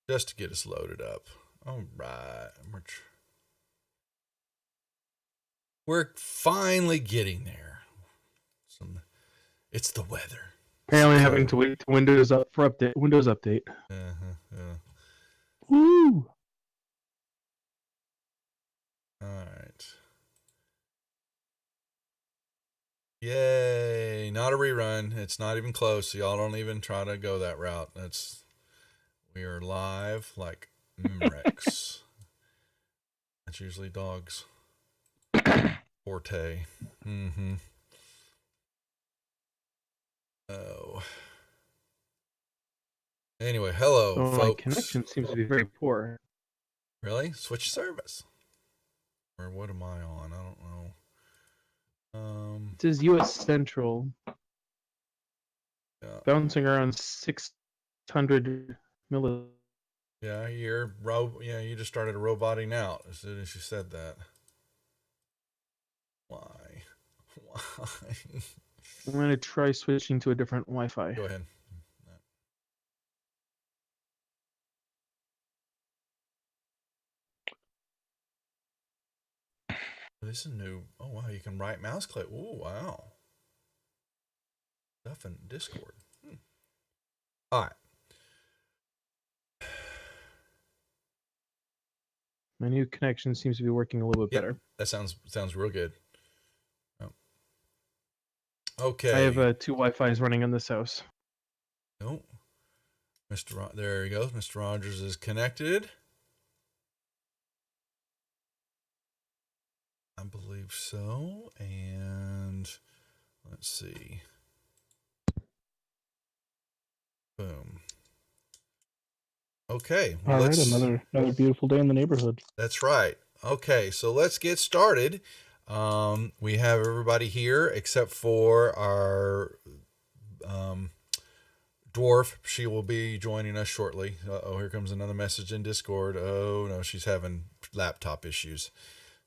just to get us loaded up. All right. We're finally getting there. It's the weather. Apparently having to wait to Windows up for update. Windows update. Yeah. Woo! All right. Yay! Not a rerun. It's not even close. So y'all don't even try to go that route. We are live like Mrex. That's usually dogs. Forte. Mm-hmm. Oh. Anyway, hello, Oh, folks. my connection seems to be very poor. Really? Switch service. Or what am I on? I don't know. It says U.S. Central. Yeah. Bouncing around 600 milli. Yeah, you just started roboting out as soon as you said that. Why? I'm going to try switching to a different Wi-Fi. Go ahead. This is new. Oh, wow. You can right mouse click. Oh, wow. Stuff in Discord. All right. My new connection seems to be working a little bit better. That sounds real good. Oh. Okay. I have 2 Wi-Fis running in this house. Oh. There he goes. Mr. Rogers is connected. I believe so. And let's see. Boom. Okay. Well, all right, another beautiful day in the neighborhood. That's right. Okay, so let's get started. We have everybody here except for our dwarf. She will be joining us shortly. Oh, here comes another message in Discord. Oh no, she's having laptop issues,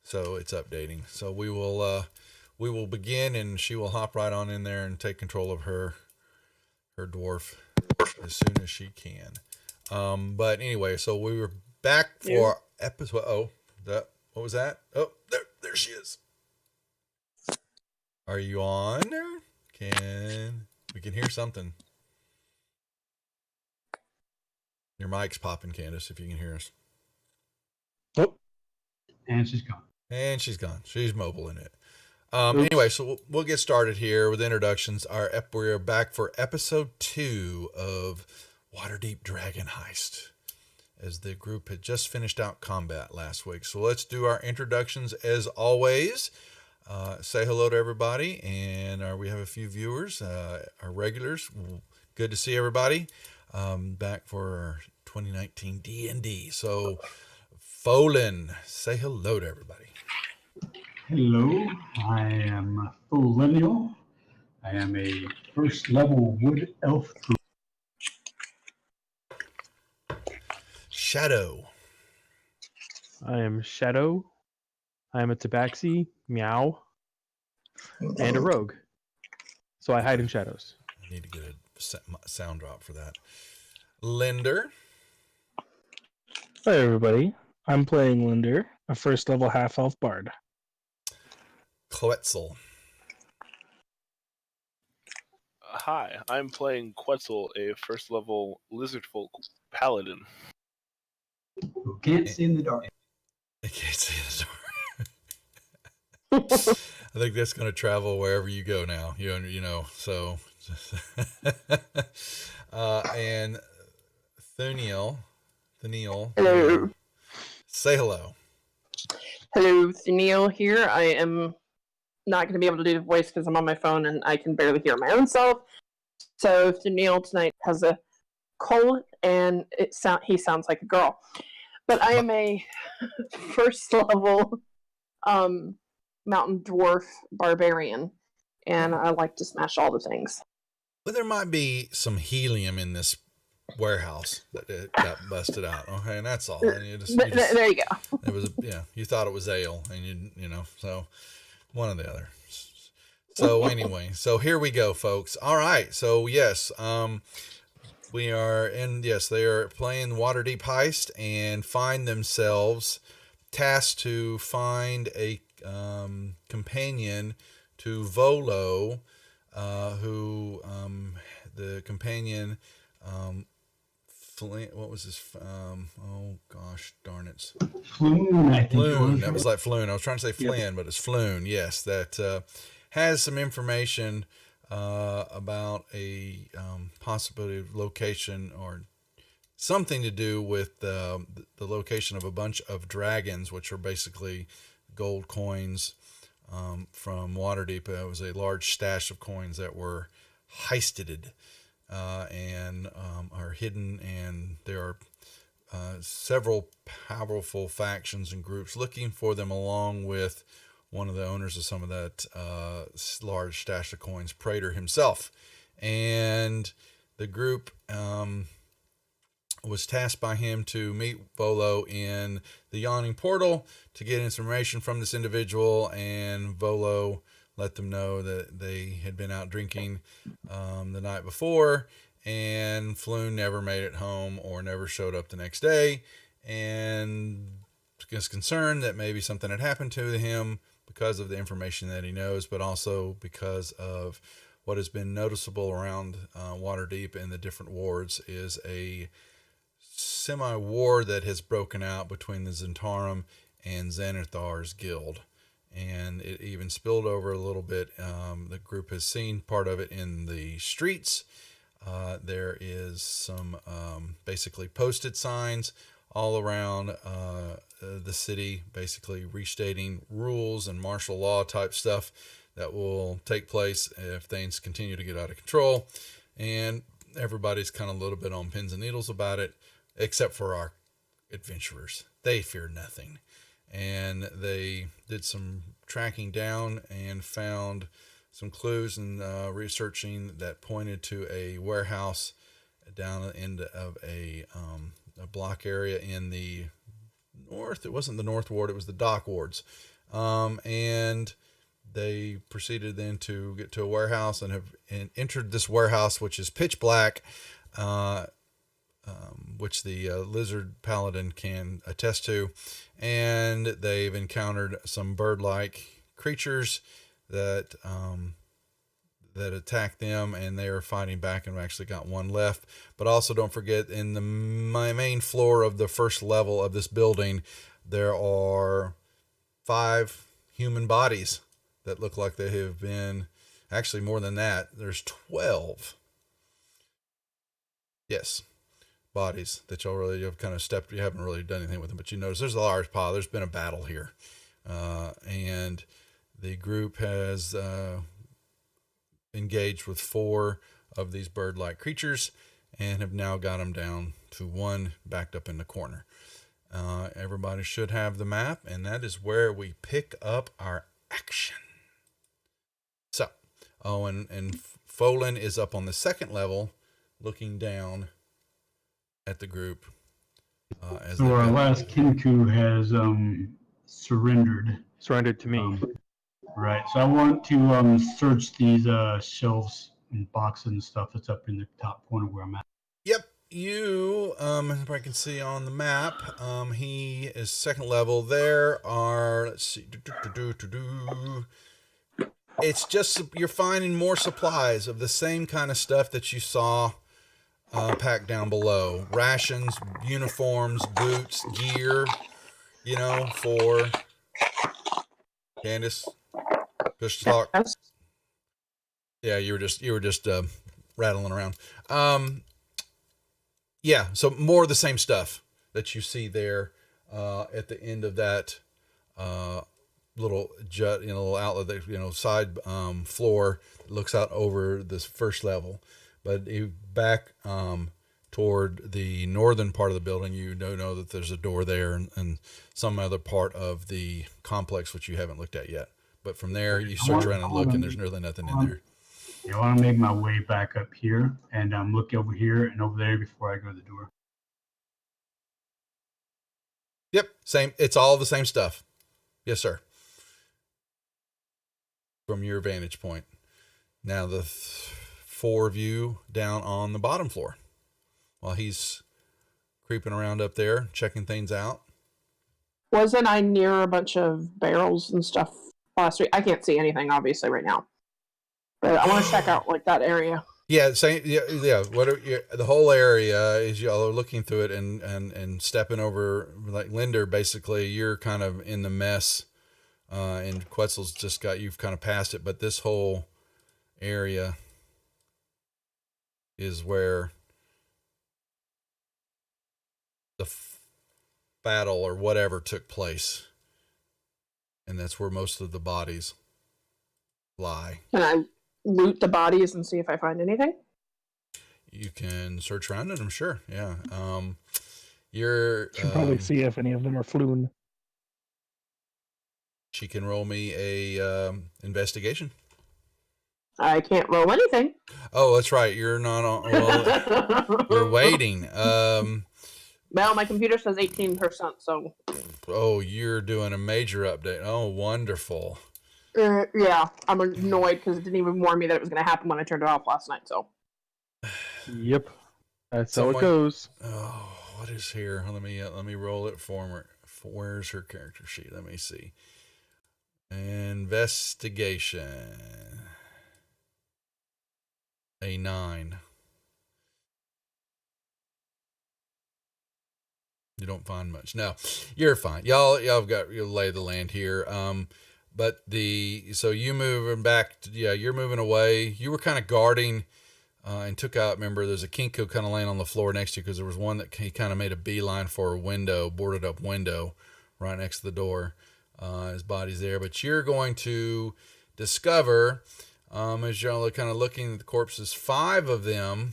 so it's updating. So we will begin, and she will hop right on in there and take control of her dwarf as soon as she can. But anyway, so we were back for episode. Oh, what was that? Oh, there she is. Are you on there? We can hear something. Your mic's popping, Candace, if you can hear us. Oh, and she's gone. She's mobile in it. Anyway, so we'll get started here with introductions. We're back for episode 2 of Waterdeep Dragon Heist, as the group had just finished out combat last week. So let's do our introductions as always. Say hello to everybody, and we have a few viewers, our regulars. Good to see everybody. Back for our 2019 D&D. So, Folin, say hello to everybody. Hello, I am Folinial. I am a first level wood elf. Shadow. I am Shadow. I am a Tabaxi, meow, and a rogue. So I hide in shadows. I need to get a sound drop for that. Linder. Hi everybody, I'm playing Linder, a first level half elf bard. Quetzal. Hi, I'm playing Quetzal, a first level lizardfolk paladin. Who can't see in the dark. I can't see the door. I think that's going to travel wherever you go now. You know. So, and Thuniel. Hello. Say hello. Hello, Thuniel here. I am not going to be able to do the voice because I'm on my phone and I can barely hear my own self. So Thuniel tonight has a cold and he sounds like a girl. But I am a first level mountain dwarf barbarian, and I like to smash all the things. Well, there might be some helium in this warehouse that got busted out. Okay, and that's all. And there you go. It was you thought it was ale, and you know, so one or the other. So anyway, so here we go, folks. All right, so yes, we are in, yes, they are playing Waterdeep Heist and find themselves tasked to find a companion to Volo, who the companion, Flint, what was his, oh gosh, darn it. Floon, I think it Floon, was. that was like Floon. I was trying to say Flynn, but it's Floon, yes, that has some information about a possibility of location or something to do with the location of a bunch of dragons, which are basically gold coins from Waterdeep. It was a large stash of coins that were heisted and are hidden, and there are several powerful factions and groups looking for them, along with one of the owners of some of that large stash of coins, Praetor himself. And the group was tasked by him to meet Volo in the Yawning Portal to get information from this individual, and Volo let them know that they had been out drinking the night before, and Floon never made it home or never showed up the next day, and is concerned that maybe something had happened to him because of the information that he knows, but also because of what has been noticeable around Waterdeep and the different wards is a semi-war that has broken out between the Zentarum and Xanathar's guild. And it even spilled over a little bit. The group has seen part of it in the streets. There is some basically posted signs all around the city, basically restating rules and martial law type stuff that will take place if things continue to get out of control. And everybody's kind of a little bit on pins and needles about it, except for our adventurers. They fear nothing. And they did some tracking down and found some clues and researching that pointed to a warehouse down the end of a block area in the north. It wasn't the North Ward, it was the Dock Wards. And they proceeded then to get to a warehouse and have entered this warehouse, which is pitch black, which the lizard paladin can attest to. And they've encountered some bird-like creatures that attack them, and they are fighting back, and have actually got one left. But also don't forget, in the main floor of the first level of this building, there are 5 human bodies that look like they have been, actually more than that, there's 12. Yes, bodies that y'all really have kind of stepped, you haven't really done anything with them, but you notice there's a large pile. There's been a battle here. And the group has engaged with 4 of these bird-like creatures and have now got them down to 1 backed up in the corner. Everybody should have the map, and that is where we pick up our action. So, and Folin is up on the 2nd level looking down at the group. So our last Kinku has surrendered. Surrendered to me. Right. So I want to search these shelves and boxes and stuff that's up in the top corner where I'm at. Yep. You, if I can see on the map, he is 2nd level. There are, let's see, it's just, you're finding more supplies of the same kind of stuff that you saw packed down below. Rations, uniforms, boots, gear, for Candace, push to talk. Yeah, you were just rattling around. Yeah, so more of the same stuff that you see there at the end of that little jut, little outlet, that side floor that looks out over this first level. But you back toward the northern part of the building, you know that there's a door there and some other part of the complex which you haven't looked at yet. But from there, you search around and look, and there's really nothing in there. I want to make my way back up here and look over here and over there before I go to the door. Yep, same. It's all the same stuff. Yes, sir. From your vantage point. Now the 4 of you down on the bottom floor. while he's creeping around up there, checking things out. Wasn't I near a bunch of barrels and stuff last week? I can't see anything, obviously, right now. But I want to check out, like, that area. Yeah, same. Yeah. The whole area is y'all are looking through it and stepping over, like Linder. Basically, you're kind of in the mess, and Quetzal's just you've kind of passed it. But this whole area is where the battle or whatever took place, and that's where most of the bodies lie. Can I loot the bodies and see if I find anything? You can search around it, I'm sure. Yeah. You're Should probably see if any of them are floon. She can roll me a investigation. I can't roll anything. Oh, that's right. You're not on. Well, you're waiting. Well, my computer says 18%, so. Oh, you're doing a major update. Oh, wonderful. Yeah, I'm annoyed because it didn't even warn me that it was going to happen when I turned it off last night, so. Yep. That's how it goes. Oh, what is here? Let me roll it for her. Where's her character sheet? Let me see. Investigation. A 9. You don't find much. No, you're fine. Y'all you'll lay the land here. But so you moving back. You're moving away. You were kind of guarding, and took out. Remember, there's a Kinko kind of laying on the floor next to you because there was one that he kind of made a beeline for a window, boarded up window, right next to the door. His body's there, but you're going to discover, as you're kind of looking at the corpses, 5 of them,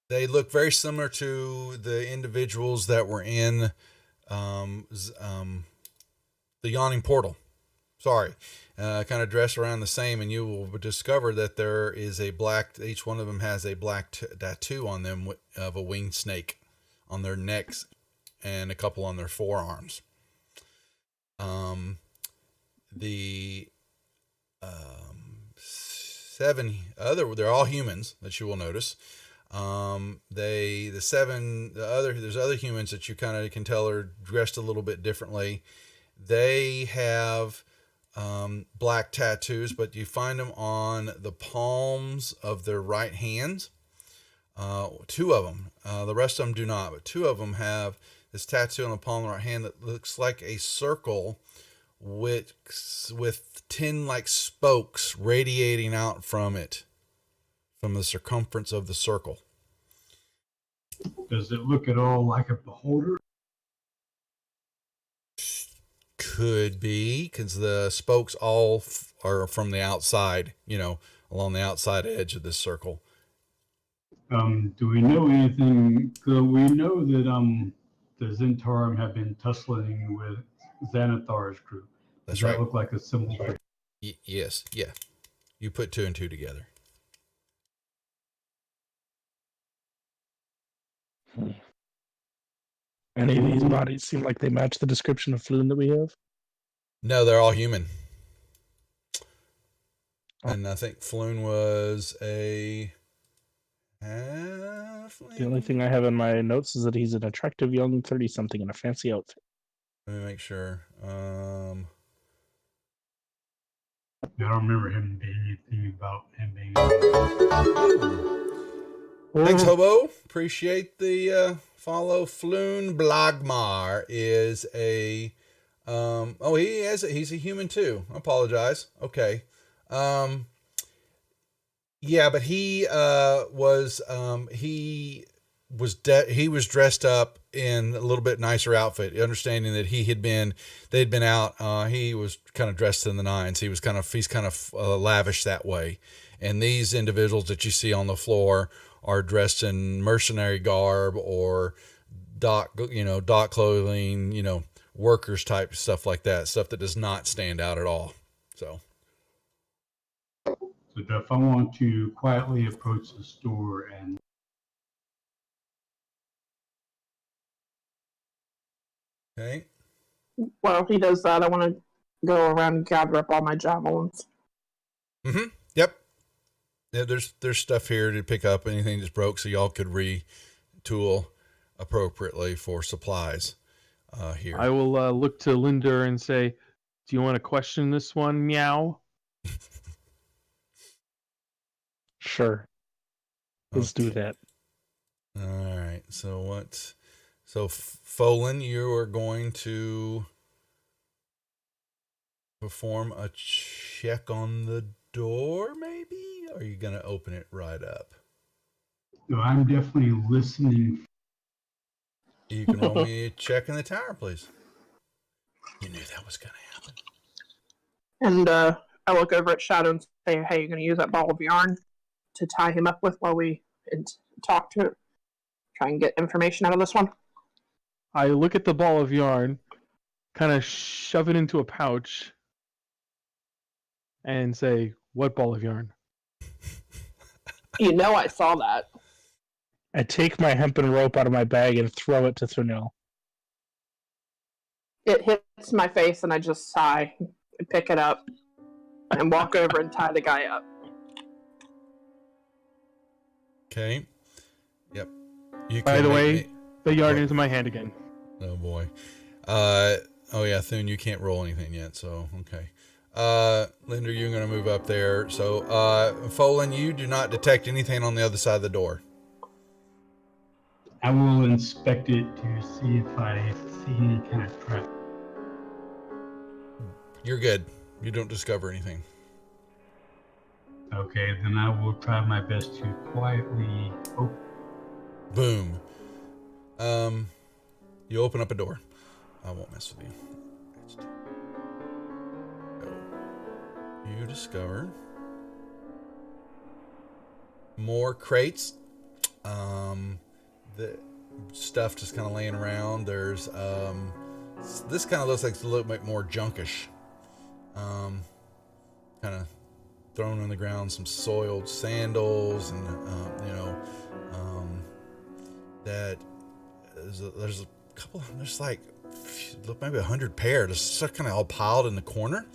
they look very similar to the individuals that were in the Yawning Portal. Sorry. Kind of dressed around the same, and you will discover that there is each one of them has a black tattoo on them of a winged snake on their necks and a couple on their forearms. The 7 they're all humans that you will notice. There's other humans that you kind of can tell are dressed a little bit differently. They have black tattoos, but you find them on the palms of their right hands. 2 of them, the rest of them do not, but 2 of them have this tattoo on the palm of the right hand that looks like a circle with 10 like spokes radiating out from it, from the circumference of the circle. Does it look at all like a beholder? Could be, because the spokes all are from the outside, along the outside edge of this circle. Do we know anything? We know that the Zentarum have been tussling with Xanathar's group. That's Does right. that look like a symbol? Yes, yeah. You put 2 and 2 together. Any of these bodies seem like they match the description of floon that we have? No, they're all human. And I think Floon was a halfling. The only thing I have in my notes is that he's an attractive young 30-something in a fancy outfit. Let me make sure. I don't remember him being anything about him being. Thanks, Hobo. Appreciate the follow. Floon Blagmar is a he's a human too. I apologize. Okay. Yeah, but he was dressed up in a little bit nicer outfit, understanding that they'd been out. He was kind of dressed in the nines. He's kind of lavish that way. And these individuals that you see on the floor are dressed in mercenary garb or dock clothing, workers type stuff like that. Stuff that does not stand out at all. So if I want to quietly approach the store and okay. While he does that, I want to go around and gather up all my javelins. Mm-hmm. Yep. Yeah, there's stuff here to pick up. Anything that's broke, so y'all could retool appropriately for supplies here. I will look to Linda and say, "Do you want to question this one, meow?" Sure. Let's do that. All right. So what? So Folan, you are going to perform a check on the door, maybe? Or are you going to open it right up? No, I'm definitely listening. You can roll me a check in the tower, please. You knew that was going to happen. And I look over at Shadow and say, "Hey, you're going to use that ball of yarn to tie him up with while we talk to it, try and get information out of this one." I look at the ball of yarn, kind of shove it into a pouch, and say, "What ball of yarn?" You know I saw that. I take my hempen rope out of my bag and throw it to Thunil. It hits my face and I just sigh and pick it up and walk over and tie the guy up. Okay. Yep. You By can the make way, me- the yarn What? into my hand again. Oh boy. Oh yeah, Thune, you can't roll anything yet, so okay. Linda, you're gonna move up there. So Folan, you do not detect anything on the other side of the door. I will inspect it to see if I see any kind of trap. You're good. You don't discover anything. Okay, then I will try my best to quietly open. Boom. You open up a door. I won't mess with you. You discover more crates. The stuff just kind of laying around. There's this kind of looks like it's a little bit more junkish. Kind of thrown on the ground, some soiled sandals, and that there's a couple. There's like maybe 100 pair, just kind of all piled in the corner.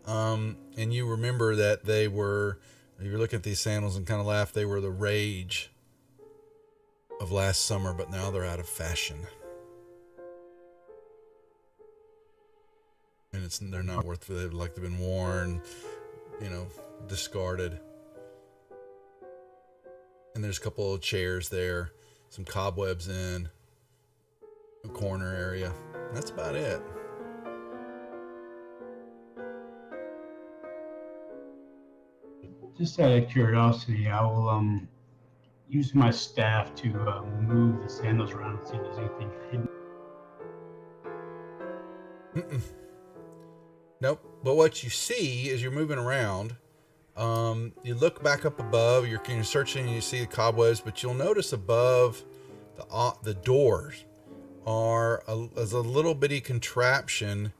And you remember that they were. You're looking at these sandals and kind of laugh. They were the rage of last summer, but now they're out of fashion, and they're not worth it. Like they've been worn, discarded. And there's a couple of chairs there, some cobwebs in the corner area. That's about it. Just out of curiosity, I will use my staff to move the sandals around and see if there's anything hidden. Mm-mm. Nope. But what you see as you're moving around, you look back up above. You're searching and you see the cobwebs, but you'll notice above the doors is a little bitty contraption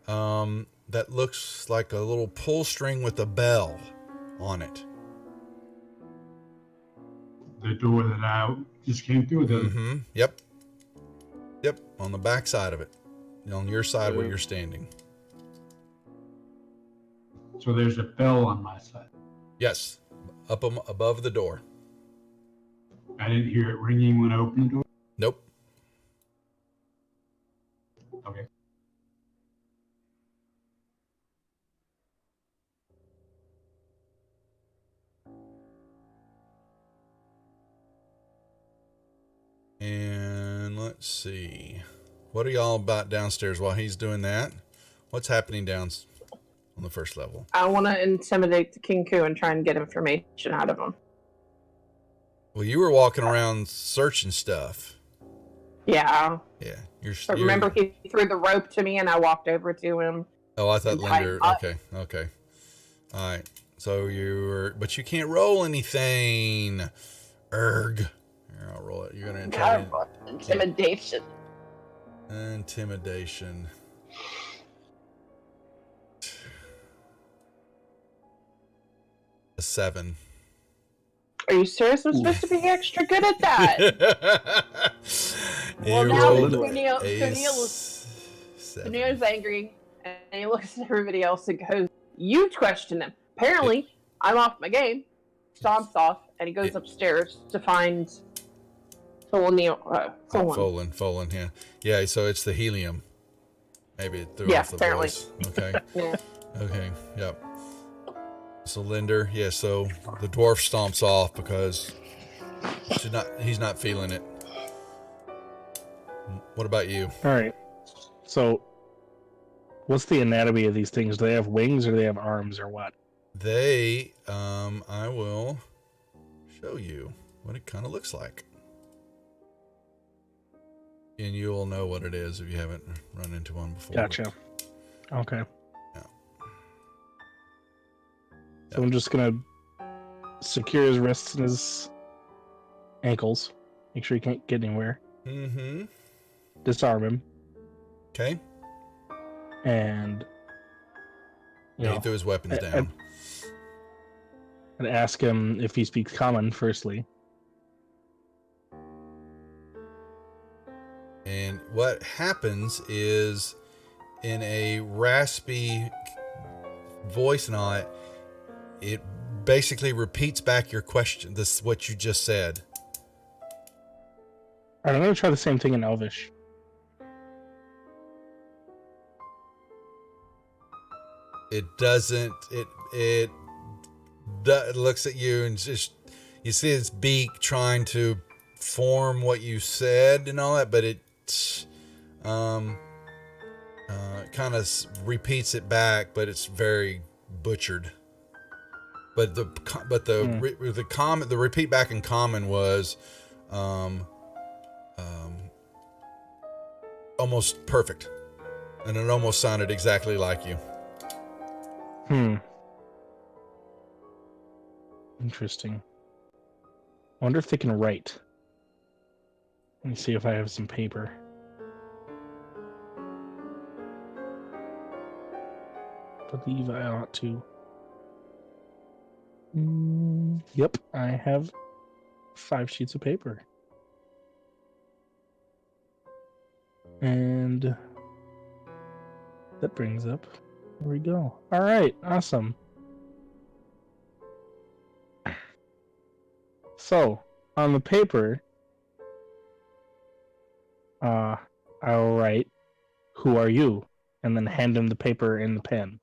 that looks like a little pull string with a bell on it. The door that I just came through. Mm-hmm. Yep. On the back side of it, on your side where you're standing. So there's a bell on my side. Yes, up above the door. I didn't hear it ringing when I opened the door. Nope. Okay. And let's see. What are y'all about downstairs while he's doing that? What's happening down on the first level? I want to intimidate the Kinku and try and get information out of him. Well, you were walking around searching stuff. Yeah. Yeah. But remember, he threw the rope to me and I walked over to him. Oh, I thought and Linder. tied Okay. All right. So but you can't roll anything. Here, I'll roll it. You're going to Intimidation. Intimidation. A 7. Are you serious? I'm supposed to be extra good at that. Well, You now rolled Sunil's angry, and he looks at everybody else and goes, "You question him. Apparently, I'm off my game. Stomps off, and he goes upstairs to find Folan. Folan, yeah. Yeah, so it's the helium. Maybe it threw off the apparently. voice. Okay. Yeah. Okay, yep. So Linder, yeah, so the dwarf stomps off because he's not feeling it. What about you? All right. So, what's the anatomy of these things? Do they have wings or do they have arms or what? They, I will show you what it kind of looks like. And you'll know what it is if you haven't run into one before. Gotcha. Okay. Yeah. So I'm just gonna secure his wrists and his ankles. Make sure he can't get anywhere. Mm-hmm. Disarm him. Okay. And He threw his weapons down. and ask him if he speaks common, firstly. And what happens is, in a raspy voice knot, it basically repeats back your question. This is what you just said. Alright, I'm gonna try the same thing in Elvish. It doesn't. It looks at you and just you see its beak trying to form what you said and all that, but it kind of repeats it back, but it's very butchered. But the repeat back in common was almost perfect, and it almost sounded exactly like you. Interesting. I wonder if they can write. Let me see if I have some paper. Believe I ought to. Yep, I have 5 sheets of paper. And that brings up. There we go. All right, awesome. So, on the paper, I'll write, "Who are you?" and then hand him the paper and the pen.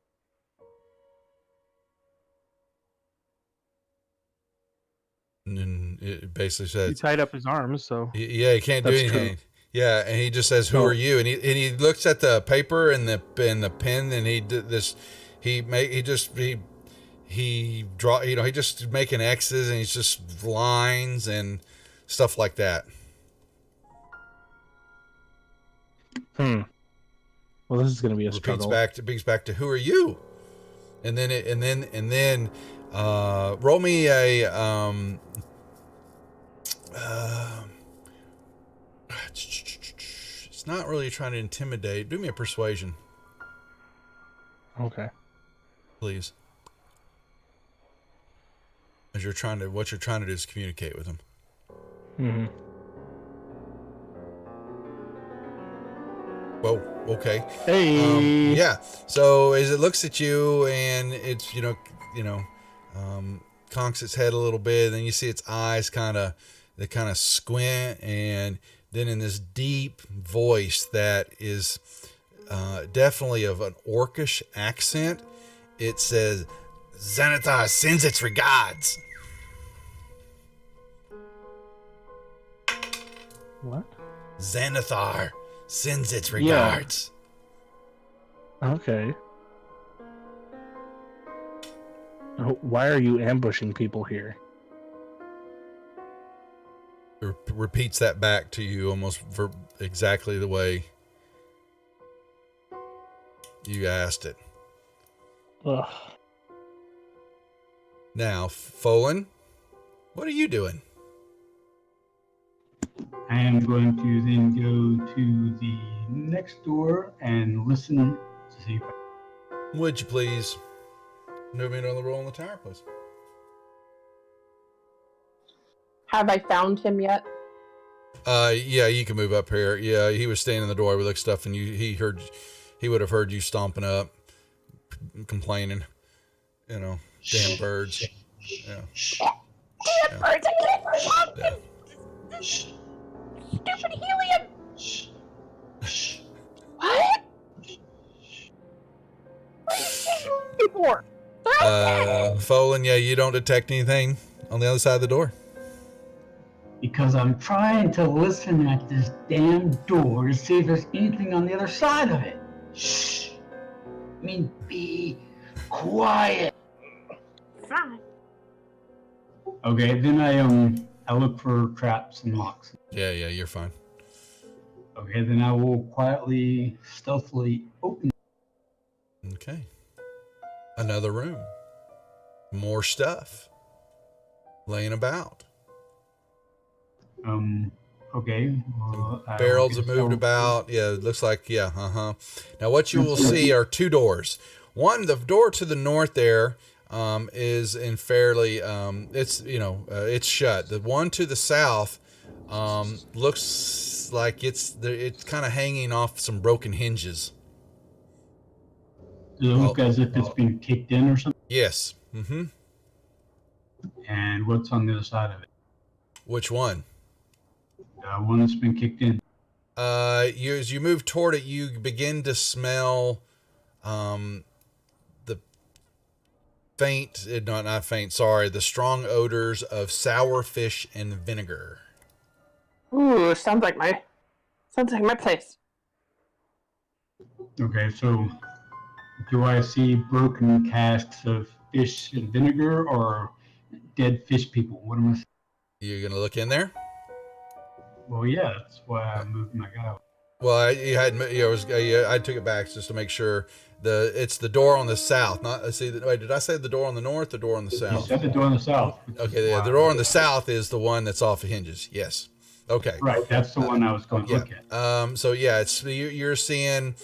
And it basically You says, tied up his arms, so "Yeah, he can't do That's anything." true. Yeah, and he just says, "Who So- are you?" And he looks at the paper and the pen, and he did this. He draw. He just making X's, and he's just lines and stuff like that. Well, this is going to be a struggle. Repeats back to "Who are you?" And then roll me a it's not really trying to intimidate. Do me a persuasion, Okay. please. As what you're trying to do is communicate with him. Mm-hmm. Well, okay. Hey. Yeah. So as it looks at you and it's conks its head a little bit, then you see its eyes kind of squint, and then in this deep voice that is definitely of an orcish accent, it says, "Xanathar sends its regards." What? Xanathar sends its regards. Okay. Why are you ambushing people here? Repeats that back to you almost exactly the way you asked it. Ugh. Now, Folan, what are you doing? I am going to then go to the next door and listen to see if I Would you please move me on the roll on the tower, please? Have I found him yet? Yeah, you can move up here. Yeah, he was standing in the doorway with like stuff, and he would have heard you stomping up, complaining, Damn birds. Yeah. Damn birds! I can't respond Yeah. to stupid helium. What? What are you saying before? Folan, yeah, you don't detect anything on the other side of the door. Because I'm trying to listen at this damn door to see if there's anything on the other side of it. Shh. I mean, be quiet. Fine. Okay, then I look for traps and locks. Yeah, you're fine. Okay, then I will quietly, stealthily open. Okay. Another room. More stuff laying about. Okay. Well, Barrels have moved about. Yeah, it looks like, yeah, Now, what you will see are two doors. One, the door to the north there is in fairly, it's shut. The one to the south looks like it's kind of hanging off some broken hinges. Does it look as if it's been kicked in or something? Yes. Mm-hmm. And what's on the other side of it? Which one? One that's been kicked in. As you move toward it, you begin to smell the the strong odors of sour fish and vinegar. Ooh, sounds like my place. Okay, so do I see broken casks of fish and vinegar or dead fish people? What am I saying? You're gonna look in there? Well, yeah, that's why I moved my guy. Well, I took it back just to make sure. It's the door on the south. Wait, did I say the door on the north or door on the You south? said the door on the south. Okay, the door on the south is the one that's off the hinges. Yes. Okay. Right, that's the one I was going to look at. So yeah, you're seeing.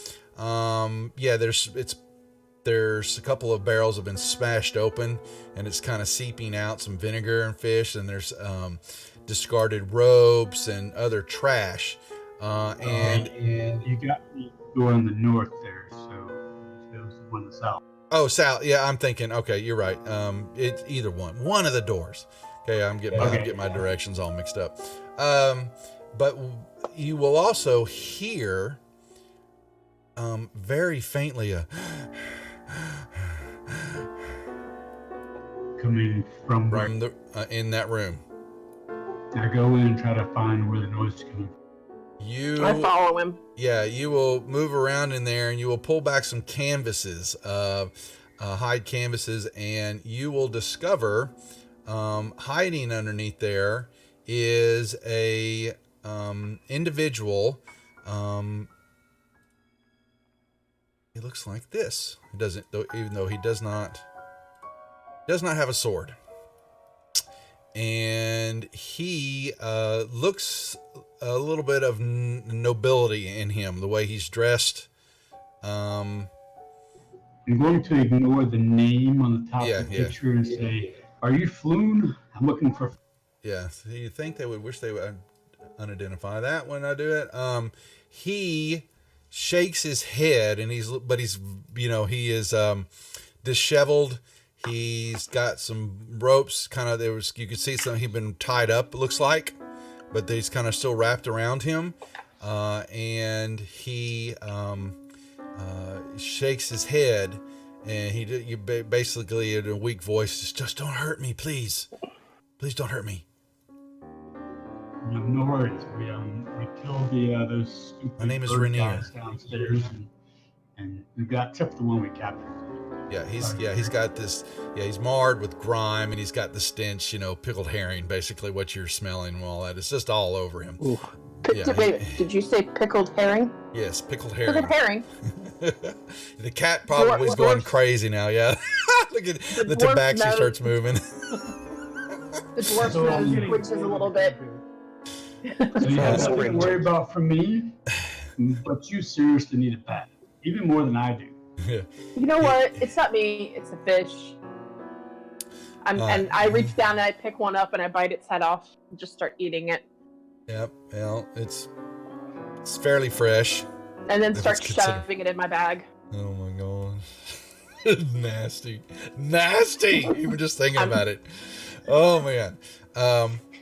There's a couple of barrels have been smashed open, and it's kind of seeping out some vinegar and fish, and there's discarded ropes and other trash. And you got the door on the north there, so it was the one on the south. Oh, south. Yeah, I'm thinking. Okay, you're right. It's either one of the doors. Okay, I'm getting my directions all mixed up. But you will also hear very faintly coming from the in that room. I go in and try to find where the noise is coming from. I follow him. Yeah, you will move around in there and you will pull back some canvases, hide canvases, and you will discover hiding underneath there is a individual. He looks like this. He doesn't, even though he does not have a sword. And he looks a little bit of nobility in him, the way he's dressed. I'm going to ignore the name on the top of the picture and say, "Are you Floon? I'm looking for." Yeah, so you think they would wish they would unidentify that when I do it. He shakes his head, and he is disheveled. He's got some ropes, you could see something he'd been tied up, it looks like, but he's kind of still wrapped around him. And he shakes his head, and you basically in a weak voice, just don't hurt me, please. Please don't hurt me. No worries. We killed those stupid My name is bird Rainier. guys downstairs, and we got except for the one we captured. Yeah, he's got this. Yeah, he's marred with grime, and he's got the stench. Pickled herring, basically what you're smelling and all that. It's just all over him. Ooh. Wait, did you say pickled herring? Yes, pickled herring. Pickled herring. The cat probably is going crazy now. Yeah, look at the tabaxi starts moving. The dwarf nose twitches a little bit. So you have nothing to worry about from me, but you seriously need a pet, even more than I do. Yeah. You know what? It's not me. It's the fish. And I reach down and I pick one up and I bite its head off and just start eating it. Yep. Well, it's fairly fresh. And then start shoving it in my bag. Oh my gosh. Nasty. Even just thinking about it. Oh man.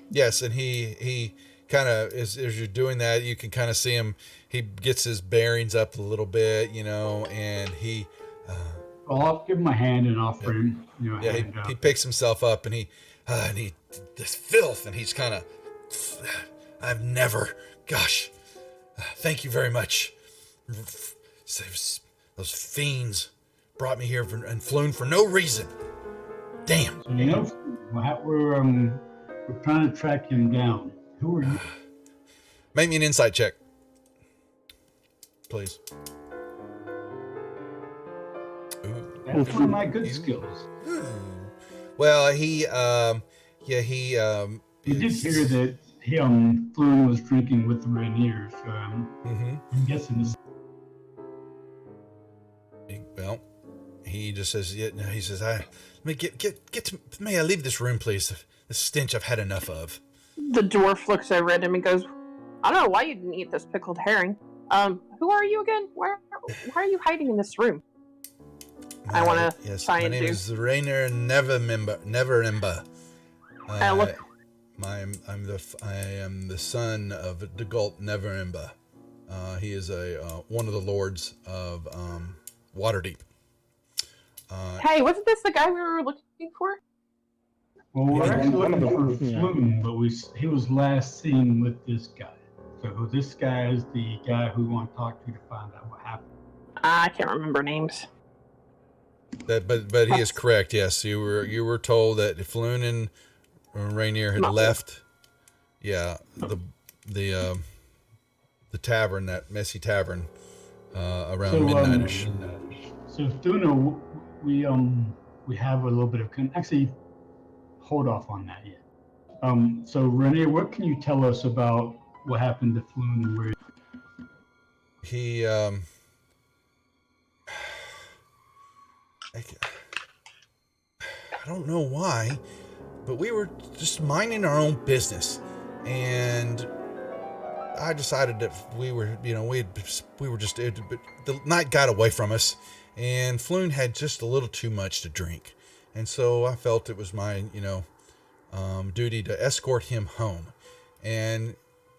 Yes, and he kind of as you're doing that, you can kind of see him. He gets his bearings up a little bit, and he. Well, I'll give him a hand and offer him, a Yeah, hand. he picks himself up and he this filth, and he's kind of. I've never. Gosh, thank you very much. Those fiends brought me here and flown for no reason. Damn. So we're trying to track him down. Who are you? Make me an insight check, please. Ooh. That's one of my good skills. Well, he You did hear that Floon was drinking with the Rainier, so I'm guessing this. Well, he just says, yeah. No, he says, let me get to. May I leave this room, please? The stench I've had enough of. The dwarf looks over at him and goes, I don't know why you didn't eat this pickled herring. Who are you again? Why are you hiding in this room? I want to try and do. My name is Rainer Neverember. Look. I am the son of Dagult Neverember. He is one of the lords of Waterdeep. Hey, wasn't this the guy we were looking for? Well, we're actually looking for Floon, but he was last seen with this guy. So this guy is the guy who we want to talk to find out what happened. I can't remember names. But he is correct. Yes, you were told that Floon and Rainier had left. Yeah, the tavern, that messy tavern, around midnight-ish. So Thuna, we have a little bit of actually hold off on that yet. So Rainier, what can you tell us about what happened to Floon and where He I don't know why, but we were just minding our own business, and I decided that we were, we were just, but the night got away from us, and Floon had just a little too much to drink, and so I felt it was my, duty to escort him home. And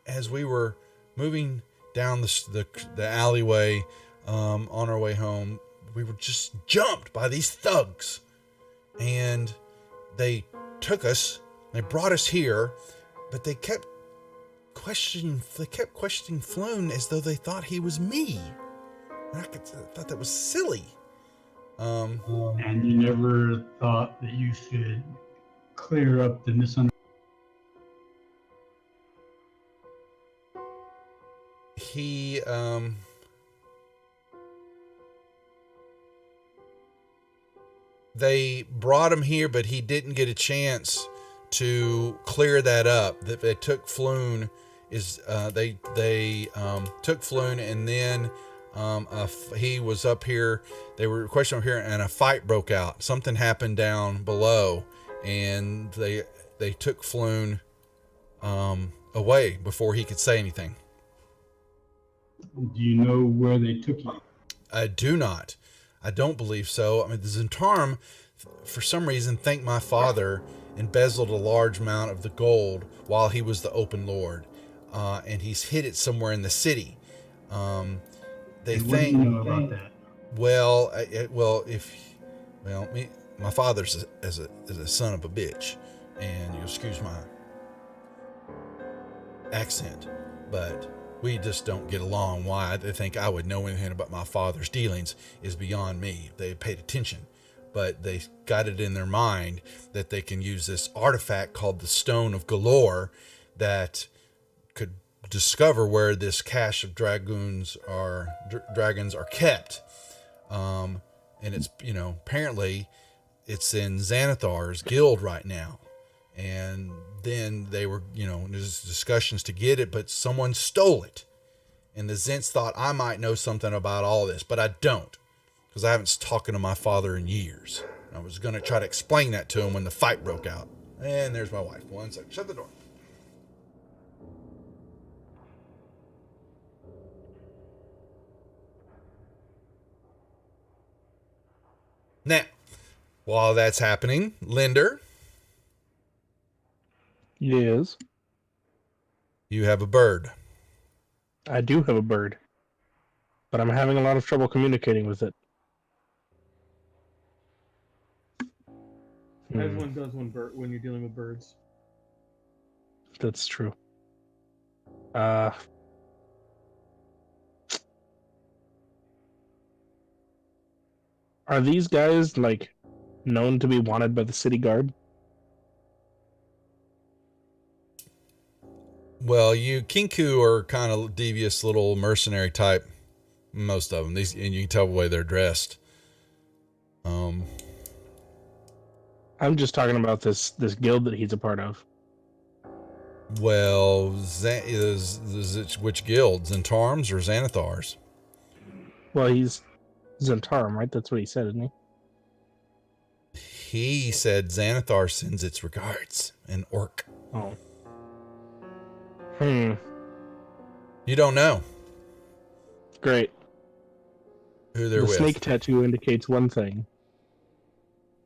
as we were moving down the alleyway, on our way home, we were just jumped by these thugs, and they took us. They brought us here, but they kept questioning Floon as though they thought he was me. And I thought that was silly. and you never thought that you should clear up the misunderstanding. He they brought him here, but he didn't get a chance to clear that up. That they took Floon they took Floon, and then he was up here. They were questioning him here, and a fight broke out. Something happened down below, and they took Floon away before he could say anything. Do you know where they took you? I do not. I don't believe so. I mean, the Zentarum, for some reason, think my father embezzled a large amount of the gold while he was the open lord, and he's hid it somewhere in the city. They What think. do you know about that? My father's is a son of a bitch, and you excuse my accent, but we just don't get along. Why they think I would know anything about my father's dealings is beyond me. They paid attention, but they got it in their mind that they can use this artifact called the Stone of Galore that could discover where this cache of dragons are kept. And it's, apparently it's in Xanathar's guild right now. And then they were, there's discussions to get it, but someone stole it. And the Zents thought I might know something about all this, but I don't, because I haven't talked to my father in years. I was going to try to explain that to him when the fight broke out. And there's my wife. One second. Shut the door. Now, while that's happening, Linder, Yes. you have a bird. I do have a bird, but I'm having a lot of trouble communicating with it. As one does when you're dealing with birds. That's true. Are these guys like known to be wanted by the city guard? Well, you Kinku are kind of devious little mercenary type. Most of them. These, and you can tell the way they're dressed. I'm just talking about this guild that he's a part of. Well, which guilds? Zentarms or Xanathars? Well, he's Zentarum, right? That's what he said, isn't he? He said Xanathar sends its regards. An orc. Oh. You don't know Great. who they're The with. snake tattoo indicates one thing,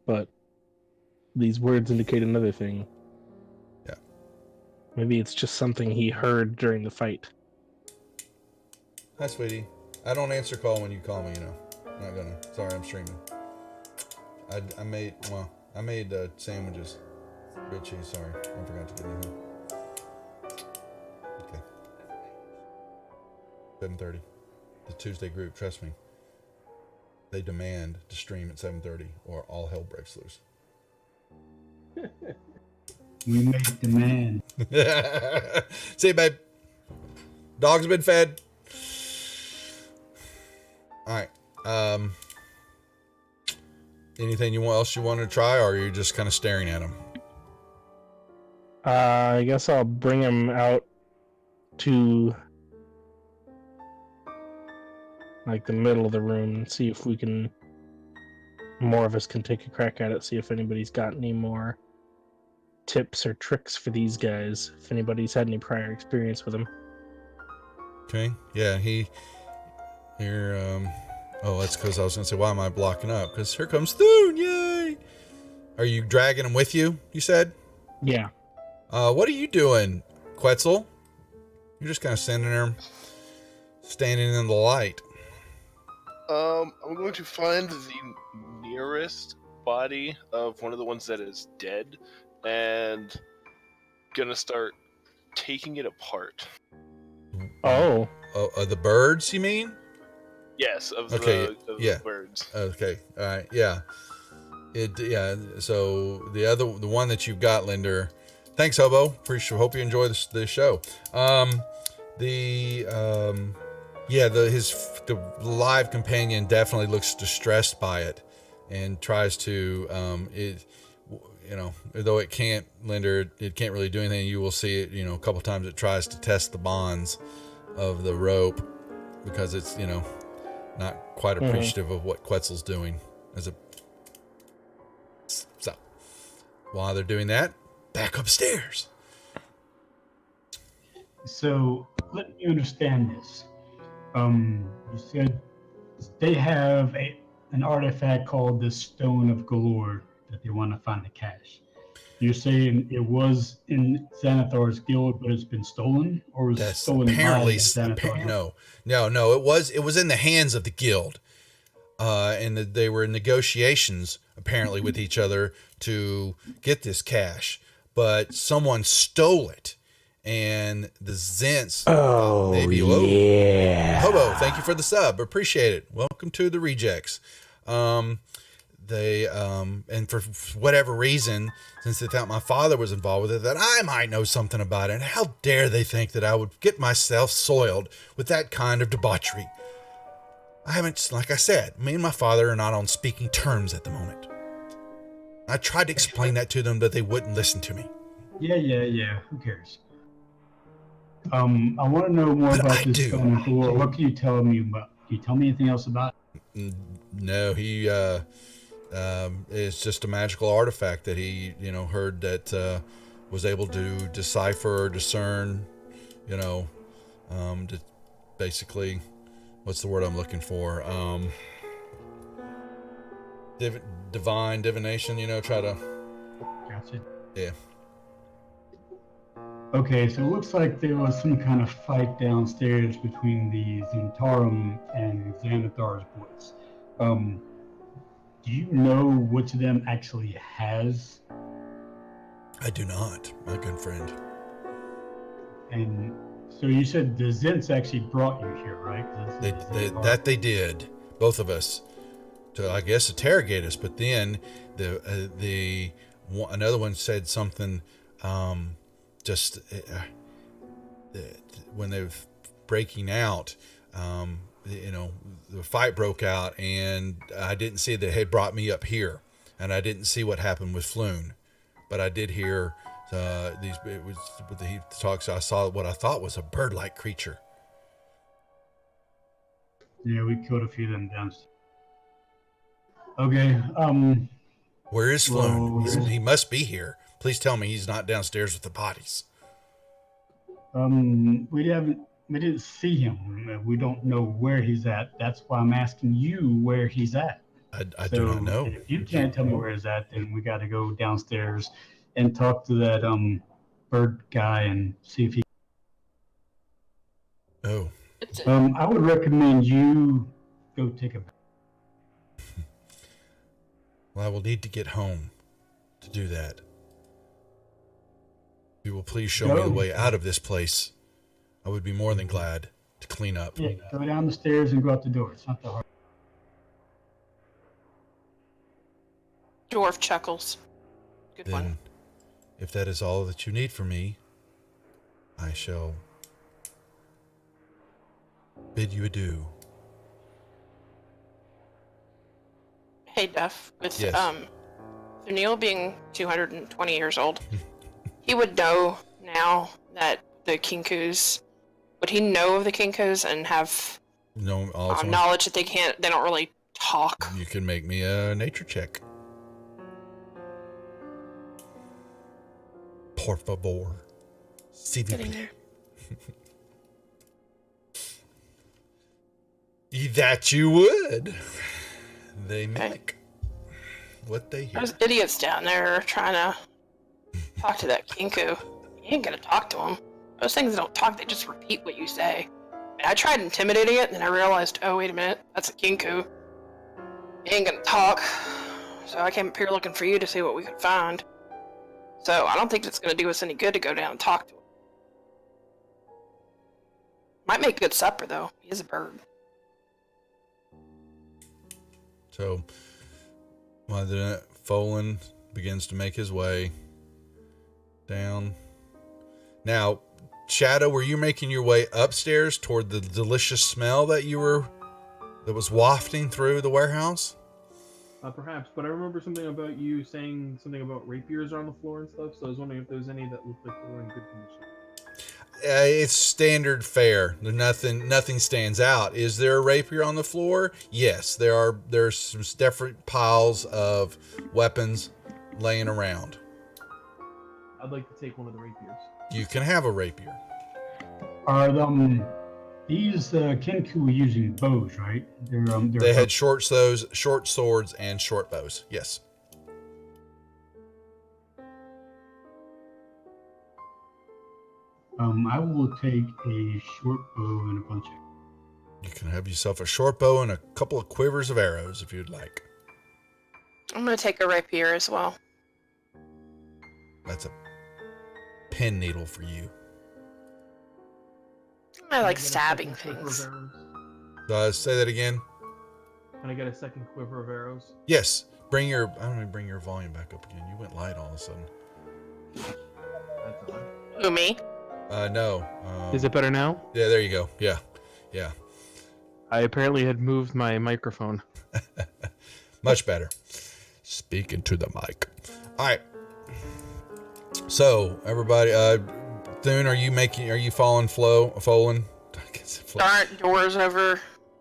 but these words indicate another thing. Yeah. Maybe it's just something he heard during the fight. Hi, sweetie. I don't answer call when you call me, you know. I'm not gonna. Sorry, I'm streaming. I made sandwiches. Grilled cheese, sorry. I forgot to get anything. Okay. 7:30. The Tuesday group, trust me. They demand to stream at 7:30 or all hell breaks loose. We make demand. See you, babe. Dog's been fed. All right. Anything else you want to try, or are you just kind of staring at him? I guess I'll bring him out to like the middle of the room and see if we can. More of us can take a crack at it. See if anybody's got any more tips or tricks for these guys. If anybody's had any prior experience with them. Okay. Yeah. Oh, that's because I was gonna say, why am I blocking up? Because here comes Thune. Yay! Are you dragging him with you? You said. Yeah. What are you doing, Quetzal? You're just kind of standing there, standing in the light. I'm going to find the nearest body of one of the ones that is dead, and gonna start taking it apart. Oh. The birds, you mean? Yes, of Okay, the birds. Okay. All right. Yeah. So the one that you've got, Linder. Thanks, Hobo. Hope you enjoy the show. The live companion definitely looks distressed by it, and tries to though it can't, Linder, it can't really do anything. You will see it, a couple times it tries to test the bonds of the rope because it's, not quite appreciative of what Quetzal's doing so while they're doing that, back upstairs. So let me understand this. You said they have an artifact called the Stone of Galore that they want to find the cache. You're saying it was in Xanathar's guild, but it's been stolen, or was it stolen apparently by Xanathar? No. It was in the hands of the guild, and they were in negotiations apparently with each other to get this cache, but someone stole it. And the Zents. Yeah. Hobo, thank you for the sub. Appreciate it. Welcome to the rejects. And for whatever reason, since they thought my father was involved with it, that I might know something about it. And how dare they think that I would get myself soiled with that kind of debauchery? Like I said, me and my father are not on speaking terms at the moment. I tried to explain that to them, but they wouldn't listen to me. Yeah. Who cares? I want to know more But about I this do. Stone of Galore. What can you tell me about? Can you tell me anything else about it? No, he is just a magical artifact that he, heard that was able to decipher or discern, basically, what's the word I'm looking for? divine divination, try to. Gotcha. Yeah. Okay, so it looks like there was some kind of fight downstairs between the Zentarum and Xanathar's boys. Do you know which of them actually has? I do not, my good friend. And so you said the Zents actually brought you here, right? They did, both of us, to I guess interrogate us. But then another one said something, just when they were breaking out, the fight broke out, and I didn't see that had brought me up here, and I didn't see what happened with Floon, but I did hear he talks. I saw what I thought was a bird-like creature. Yeah, we killed a few of them downstairs. Okay. Where is Floon? Well, He must be here. Please tell me he's not downstairs with the bodies. We didn't see him. We don't know where he's at. That's why I'm asking you where he's at. I do not know. If you can't tell me where he's at, then we got to go downstairs and talk to that bird guy and see if he. Oh. I would recommend you go take a bath. Well, I will need to get home to do that. If you will please show me the way out of this place, I would be more than glad to clean up. Yeah, go down the stairs and go out the door. It's not that hard. Dwarf chuckles. Good Then, one. if that is all that you need from me, I shall bid you adieu. Hey, Duff. With Yes. Neil being 220 years old, he would know now that the Kinkus. Would he know of the Kinkus and have No, also, knowledge that they don't really talk? you can make me a nature check. Por favor. S'il vous Getting plaît. there. That you would. They mimic what they hear. Those idiots down there are trying to talk to that Kinku. You ain't gonna talk to them. Those things don't talk, they just repeat what you say. And I tried intimidating it, and then I realized, oh, wait a minute, that's a Kinku. He ain't gonna talk. So I came up here looking for you to see what we could find. So I don't think it's gonna do us any good to go down and talk to him. Might make good supper, though. He is a bird. So, while the Folan begins to make his way down. Now, Shadow, were you making your way upstairs toward the delicious smell that was wafting through the warehouse? Perhaps, but I remember something about you saying something about rapiers on the floor and stuff, so I was wondering if there was any that looked like they were in good condition. It's standard fare. Nothing stands out. Is there a rapier on the floor? Yes, there's some different piles of weapons laying around. I'd like to take one of the rapiers. You can have a rapier. Are these Kenku using bows, right? They had short swords and short bows. Yes. I will take a short bow and a bunch of. You can have yourself a short bow and a couple of quivers of arrows if you'd like. I'm gonna take a rapier as well. That's a pin needle for you. I like Can I get a stabbing second quiver of things. arrows? Say that again. Can I get a second quiver of arrows? Yes. I don't know, bring your volume back up again. You went light all of a sudden. That's odd. Who, me? No. Is it better now? Yeah, there you go. Yeah. I apparently had moved my microphone. Much better. Speaking to the mic. All right. So, everybody, Thune, are you following Folan? There aren't doors over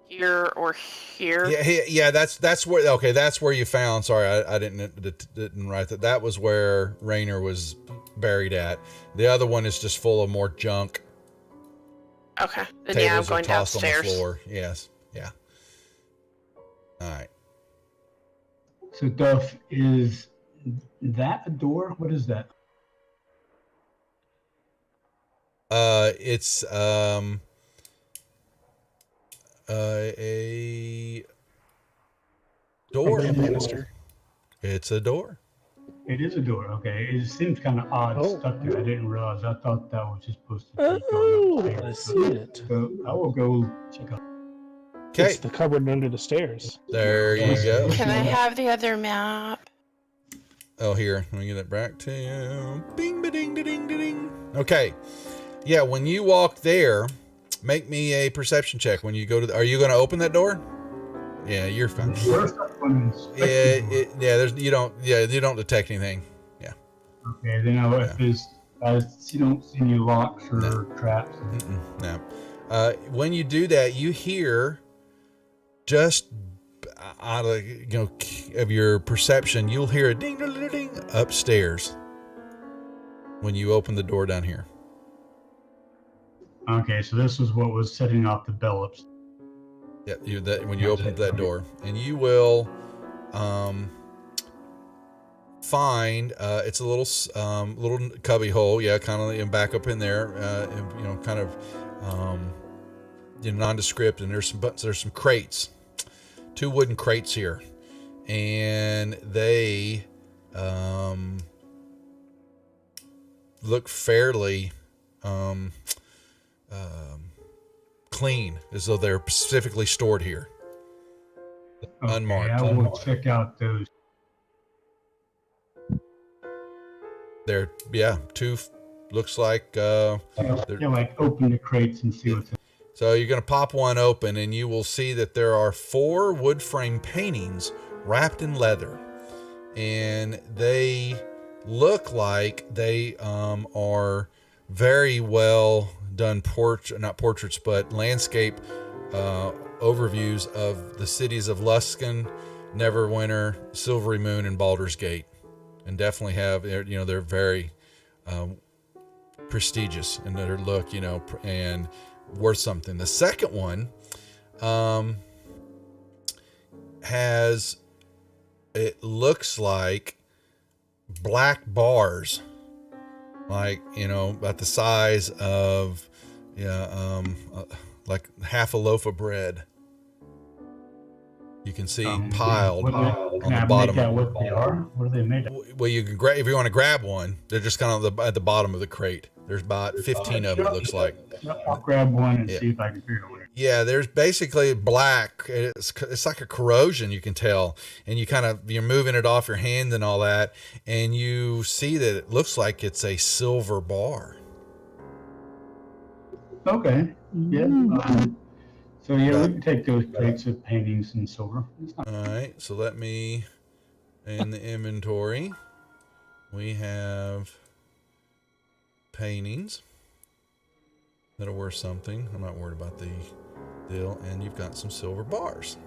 here or here. Yeah, that's where. Okay, that's where you found. Sorry, I didn't write that. That was where Raynor was buried at. The other one is just full of more junk. Okay, then yeah, I'm Tables are going tossed on the downstairs. floor. Yes, yeah. All right. So Duff, is that a door? What is that? It's a door. A banister. It's a door. It is a door. Okay. It seems kind of odd Oh. stuck there. I didn't realize. I thought that was just supposed to be Oh, going I upstairs. see it. So I will go check out. Okay, It's the cupboard under the stairs. there you go. Can I have the other map? Oh, here, let me get it back to you. Bing, ba-ding, da-ding, da-ding. Okay, yeah. When you walk there, make me a perception check. When you go to, are you going to open that door? Yeah, you're fine. First, I want to inspect the door. You don't detect anything. Yeah. Okay. Then if there's, you don't see any locks or traps. No. When you do that, you hear just out of your perception, you'll hear a ding ding ding ding upstairs when you open the door down here. Okay. So this is what was setting off the bell upstairs. Yeah, when you open that door, and you will find it's a little cubby hole, kind of back up in there, kind of nondescript, and there's some crates, 2 wooden crates here, and they look fairly clean, as though they're specifically stored here. Okay, Unmarked. I will check out those. They're 2 looks like Like open the crates and see what's in. so you're going to pop one open, and you will see that there are 4 wood frame paintings wrapped in leather, and they look like they are very well done not portraits, but landscape overviews of the cities of Luskan, Neverwinter, Silvery Moon, and Baldur's Gate, and definitely have they're very prestigious in their look, and worth something. The second one has, it looks like black bars, like about the size of like half a loaf of bread. You can see piled on the bottom. Make out what they are? What are they made of? Well, you can if you want to grab one. They're just kind of at the bottom of the crate. There's about 15 of them. It looks like. I'll grab one and see if I can figure it out. Yeah, there's basically black. It's like a corrosion, you can tell, and you're moving it off your hand and all that, and you see that it looks like it's a silver bar. Okay. Yeah. So we can take those plates of paintings in silver. All right. So let me, in the inventory, we have paintings that are worth something. I'm not worried about the deal. And you've got some silver bars.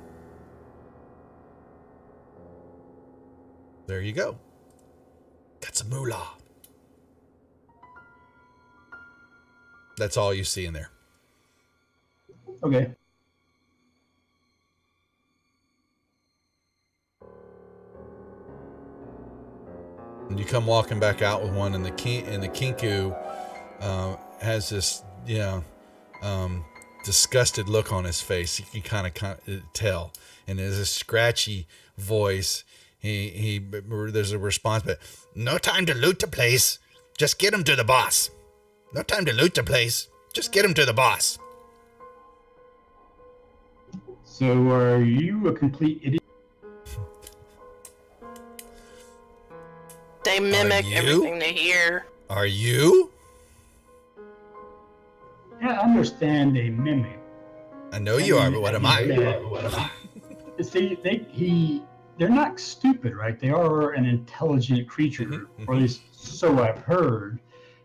There you go. Got some moolah. That's all you see in there. Okay. And you come walking back out with one, and the Kinku has this disgusted look on his face. You can kind of tell, and there's a scratchy voice. There's a response, but no time to loot the place. Just get him to the boss. No time to loot the place. Just get him to the boss. So are you a complete idiot? They mimic everything they hear. Are you? Yeah, I understand they mimic. I know you are, but what am I? See, they're not stupid, right? They are an intelligent creature, or at least so I've heard.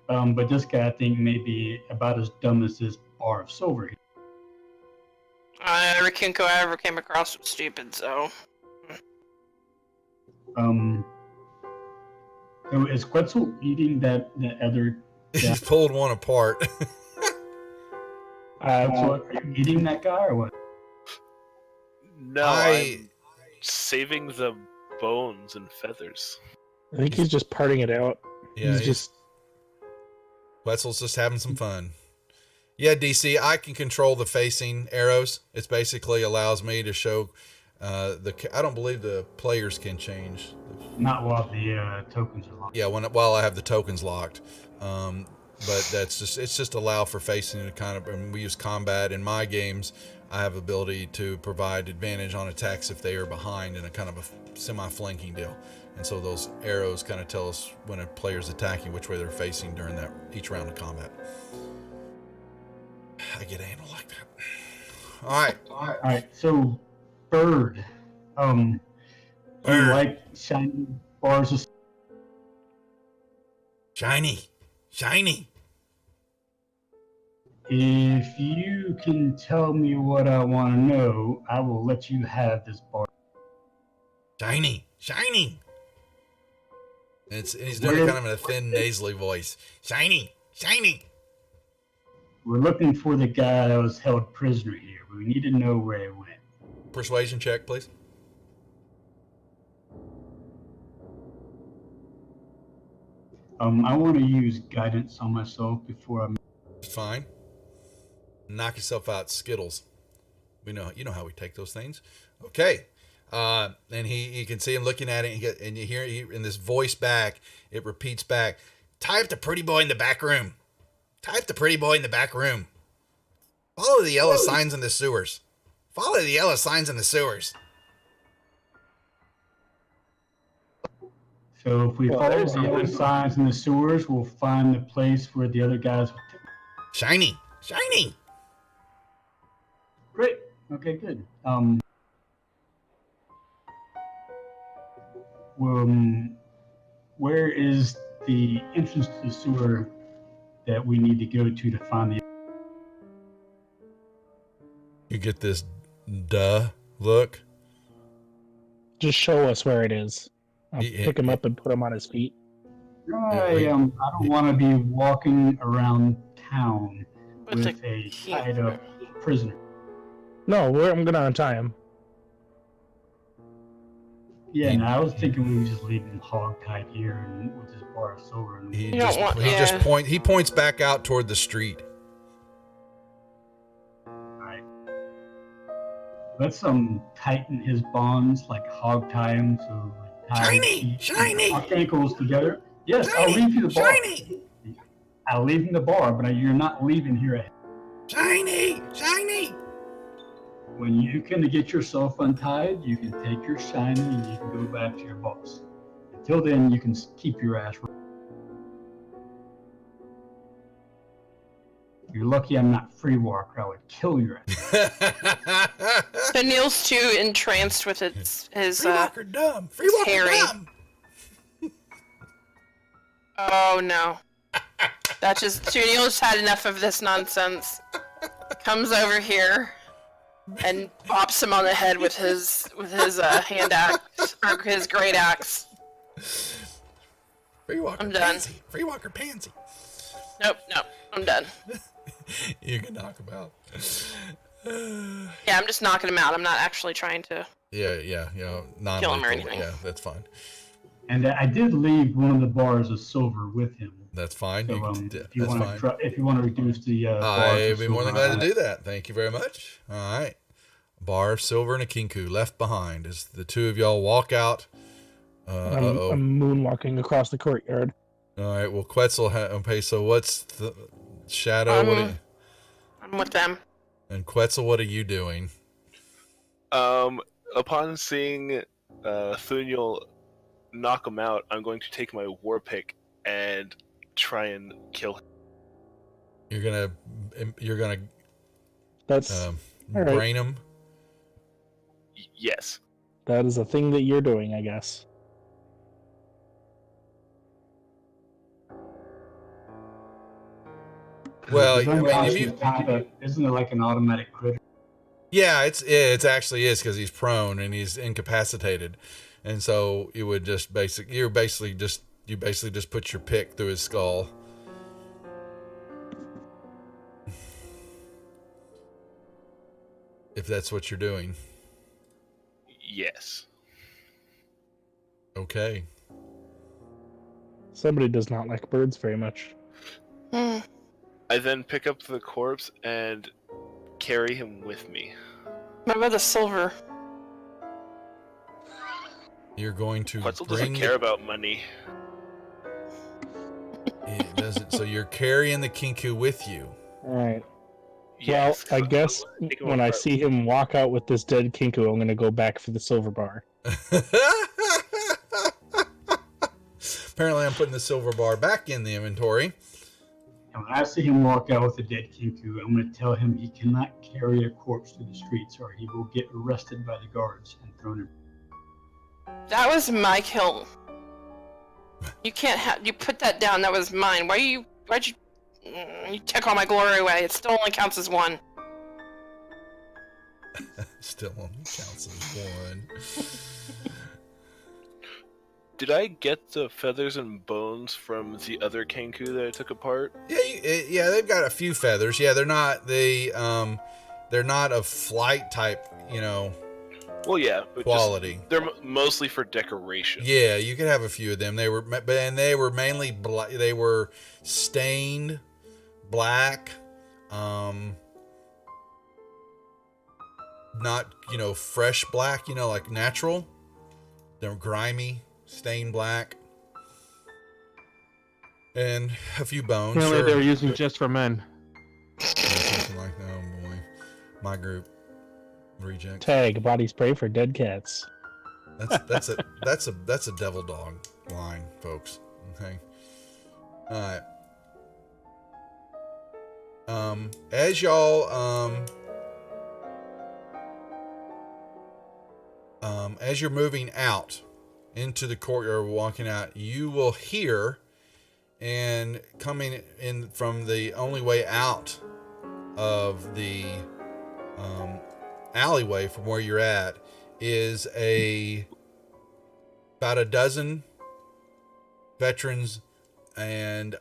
But this guy, I think, may be about as dumb as this bar of silver. Every Kinko I ever came across was stupid, so. So is Quetzal eating that other? He's pulled one apart. Are you eating that guy or what? No, I'm saving the bones and feathers. I think he's just parting it out. Yeah, he's just Wetzel's just having some fun. Yeah, DC, I can control the facing arrows. It basically allows me to show I don't believe the players can change. Not while the tokens are locked. Yeah, while I have the tokens locked. But it's just allow for facing to kind of, and we use combat in my games. I have ability to provide advantage on attacks if they are behind in a kind of a semi-flanking deal. And so those arrows kind of tell us when a player's attacking which way they're facing during each round of combat. I get anal like that. All right. So, Bird, do you like shiny bars of shiny? If you can tell me what I want to know, I will let you have this bar. Shiny. He's doing it kind of in a thin, nasally voice. Shiny. We're looking for the guy that was held prisoner here. We need to know where he went. Persuasion check, please. I want to use guidance on myself before I. Fine. Knock yourself out, Skittles. You know how we take those things. Okay. And he can see him looking at it, and you hear in this voice back, it repeats back, tie up the pretty boy in the back room. Follow the yellow signs in the sewers. So if we follow the yellow signs in the sewers, we'll find the place where the other guys. Shiny. Great. Okay, good. Where is the entrance to the sewer that we need to go to find the? You get this duh look. just show us where it is. I'll pick him up and put him on his feet. I don't want to be walking around town with a tied up prisoner. No, I'm gonna untie him. Yeah, and I was thinking we would just leave him hog-tied here and with his bar of silver. And He points back out toward the street. Alright. Let's tighten his bonds, like hog-tie him, so Shiny! ankles together. Yes, I'll leave you the bar. I'll leave him the bar, but you're not leaving here. Shiny! When you can get yourself untied, you can take your shiny and you can go back to your boss. Until then, you can keep your ass. You're lucky I'm not free walker. I would kill your ass. So Neil's too entranced with his Free walker dumb. Free walker Harry. dumb. Oh no. That just Neil's had enough of this nonsense. Comes over here and bops him on the head with his hand axe or his great axe. Free walker I'm done. pansy. Free walker pansy. Nope, I'm done. You can knock him out. Yeah, I'm just knocking him out. I'm not actually trying to. Yeah. Non-lethal. Kill him or anything. Yeah, that's fine. And I did leave one of the bars of silver with him. That's fine. So, if you want to reduce the I'd be more than glad to do that. Thank you very much. All right. A bar of silver and a kinku left behind as the two of y'all walk out. I'm moonwalking across the courtyard. All right. Well, Quetzal. Okay. So what's the Shadow? I'm with them. And Quetzal, what are you doing? Upon seeing Thuniel knock him out, I'm going to take my war pick and try and kill him. You're gonna That's brain him. Yes. That is a thing that you're doing, I guess. Well, isn't it like an automatic crit? Yeah, it's actually is because he's prone and he's incapacitated, and so you would just you basically just put your pick through his skull. If that's what you're doing. Yes. Okay. Somebody does not like birds very much. Hmm. I then pick up the corpse and carry him with me. What about the silver? You're going to Quetzal bring doesn't care about money. It doesn't. So you're carrying the Kinku with you. All right. Yes, well, I guess take him when I apart. see him walk out with this dead Kinku, I'm going to go back for the silver bar. Apparently, I'm putting the silver bar back in the inventory. And when I see him walk out with the dead Kinku, I'm going to tell him he cannot carry a corpse through the streets or he will get arrested by the guards and thrown in. That was my kill. You can't have. You put that down. That was mine. Why'd you? You took all my glory away. It still only counts as one. Still only counts as one. Did I get the feathers and bones from the other Kenku that I took apart? Yeah, they've got a few feathers. Yeah, they're not of flight type, Well, yeah, but quality. They're mostly for decoration. Yeah, you could have a few of them. They were mainly black. They were stained black, not fresh black. Like natural. They're grimy, stained black, and a few bones. Apparently, Sure. they're using just for men. Something like that. Oh boy, my group reject. Tag body spray for dead cats. That's a devil dog line, folks. Okay. All right. As y'all as you're moving out into the courtyard, walking out, you will hear, and coming in from the only way out of the alleyway from where you're at is about a dozen veterans and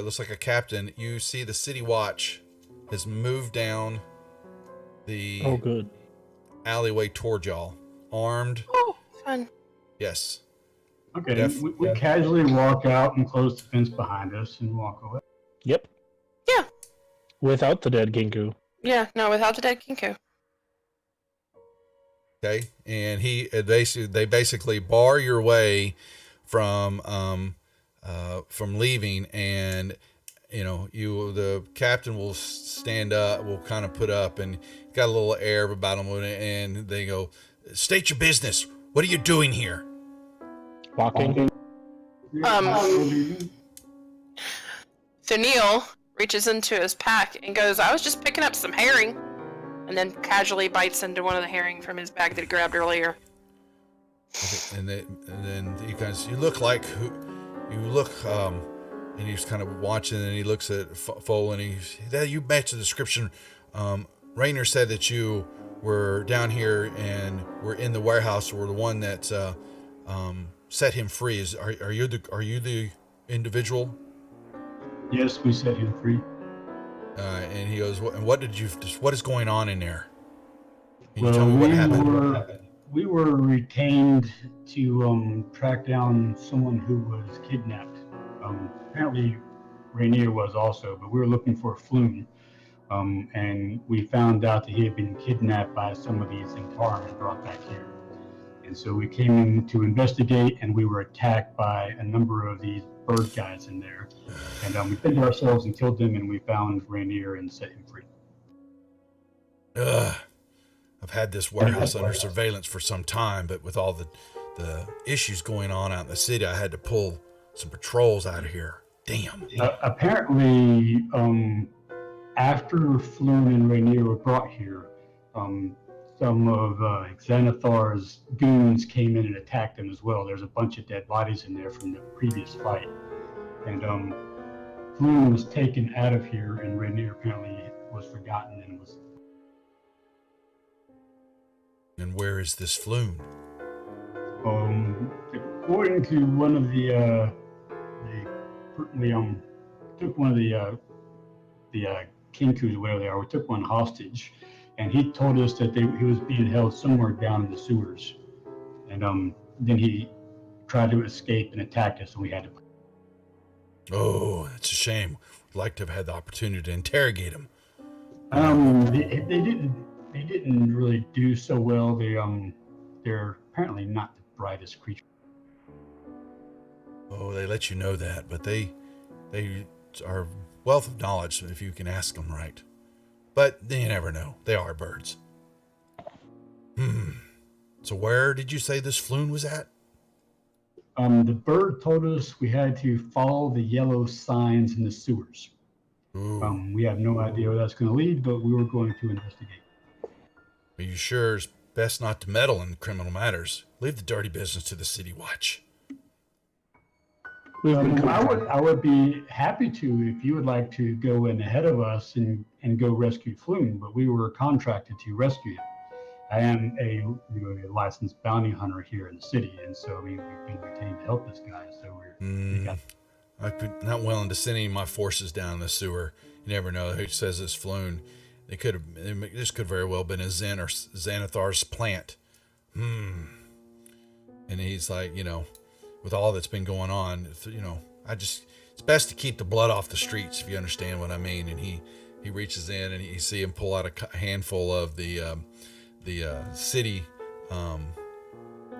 looks like a captain. You see the city watch has moved down the good alleyway toward y'all, armed. Oh, fun. Yes. Okay, we casually walk out and close the fence behind us and walk away. Yep. Yeah. Without the dead Kinku. Yeah. No, without the dead Kinku. Okay, and they basically bar your way from leaving, and the captain will stand up, will kind of put up, and got a little air about him, and they go, "State your business. What are you doing here?" Walking. So Neil reaches into his pack and goes, "I was just picking up some herring," and then casually bites into one of the herring from his bag that he grabbed earlier. Okay, and then you guys, you look like who? You look, and he's kind of watching, and he looks at Foal, and you match the description. Rainer said that you were down here and were in the warehouse, or the one that set him free. Are you the individual? Yes, we set him free. And he goes, what is going on in there? Can you tell me what happened? We were retained to track down someone who was kidnapped. Apparently, Rainier was also, but we were looking for a flume. And we found out that he had been kidnapped by some of these Intaran and brought back here. And so we came in to investigate, and we were attacked by a number of these bird guys in there. And we pinned ourselves and killed them, and we found Rainier and set him free. I've had this warehouse under surveillance for some time, but with all the issues going on out in the city, I had to pull some patrols out of here. Damn. Apparently, after Floon and Rainier were brought here, some of Xanathar's goons came in and attacked them as well. There's a bunch of dead bodies in there from the previous fight. And Floon was taken out of here, and Rainier apparently was forgotten and was... And where is this flume? According to one of the we took one of the Kinkus, whatever they are, we took one hostage, and he told us that he was being held somewhere down in the sewers, and then he tried to escape and attacked us, and we had to. Oh, that's a shame. I'd like to have had the opportunity to interrogate him. They didn't really do so well. They're apparently not the brightest creatures. Oh, they let you know that, but they are wealth of knowledge if you can ask them right. But you never know. They are birds. So where did you say this floon was at? The bird told us we had to follow the yellow signs in the sewers. Ooh. We have no idea where that's going to lead, but we were going to investigate. Are you sure it's best not to meddle in criminal matters? Leave the dirty business to the city watch. I would be happy to if you would like to go in ahead of us and go rescue Flume, but we were contracted to rescue him. I am a licensed bounty hunter here in the city, and so we've been retained to help this guy. So I'm not willing to send any of my forces down the sewer. You never know who says this Floon. This could very well have been a Zen or Xanathar's plant. And he's like, with all that's been going on, it's best to keep the blood off the streets, if you understand what I mean. And he reaches in and you see him pull out a handful of the city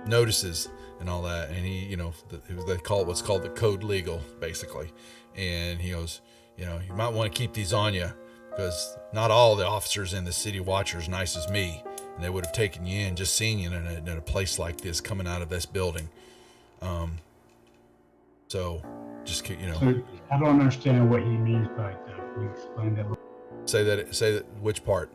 notices and all that, and they call it what's called the code legal, basically. And he goes, you might want to keep these on you, because not all the officers in the city watch are as nice as me, and they would have taken you in just seeing you in a place like this coming out of this building. So just So I don't understand what he means by that. Can you explain that? Say that which part?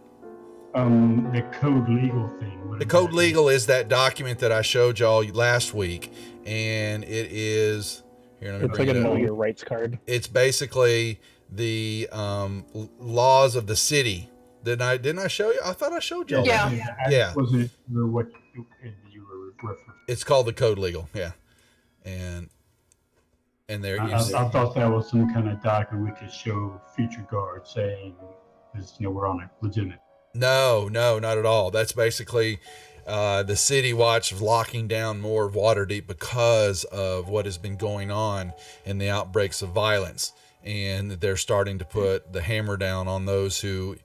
The code legal thing. The code legal is that document that I showed y'all last week, and it is here. It's like a know your rights card. It's basically the laws of the city. Didn't I show you? I thought I showed y'all. Yeah. Yeah. Wasn't sure what you were referring. It's called the code legal. Yeah, and there I thought that was some kind of document we could show future guards saying, we're on a legitimate. No, not at all. That's basically the city watch locking down more of Waterdeep because of what has been going on in the outbreaks of violence. And they're starting to put the hammer down on those who,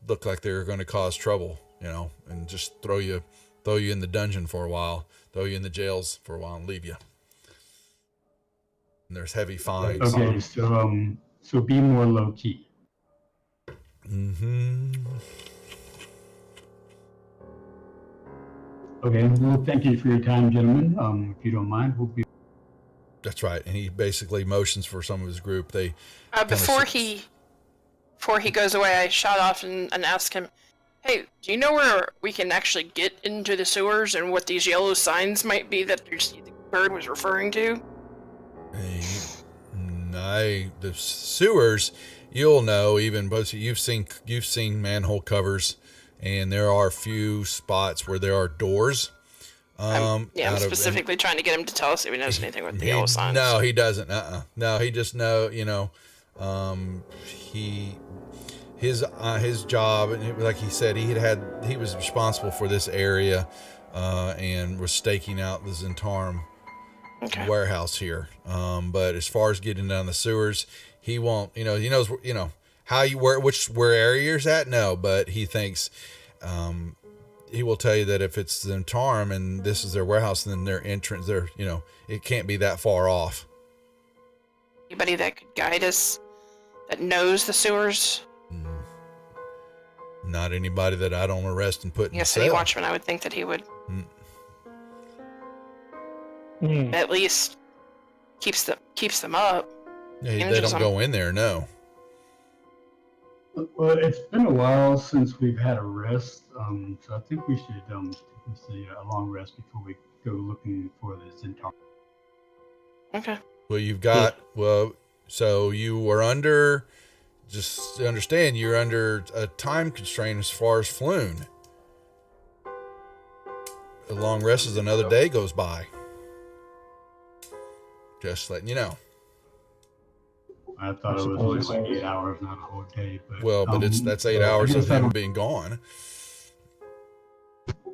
look like they're going to cause trouble, and just throw you in the dungeon for a while, throw you in the jails for a while and leave you. And there's heavy fines. Okay, so be more low key. Okay, well, thank you for your time, gentlemen. If you don't mind, we'll be. That's right, and he basically motions for some of his group. They before he goes away, I shout off and ask him, "Hey, do you know where we can actually get into the sewers and what these yellow signs might be that the bird was referring to?" The sewers, you'll know. Even both you've seen manhole covers, and there are a few spots where there are doors. I'm specifically trying to get him to tell us if he knows anything with the yellow signs. No, he doesn't. No, he just his job, and like he said, he was responsible for this area, and was staking out the Zentarum warehouse here. But as far as getting down the sewers, he won't. He knows where area you're at. No, but he thinks. He will tell you that if it's Zentarum and this is their warehouse, then their entrance, it can't be that far off. Anybody that could guide us, that knows the sewers? Not anybody that I don't arrest and put in Yes, cell. City Watchman, I would think that he would. At least keeps them up. Yeah, they don't go in there, no. Well, it's been a while since we've had a rest, so I think we should see a long rest before we go looking for the Zentarum. Okay. Well, so you were under, just to understand, you're under a time constraint as far as Floon. A long rest is another day goes by. Just letting you know. I thought it was only like 8 hours, not a whole day. But that's 8 hours of him being gone.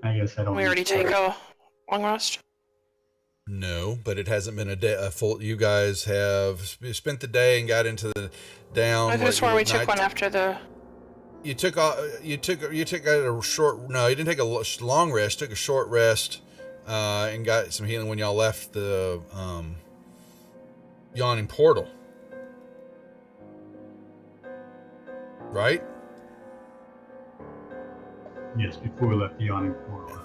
I guess I don't. We already take a long rest. No, but it hasn't been a full. You guys have spent the day and got into the down. I could have sworn we took night- one after the. You took a short. No, you didn't take a long rest. Took a short rest, and got some healing when y'all left the yawning portal. Right? Yes, before we left the yawning portal.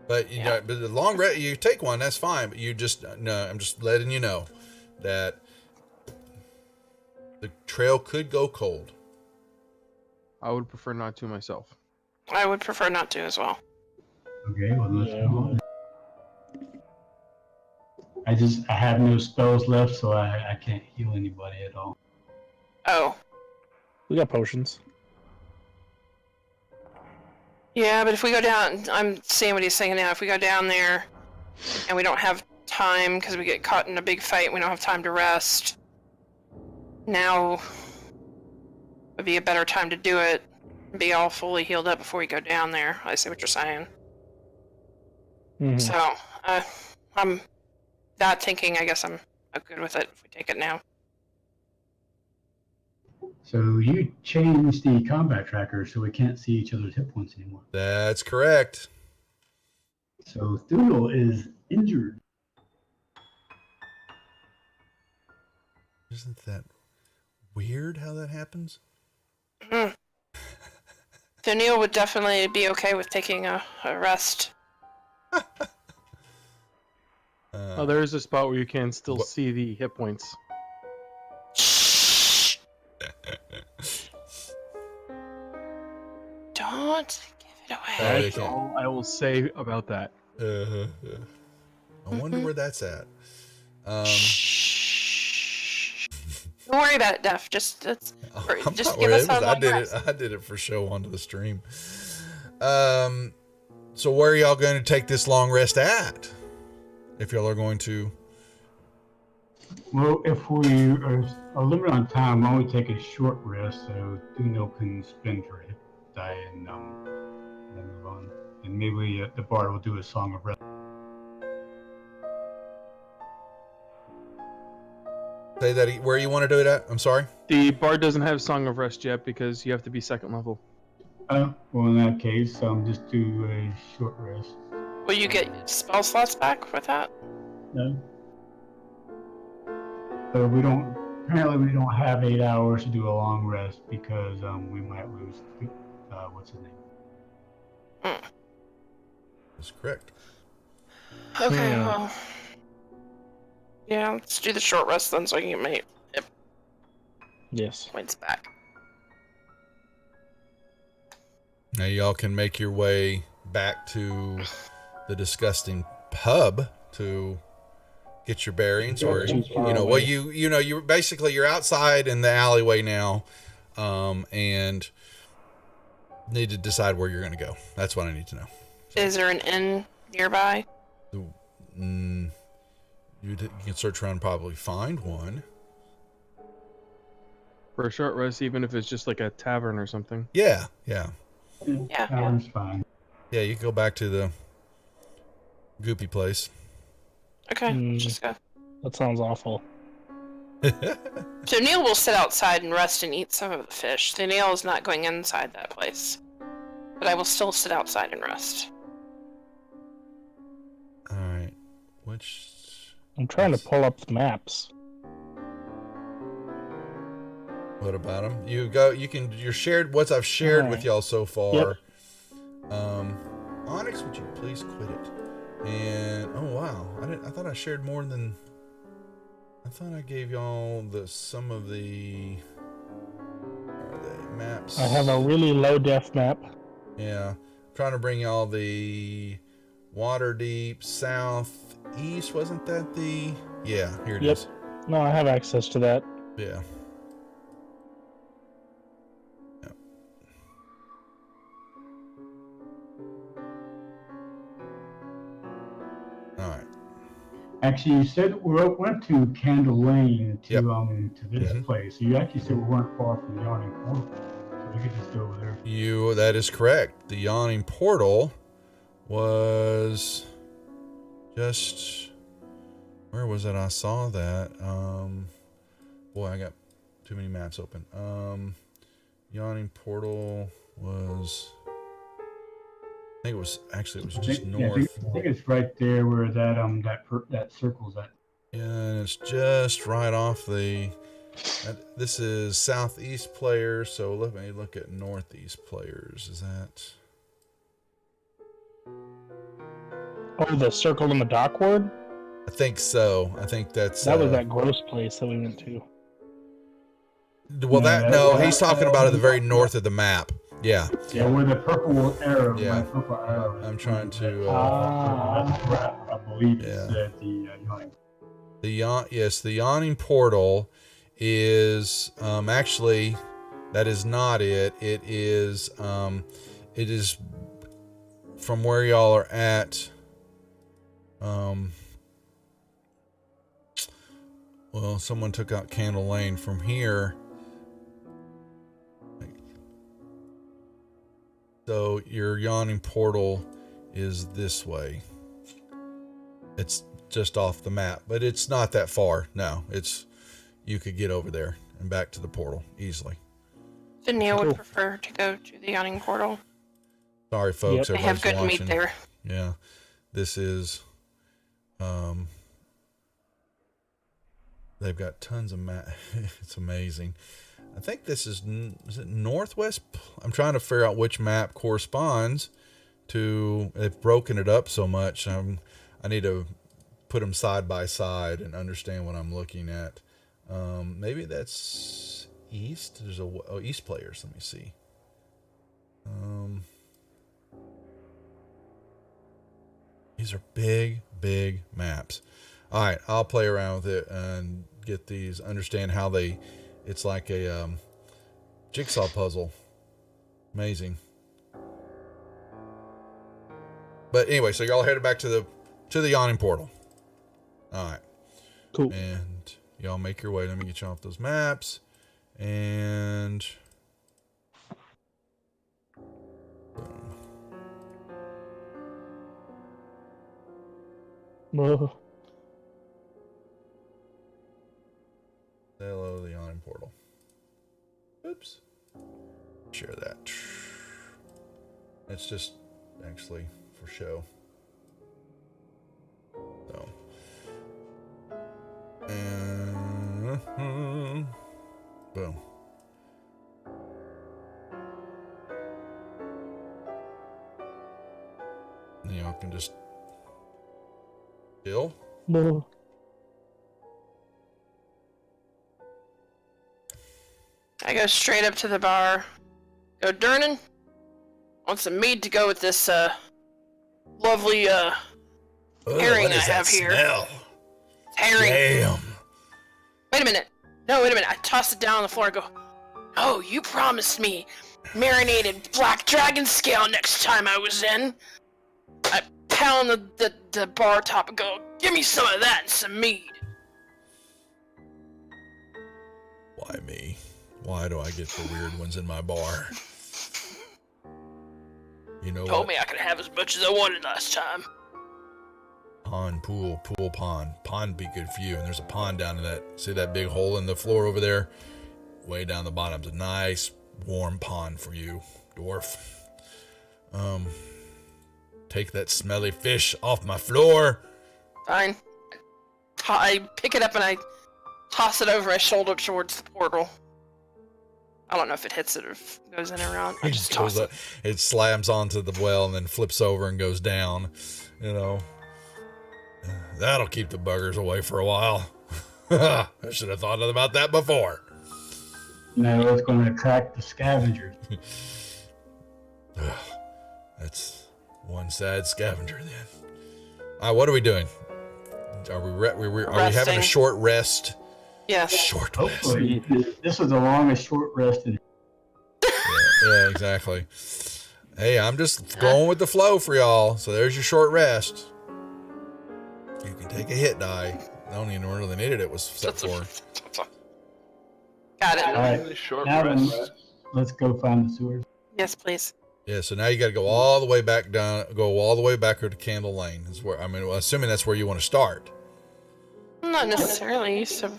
But you know, but the long rest, you take one, that's fine. But you just no, I'm just letting you know that the trail could go cold. I would prefer not to myself. I would prefer not to as well. Okay, well let's Yeah. go on. I have no spells left, so I can't heal anybody at all. Oh. We got potions. Yeah, but if we go down, I'm seeing what he's saying now. If we go down there and we don't have time because we get caught in a big fight, we don't have time to rest. Now would be a better time to do it. Be all fully healed up before we go down there. I see what you're saying. Mhm. So, I'm that thinking. I guess I'm good with it if we take it now. So you changed the combat tracker so we can't see each other's hit points anymore. That's correct. So Thudel is injured. Isn't that weird how that happens? So Neil would definitely be okay with taking a rest. Oh, there is a spot where you can still What- see the hit points. Shh. Don't give it away. Oh, That's okay. all I will say about that. I wonder where that's at. Shh. Don't worry about it, Def. Just I'm just not give worried. us a long rest. I did it for show onto the stream. So where are y'all going to take this long rest at? If y'all are going to, Well, if we are limited on time, why don't we take a short rest so Thudel can spend her hit die and then move on. And maybe the bard will do a song of rest. say that where you want to do it at. I'm sorry. The bard doesn't have Song of Rest yet because you have to be second level. Well, in that case, just do a short rest. Will you get spell slots back with that? No. So apparently we don't have 8 hours to do a long rest because we might lose, what's his name? That's correct. Okay, Yeah. well. Yeah, let's do the short rest then so I can get my hit Yes. points back. Now y'all can make your way back to the disgusting pub to get your bearings, or well, you're basically you're outside in the alleyway now, and need to decide where you're going to go. That's what I need to know. Is there an inn nearby? You can search around and probably find one. For a short rest, even if it's just like a tavern or something. Yeah. Yeah. Tavern's fine. Yeah, you can go back to the goopy place. Okay, let's just go. That sounds awful. So Neil will sit outside and rest and eat some of the fish. So Neil is not going inside that place. But I will still sit outside and rest. Alright. Which... I'm trying to pull up the maps. What about them? You're shared, what I've shared with y'all so far. Yep. Onyx, would you please quit it? And, oh wow, I thought I shared more than, I thought I gave y'all some of the, are they maps? I have a really low def map. Yeah, I'm trying to bring y'all the Waterdeep southeast, wasn't that the, yeah, here it is. No, I have access to that. Yeah. Alright. Actually, you said we went to Candle Lane to Yep. To this Mhm. place. So you actually said we weren't far from the Yawning Portal, so we could just go over there. That is correct. The yawning portal was just where was it? I saw that. Boy, I got too many maps open. Yawning Portal was. I think it was just north. I think it's right there where that circle's at. Yeah, and it's just right off the. This is southeast players, so let me look at northeast players. Is that? Oh, the circle in the dock ward? I think so. I think that's. That was that gross place that we went to. Well, he's talking about at the very north of the map. Yeah. Yeah, where the purple arrow. Yeah. My purple arrow. I'm trying to. That's where I believe it's yeah. at the yawning. The yawning portal is actually that is not it. It is from where y'all are at. Well, someone took out Candle Lane from here. So your yawning portal is this way. It's just off the map, but it's not that far. No, you could get over there and back to the portal easily. Neil would prefer to go to the yawning portal. Sorry, folks. They have good watching. meat there. Yeah, this is. They've got tons of map. It's amazing. I think this is it northwest? I'm trying to figure out which map corresponds to. They've broken it up so much. I need to put them side by side and understand what I'm looking at. Maybe that's east. There's east players. Let me see. These are big maps. All right, I'll play around with it and get these. Understand how it's like a jigsaw puzzle. Amazing. But anyway, so y'all headed back to the yawning portal. All right. Cool. And y'all make your way. Let me get you off those maps. And Whoa. hello, the yawning portal. Oops. Share that. It's just actually for show. So. And boom. Y'all can just chill. No. I go straight up to the bar. Go, Durnan. Want some mead to go with this lovely herring what I is have that here. smell? Herring. Damn. Wait a minute. No, wait a minute. I toss it down on the floor and go, oh, you promised me marinated black dragon scale next time I was in. I pound the bar top and go, give me some of that and some mead. Why me? Why do I get the weird ones in my bar? You know Told what? me I could have as much as I wanted last time. Pond, pool, pond. Pond be good for you. And there's a pond down in that. See that big hole in the floor over there? Way down the bottom's a nice warm pond for you, dwarf. Take that smelly fish off my floor. Fine. I pick it up and I toss it over my shoulder towards the portal. I don't know if it hits it or if it goes in and around. I just toss it. It slams onto the well and then flips over and goes down. You know. That'll keep the buggers away for a while. I should have thought about that before. No, it's going to attract the scavengers. That's one sad scavenger then. All right, what are we doing? Are we having a short rest? Yes. Short rest. Hopefully, this is the longest short rest in. Yeah, exactly. Hey, I'm just going with the flow for y'all. So there's your short rest. You can take a hit die. I don't even really needed it was set for. Got it. All right, Short now then, rest. let's go find the sewers. Yes, please. Yeah, so now you got to go all the way back down, go all the way back to Candle Lane. Is where assuming that's where you want to start. Not necessarily. So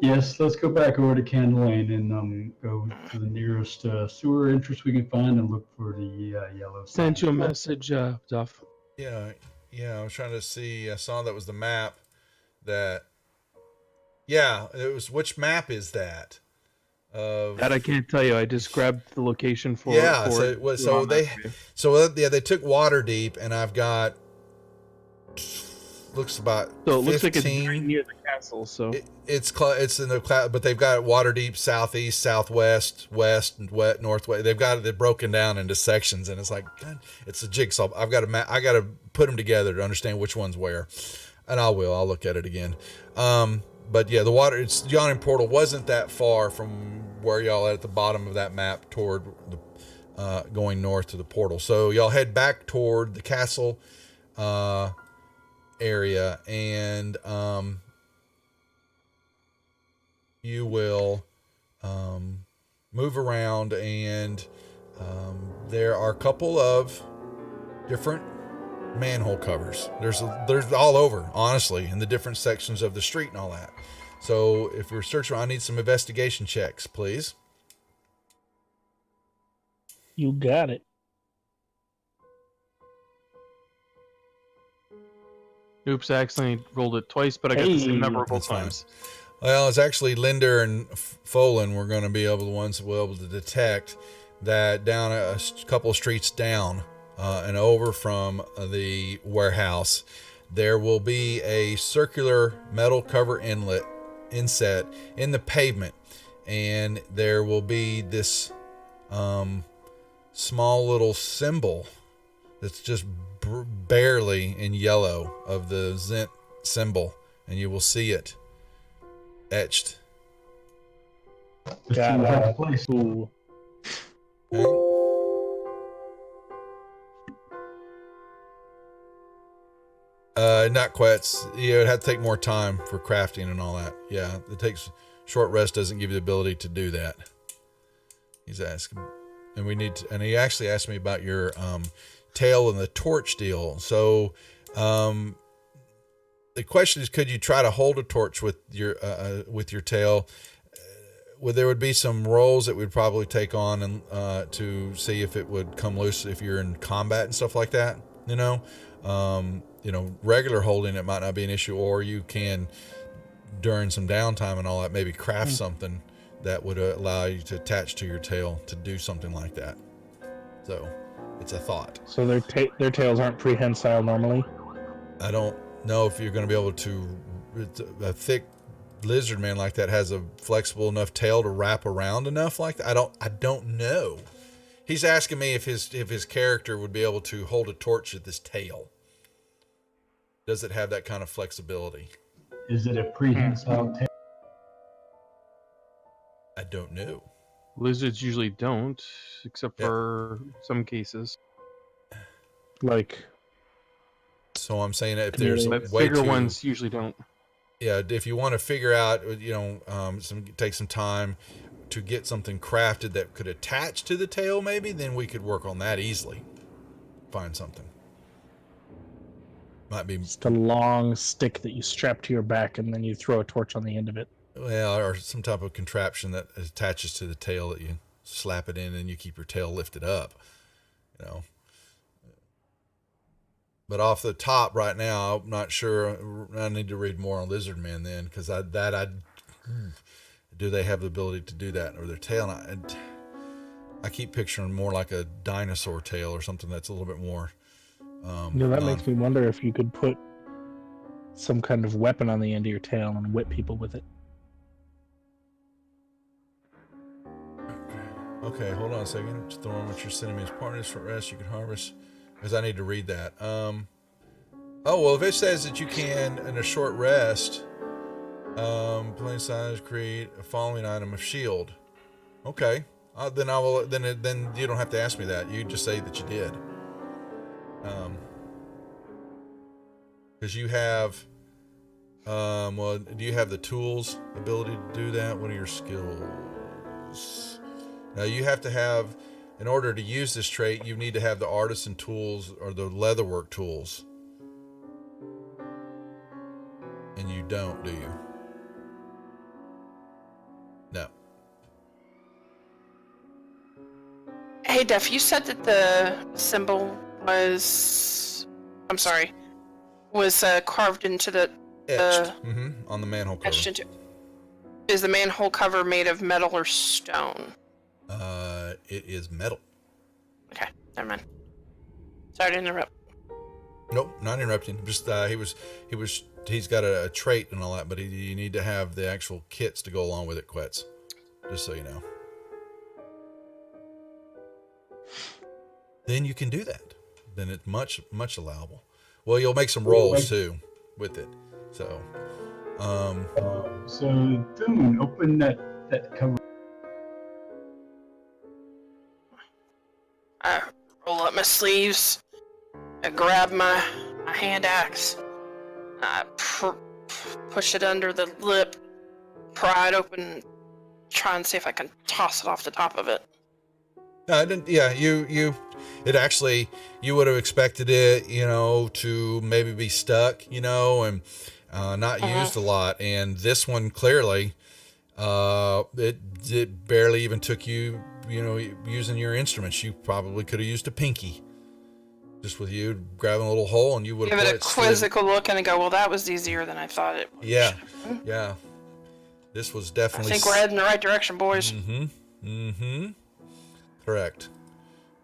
Yes, let's go back over to Candle Lane and go to the nearest sewer entrance we can find and look for the yellow sign. Sent you a message, Duff. Yeah, I was trying to see. I saw that was the map. That. Yeah, it was. Which map is that? That I can't tell you. I just grabbed the location for. Yeah, for so it. it was, so they they took Waterdeep, and I've got looks about So it 15. looks like it's very near the castle. So It's in the cloud, but they've got Waterdeep southeast, southwest, west, and northwest. They're broken down into sections, and it's like, God, it's a jigsaw. I got to put them together to understand which one's where, and I'll look at it again. But yeah, it's Yawning Portal wasn't that far from where y'all at the bottom of that map toward the going north to the portal. So y'all head back toward the castle area, and you will move around, and there are a couple of different manhole covers. There's all over, honestly, in the different sections of the street and all that. So if you're searching, I need some investigation checks, please. You got it. oops, I accidentally rolled it twice, but I got the same number both That's fine. times. Well, it's actually Linder and Folan. We're going to be able to detect that down a couple of streets down and over from the warehouse, there will be a circular metal cover inset in the pavement, and there will be this small little symbol that's just barely in yellow of the Zent symbol, and you will see it etched. Got Got it. place. Ooh. Okay. Not quite. It'd have to take more time for crafting and all that. Yeah, it takes short rest. Doesn't give you the ability to do that. He's asking, and he actually asked me about your tail and the torch deal. So, the question is, could you try to hold a torch with your tail? There would be some rolls that we'd probably take on and to see if it would come loose if you're in combat and stuff like that. Regular holding it might not be an issue, or you can during some downtime and all that maybe craft something that would allow you to attach to your tail to do something like that. So it's a thought. So their tails aren't prehensile normally? I don't know if you're going to be able to. A thick lizard man like that has a flexible enough tail to wrap around enough like that. I don't know. He's asking me if his character would be able to hold a torch with his tail. Does it have that kind of flexibility? Is it a prehensile tail? I don't know. Lizards usually don't, except for some cases. Like, So I'm saying if there's But way bigger too, ones usually don't. yeah, if you want to figure out, take some time to get something crafted that could attach to the tail, maybe, then we could work on that easily. Find something. Might be, just a long stick that you strap to your back and then you throw a torch on the end of it. well, or some type of contraption that attaches to the tail that you slap it in and you keep your tail lifted up, But off the top right now, I'm not sure. I need to read more on Lizard Man then, because do they have the ability to do that, or their tail? I keep picturing more like a dinosaur tail or something that's a little bit more. That makes me wonder if you could put some kind of weapon on the end of your tail and whip people with it. Okay, hold on a second. Just throw on what you're sending me as partners for rest. You can harvest, because I need to read that. If it says that you can, in a short rest, plain size, create a following item of shield. Okay, then I will. Then you don't have to ask me that. You just say that you did. Because you have. Do you have the tools ability to do that? What are your skills? Now you have to have in order to use this trait, you need to have the artisan tools or the leatherwork tools. And you don't, do you? No. Hey, Duff, you said that the symbol was... I'm sorry. Was carved into the... Etched. On the manhole cover. Etched into... Is the manhole cover made of metal or stone? It is metal. Okay, never mind. Sorry to interrupt. Nope, not interrupting. Just he's got a trait and all that, but you need to have the actual kits to go along with it, Quetz. Just so you know. Then you can do that. Then it's much allowable. Well, you'll make some rolls too with it. So, So Thune, open that cover. I roll up my sleeves. I grab my hand axe. I push it under the lip, pry it open, try and see if I can toss it off the top of it. I didn't. Yeah, it actually, you would have expected it, to maybe be stuck, and not used a lot. And this one clearly, it barely even took you, using your instruments. You probably could have used a pinky. Just with you grabbing a little hole, and you would have give it a quizzical look and go, well, that was easier than I thought it would. Yeah. This was definitely... I think we're heading in the right direction, boys. Correct.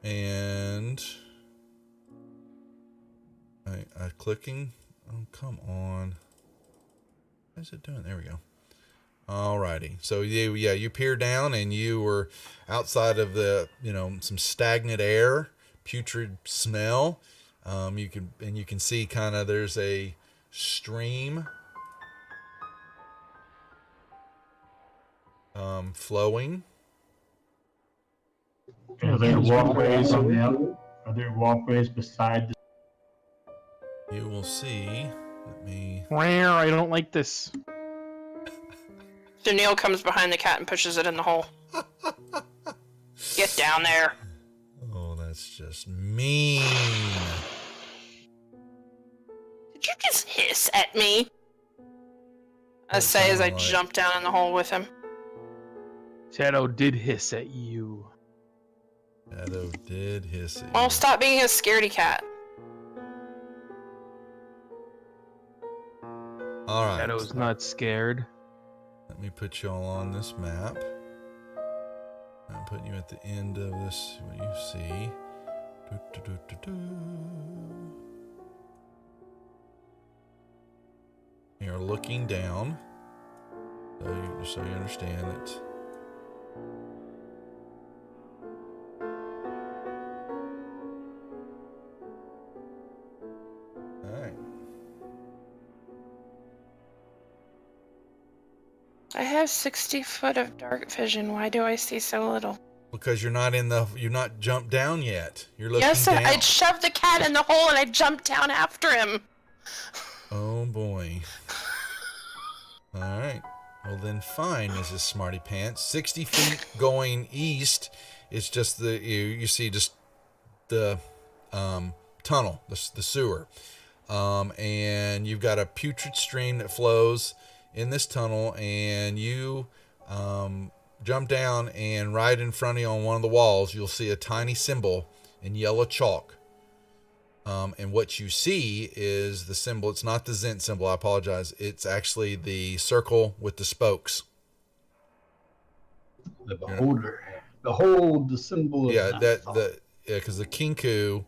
And... I clicking... Oh, come on. What is it doing? There we go. Alrighty. So, you peer down, and you were outside of the, some stagnant air, putrid smell. You can see kind of there's a stream flowing. Are there walkways Are there walkways beside the... You will see. Let me... I don't like this. So Neil comes behind the cat and pushes it in the hole. Get down there. Oh, that's just mean. Did you just hiss at me? I say as I jump down in the hole with him. Shadow did hiss at you. Shadow did hiss at you. Well, stop being a scaredy cat. All right. Shadow's not scared. Let me put you all on this map. I'm putting you at the end of this, what you see. You're looking down, so you understand it. All right. I have 60 foot of dark vision. Why do I see so little? Because you're not jumped down yet. You're looking yes, down. I shoved the cat in the hole and I jumped down after him. Oh boy. All right. Well then, fine, Mrs. Smarty Pants. 60 feet going east is just you see just the tunnel, the sewer, and you've got a putrid stream that flows in this tunnel, and you jump down, and right in front of you on one of the walls, you'll see a tiny symbol in yellow chalk. And what you see is the symbol. It's not the Zent symbol. I apologize. It's actually the circle with the spokes. The beholder. Behold the symbol of because the Kinku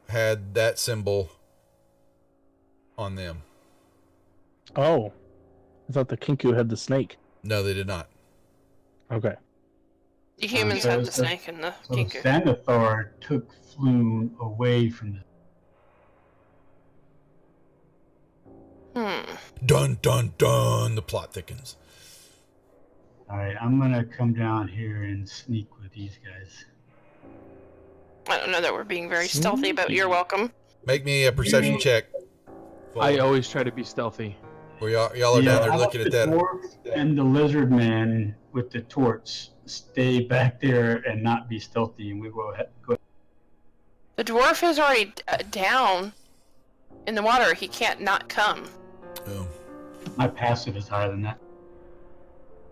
had that symbol on them. Oh. I thought the Kinku had the snake. No, they did not. Okay. The humans have the snake and the Kinku. Xanathar took Floon away from the... Dun, dun, dun. The plot thickens. Alright, I'm gonna come down here and sneak with these guys. I don't know that we're being very stealthy, but you're welcome. Make me a perception check. I always try to be stealthy. Where y'all are down there looking at that. The dwarf and the lizard man with the torch stay back there and not be stealthy, and we will go. The dwarf is already down in the water. He can't not come. Oh. My passive is higher than that.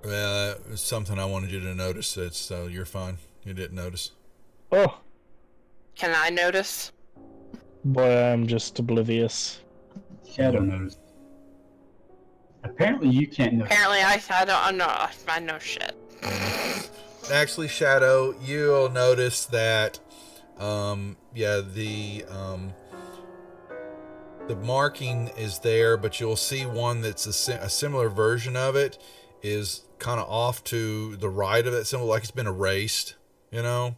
Well, it's something I wanted you to notice. So you're fine. You didn't notice. Oh, Can I notice? boy, I'm just oblivious. Shadow noticed. Apparently, you can't notice. Apparently, I know shit. Actually, Shadow, you'll notice that, the marking is there, but you'll see one that's a similar version of it is kind of off to the right of that symbol, like it's been erased, and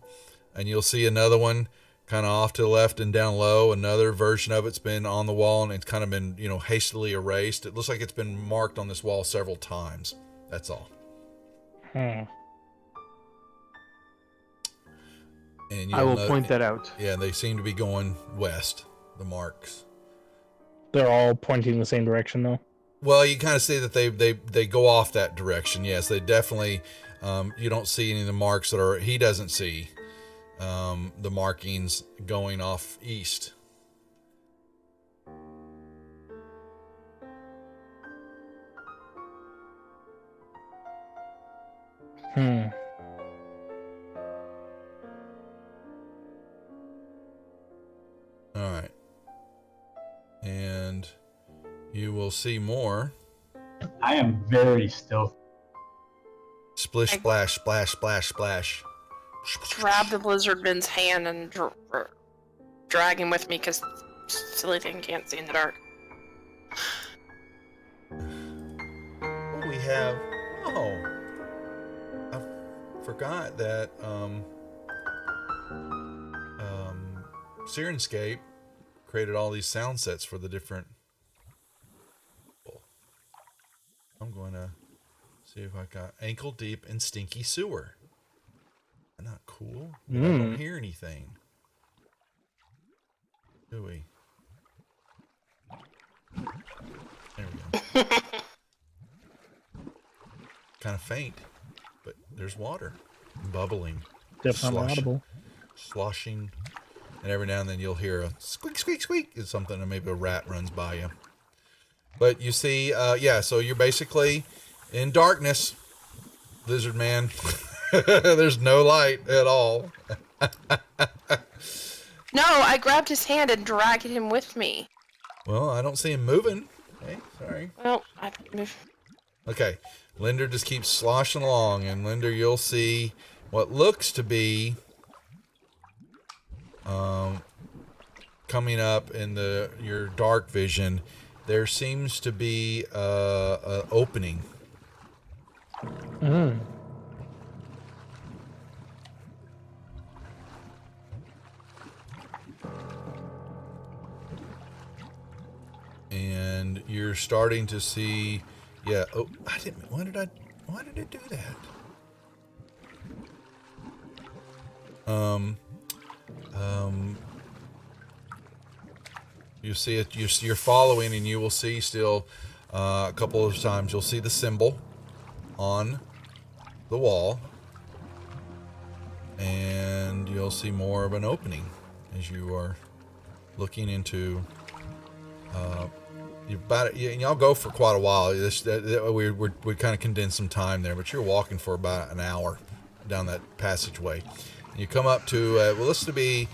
you'll see another one kind of off to the left and down low. Another version of it's been on the wall and it's kind of been, hastily erased. It looks like it's been marked on this wall several times. That's all. Hmm. And I will point that out. Yeah, they seem to be going west, the marks. They're all pointing the same direction, though. Well, you kind of see that they go off that direction. Yes, they definitely. You don't see any of the marks he doesn't see the markings going off east. Hmm. All right. And you will see more. I am very stealthy. Splish, splash, splash, splash, splash. Grab the lizardman's hand and drag him with me because silly thing can't see in the dark. We have. I forgot that. Sirenscape created all these sound sets for the different. I'm going to see if I got ankle deep and stinky sewer. Not cool. I don't hear anything. Do we? There we go. Kind of faint, but there's water bubbling, Definitely audible. sloshing, and every now and then you'll hear a squeak, squeak, squeak. It's something, or maybe a rat runs by you. But you see, so you're basically in darkness, lizard man. There's no light at all. No, I grabbed his hand and dragged him with me. Well, I don't see him moving. Okay, sorry. Well, I moved. Okay, Linder just keeps sloshing along, and Linder, you'll see what looks to be coming up in your dark vision. There seems to be an opening. And you're starting to see, why did it do that? You see it, you're following, and you will see still a couple of times, you'll see the symbol on the wall, and you'll see more of an opening as you are looking into y'all go for quite a while. We kind of condensed some time there, but you're walking for about an hour down that passageway. And you come up to what looks to be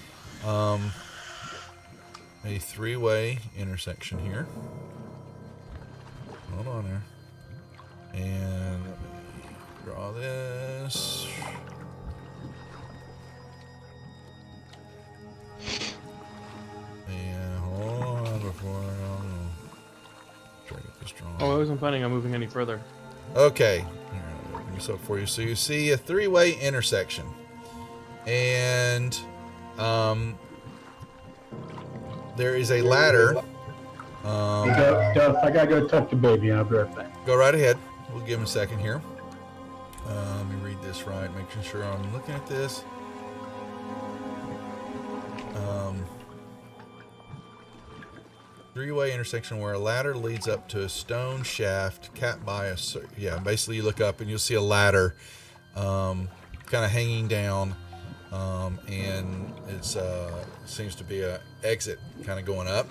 a three-way intersection here. Hold on there. And let me draw this. And hold on before I try to get this drawn. Oh, I wasn't planning on moving any further. Okay. Here, I'll open this up for you. So you see a three-way intersection. And there is a ladder. I gotta go talk to baby. I'll be right back. Go right ahead. We'll give him a second here. Let me read this right, making sure I'm looking at this. three-way intersection where a ladder leads up to a stone shaft capped by a... Yeah, basically you look up and you'll see a ladder kind of hanging down, and it's seems to be a exit kind of going up.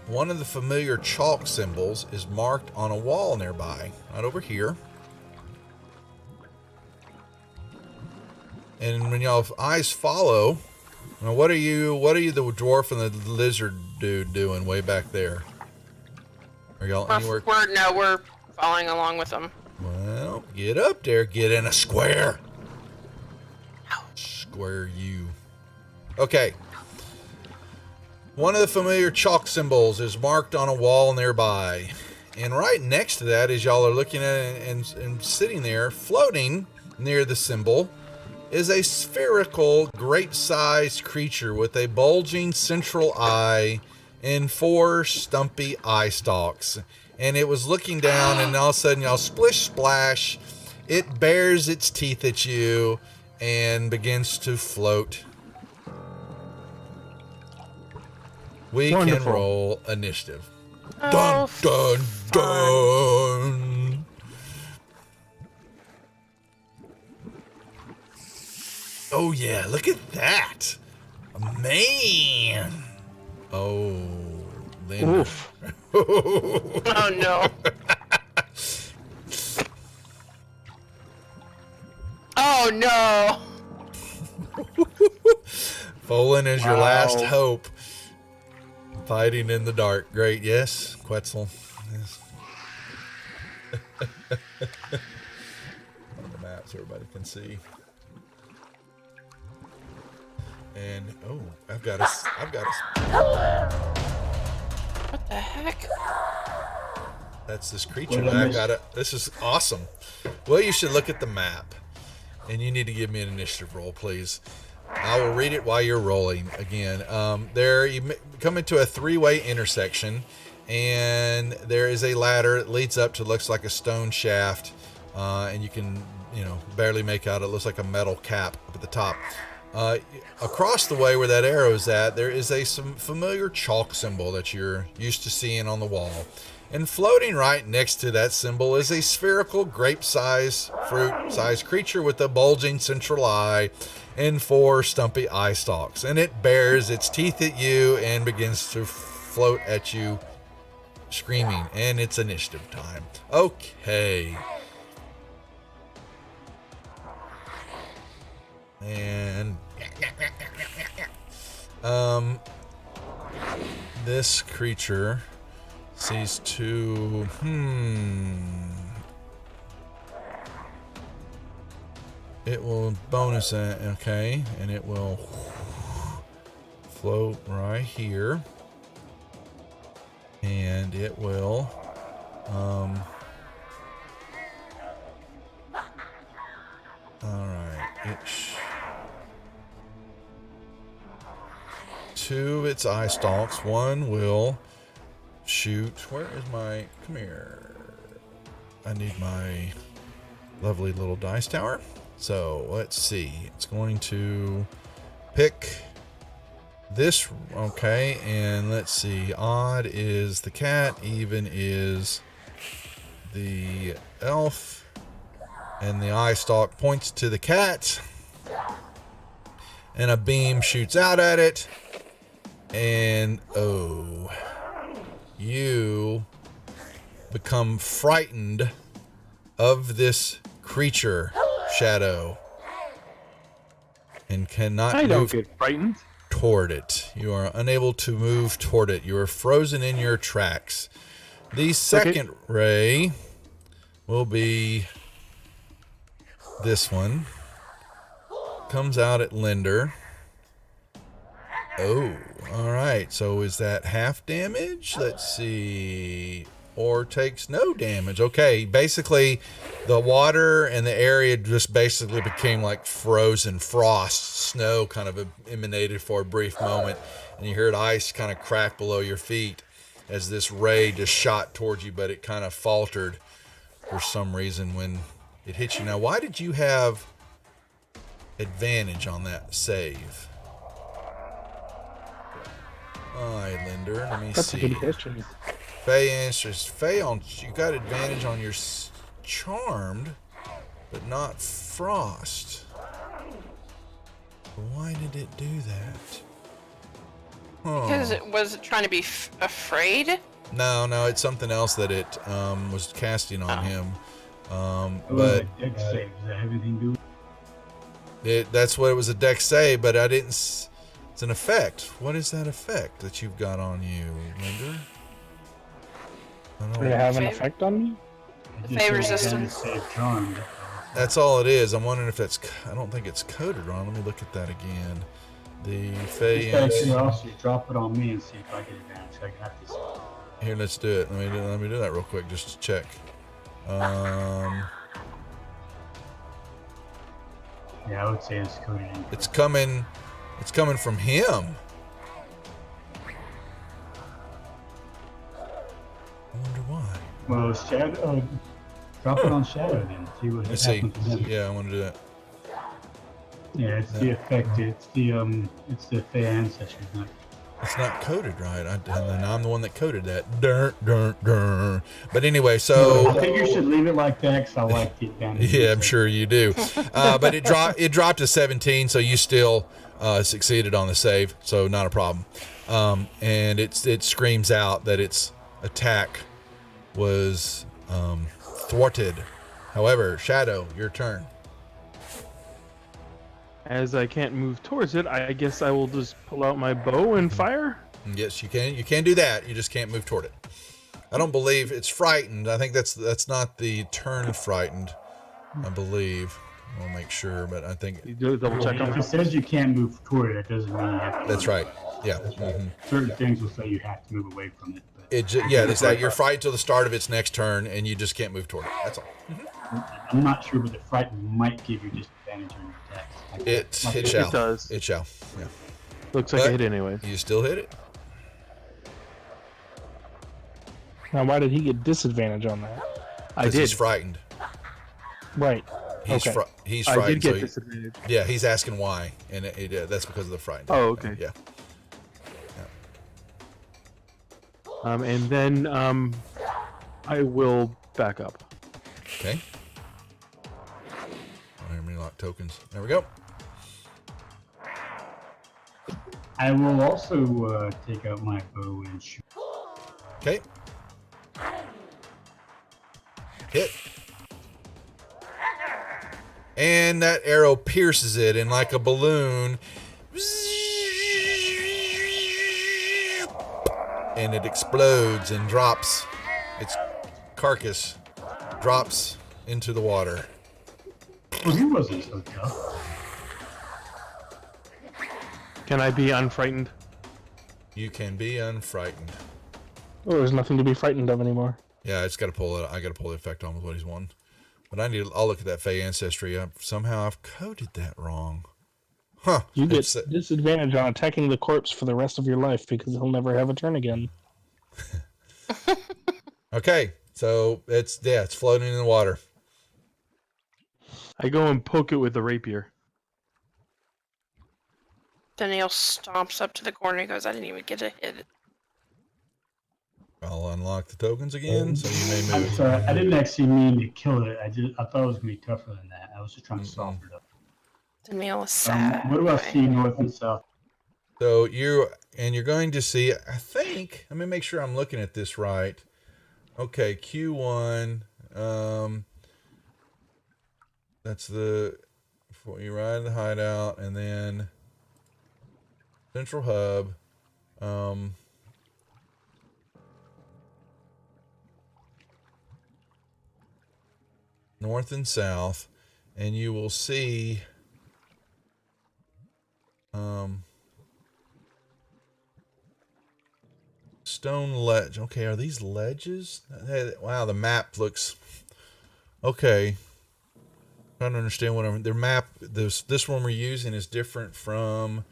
One of the familiar chalk symbols is marked on a wall nearby, right over here. And when y'all eyes follow, now what are you the dwarf and the lizard dude doing way back there? Are y'all anywhere? We're following along with them. Well, get up there, get in a square. Square you. Okay. One of the familiar chalk symbols is marked on a wall nearby. And right next to that, as y'all are looking at it and sitting there, floating near the symbol, is a spherical, grape-sized creature with a bulging central eye and 4 stumpy eye stalks. And it was looking down, and all of a sudden, y'all splish splash, it bares its teeth at you and begins to float. We Wonderful. can roll initiative. Oh, Dun, dun, dun. Oh, yeah, look at that. Man. Oh, Linda. Oof. Oh no. Oh no. Folan is your Wow. last hope. Fighting in the dark. Great, yes, Quetzal. Yes. On the map so everybody can see. And oh, I've got a. What the heck? That's this creature. I've got it. This is awesome. Well, you should look at the map, and you need to give me an initiative roll, please. I will read it while you're rolling again. There, you come into a 3-way intersection, and there is a ladder that leads up to looks like a stone shaft, and you can, barely make out. It looks like a metal cap up at the top. Across the way where that arrow is at, there is some familiar chalk symbol that you're used to seeing on the wall. And floating right next to that symbol is a spherical grape-sized, fruit-sized creature with a bulging central eye and 4 stumpy eye stalks. And it bares its teeth at you and begins to float at you, screaming. And it's initiative time. Okay. And this creature sees 2. It will bonus that, okay, and it will float right here, and it will all right, 2 of its eye stalks. One will shoot. Where is my... Come here. I need my lovely little dice tower. So, let's see. It's going to pick this. Okay, and let's see. Odd is the cat. Even is the elf. And the eye stalk points to the cat. And a beam shoots out at it. And, oh, you become frightened of this creature, Shadow, and cannot I don't move get frightened. toward it. You are unable to move toward it. You are frozen in your tracks. The second ray will be this one. Comes out at Linder. Oh, all right. So is that half damage? Let's see. Or takes no damage. Okay, basically the water and the area just basically became like frozen frost. Snow kind of emanated for a brief moment, and you heard ice kind of crack below your feet as this ray just shot towards you, but it kind of faltered for some reason when it hit you. Now, why did you have advantage on that save? Highlander. Let me That's a see. good question. Faye answers. Faye, you got advantage on your Charmed, but not Frost. Why did it do that? Because it was trying to be afraid. No, it's something else that it was casting on him. But deck save, does that have anything to do with it? That's what it was, a deck save, but I didn't. It's an effect. What is that effect that you've got on you, Linder? Did it have an effect on me? Fey resistance. Save charm. That's all it is. I'm wondering if that's. I don't think it's coded wrong. Let me look at that again. The Fey. Just out of curiosity, drop it on me and see if I get advantage. I got this. Here, let's do it. Let me do that real quick just to check. Yeah, I would say it's coded in. It's coming from him. I wonder why. Well, Shadow, drop it on Shadow then. See what Let's see. happens to him. Yeah, I want to do that. Yeah, it's the effect. It's the Fey ancestry. It's not coded right. And I'm the one that coded that. Dun. But anyway, so I think you should leave it like that because I like the advantage. yeah, I'm sure you do. But it dropped to 17, so you still succeeded on the save, so not a problem. And it screams out that its attack was thwarted. However, Shadow, your turn. As I can't move towards it, I guess I will just pull out my bow and fire. Yes, you can. You can do that. You just can't move toward it. I don't believe it's frightened. I think that's not the turn frightened. I believe. I'll make sure, but I think You do a double check on If that. it says you can't move toward it, it doesn't mean you have to. that's right. Yeah. Certain things will say you have to move away from it. But It's that you're frightened till the start of its next turn, and you just can't move toward it. That's all. I'm not sure, but the frightened might give you disadvantage on your attacks. It shall. It does. It shall. Yeah. Looks like But- a hit anyway. You still hit it. Now, why did he get disadvantage on that? I 'Cause did. He's frightened. Right. He's Okay. he's I frightened. did get so disadvantage. yeah, he's asking why, and that's because of the frightened. Oh, okay. Yeah. And then I will back up. Okay. Memory lock tokens. There we go. I will also take out my bow and shoot. Okay. Hit. And that arrow pierces it, and like a balloon, and it explodes and drops. Its carcass drops into the water. Well, he wasn't so tough. Can I be unfrightened? You can be unfrightened. Oh, there's nothing to be frightened of anymore. Yeah, I got to pull the effect on with what he's won. But I'll look at that Fey ancestry. Somehow I've coded that wrong. Huh. You get It's- disadvantage on attacking the corpse for the rest of your life because he'll never have a turn again. Okay, so it's floating in the water. I go and poke it with the rapier. Daniel stomps up to the corner and goes, I didn't even get to hit it. I'll unlock the tokens again, so you may I'm move. sorry, I didn't actually mean to kill it. I thought it was gonna be tougher than that. I was just trying to soften it up. Daniel is sad. What do I see north and south? So you're going to see. I think. Let me make sure I'm looking at this right. Okay, Q1. That's before you ride the hideout, and then central hub. North and south, and you will see stone ledge. Okay, are these ledges? Hey, wow, the map looks okay. Trying to understand what their map. This one we're using is different from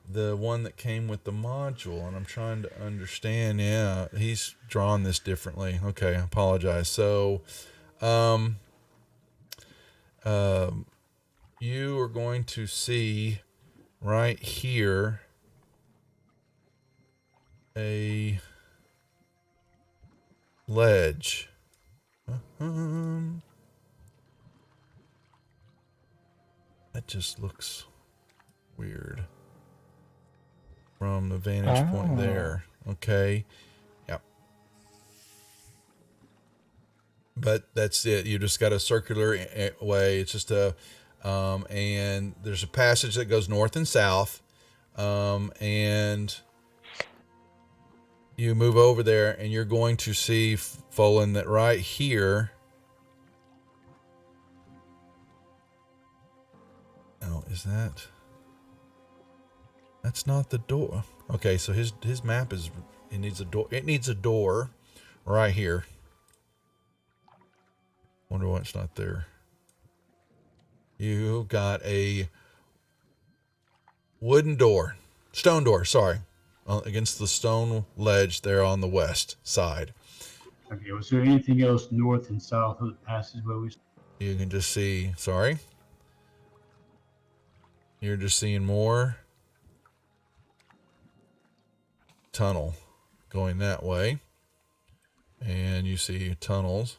the one that came with the module, and I'm trying to understand. Yeah, he's drawn this differently. Okay, I apologize. So, you are going to see right here a ledge. That just looks weird from the vantage point there. Okay. Yep. But that's it. You just got a circular way. It's just and there's a passage that goes north and south. And you move over there and you're going to see, Folan, that right here. Oh, is that? That's not the door. Okay, so his map is, it needs a door. It needs a door right here. Wonder why it's not there. You got a wooden door, stone door, sorry, against the stone ledge there on the west side. Okay, was there anything else north and south of the passageway? You can just see, sorry. You're just seeing more tunnel going that way. And you see tunnels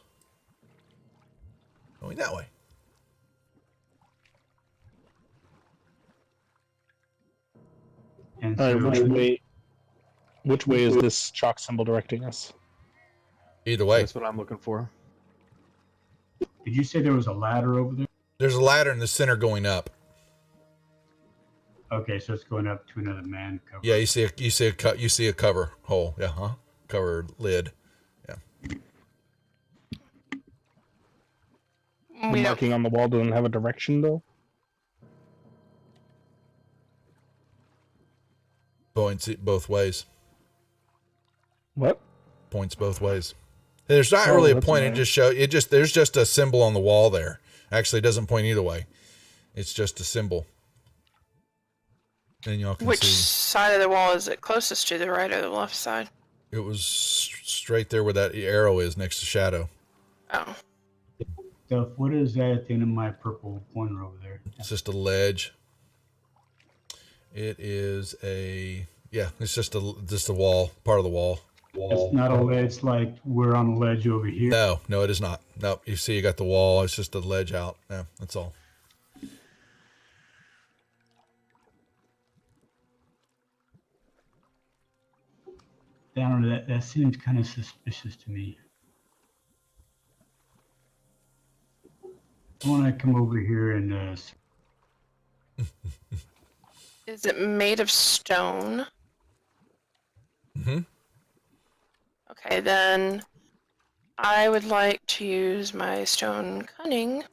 going that way. And All so, right, which way is this chalk symbol directing us? Either way. That's what I'm looking for. did you say there was a ladder over there? There's a ladder in the center going up. Okay, so it's going up to another man cover. Yeah, you see a cover hole. Yeah, huh? Cover lid. Yeah. The We don't, marking on the wall doesn't have a direction though. Points both ways. What? Points both ways. There's not really a that's point. annoying. There's just a symbol on the wall there. Actually, it doesn't point either way. It's just a symbol. And y'all can which see side of the wall is it closest to, the right or the left side? it was straight there where that arrow is next to Shadow. Oh. Duff, what is that at the end of my purple pointer over there? It's just a ledge. It is it's just a wall, part of the wall. It's not a ledge like we're on a ledge over here. No, it is not. No, you see you got the wall. It's just a ledge out. Yeah, that's all. Down that seems kind of suspicious to me. I want to come over here and Is it made of stone? Mm-hmm. Okay, then I would like to use my stone cunning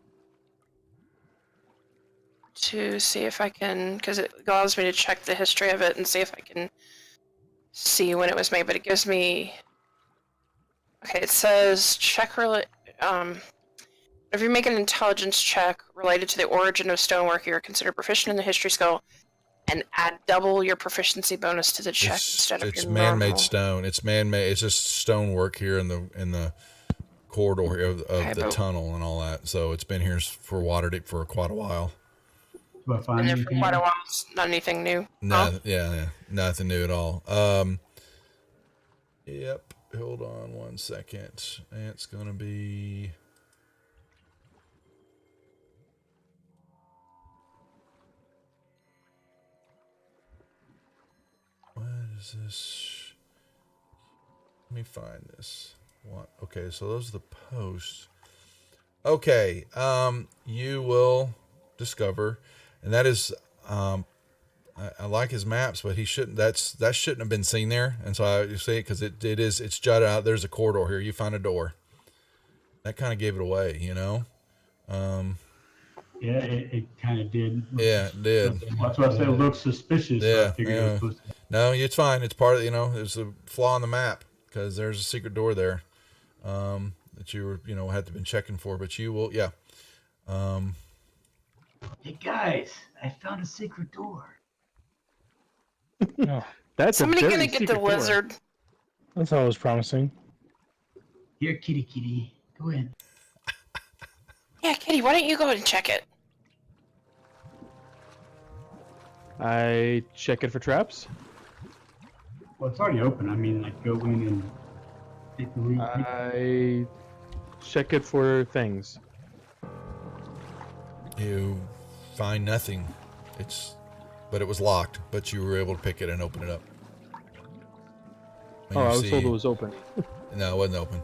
to see if I can, because it allows me to check the history of it and see if I can see when it was made, but it gives me, okay, it says if you make an intelligence check related to the origin of stonework, you're considered proficient in the history skill and add double your proficiency bonus to the check instead of It's your man-made normal. stone. It's man-made. It's just stonework here in the corridor of the tunnel and all that. So it's been here for Waterdeep for quite a while. do I find And there for anything? quite a while, it's not anything new. No, Huh? yeah, nothing new at all. Yep. Hold on one second. It's gonna be. What is this? Let me find this. What? Okay, so those are the posts. Okay, you will discover, and that is, I like his maps, but he shouldn't. That shouldn't have been seen there, and so you see it because it's jutted out. There's a corridor here. You find a door. That kind of gave it away, you know. Yeah, it kind of did. Yeah, it did. That's why I said it looks suspicious. So I Yeah, figured it was supposed to. No, it's fine. It's part of, there's a flaw in the map because there's a secret door there that you were, had to been checking for, but you will, yeah. Hey guys, I found a secret door. Oh, That's Somebody a gonna very get secret the door. lizard. that's always promising. Here, kitty, go in. Yeah, Kitty, why don't you go and check it? I check it for traps. Well, it's already open. I mean, like, go in and take the lead. I check it for things. You find nothing. But it was locked. But you were able to pick it and open it up. And Oh, you I was told see- it was open. No, it wasn't open.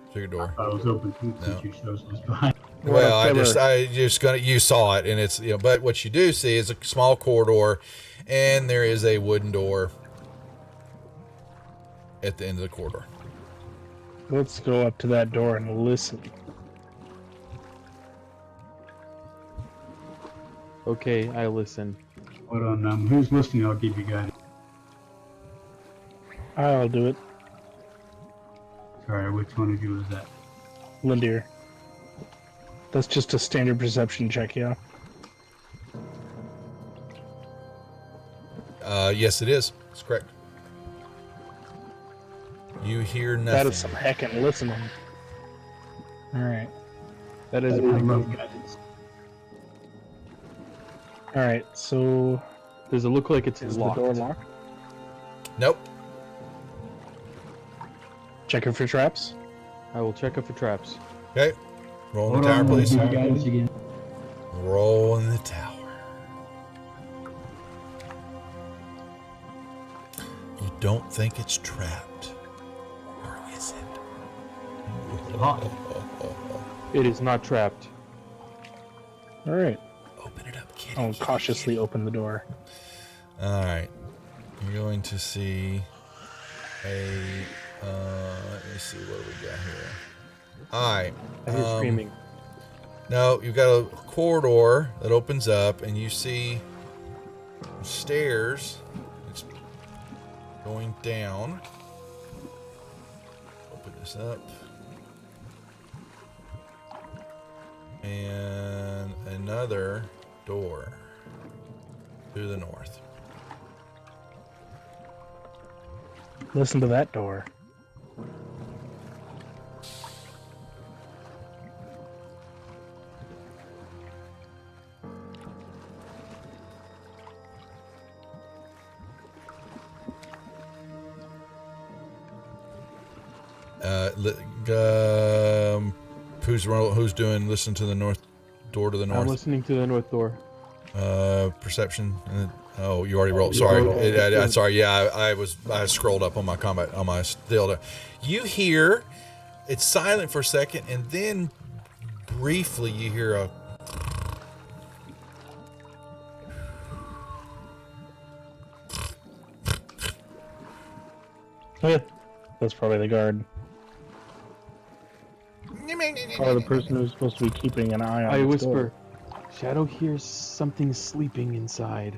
Check your door. I was open too, No. since you showed us behind. Well, What a you saw it, and it's but what you do see is a small corridor, and there is a wooden door at the end of the corridor. Let's go up to that door and listen. Okay, I listen. Hold on, who's listening? I'll give you guys. I'll do it. Sorry, which one of you was that? Lindier. That's just a standard perception check, yeah? Yes, it is. It's correct. You hear nothing. That is some heckin' listening. Alright. That is a I pretty love good. gadgets. Alright, so Does it look like it's is locked? the door locked? Nope. Checking for traps. I will check it for traps. Okay. Roll in Hold the tower, on, I'll please. give you guidance again. Roll in the tower. You don't think it's trapped, or is it? Locked. It is not trapped. Alright. Open it up, kitty. I'll kitty, cautiously open the door. kitty. All right. You're going to see a. Let me see what we got here. All right. I hear screaming. No, you've got a corridor that opens up, and you see stairs. It's going down. Open this up. And another door to the north. Listen to that door. Who's doing listen to the north door to the I'm north? listening to the north door. Perception. Oh, you already rolled. Sorry. Sorry. Yeah, I scrolled up on my combat on my still. You hear it's silent for a second, and then briefly you hear a. That's probably the guard. Or the person who's supposed to be keeping an eye on I this whisper, door. Shadow hears something sleeping inside.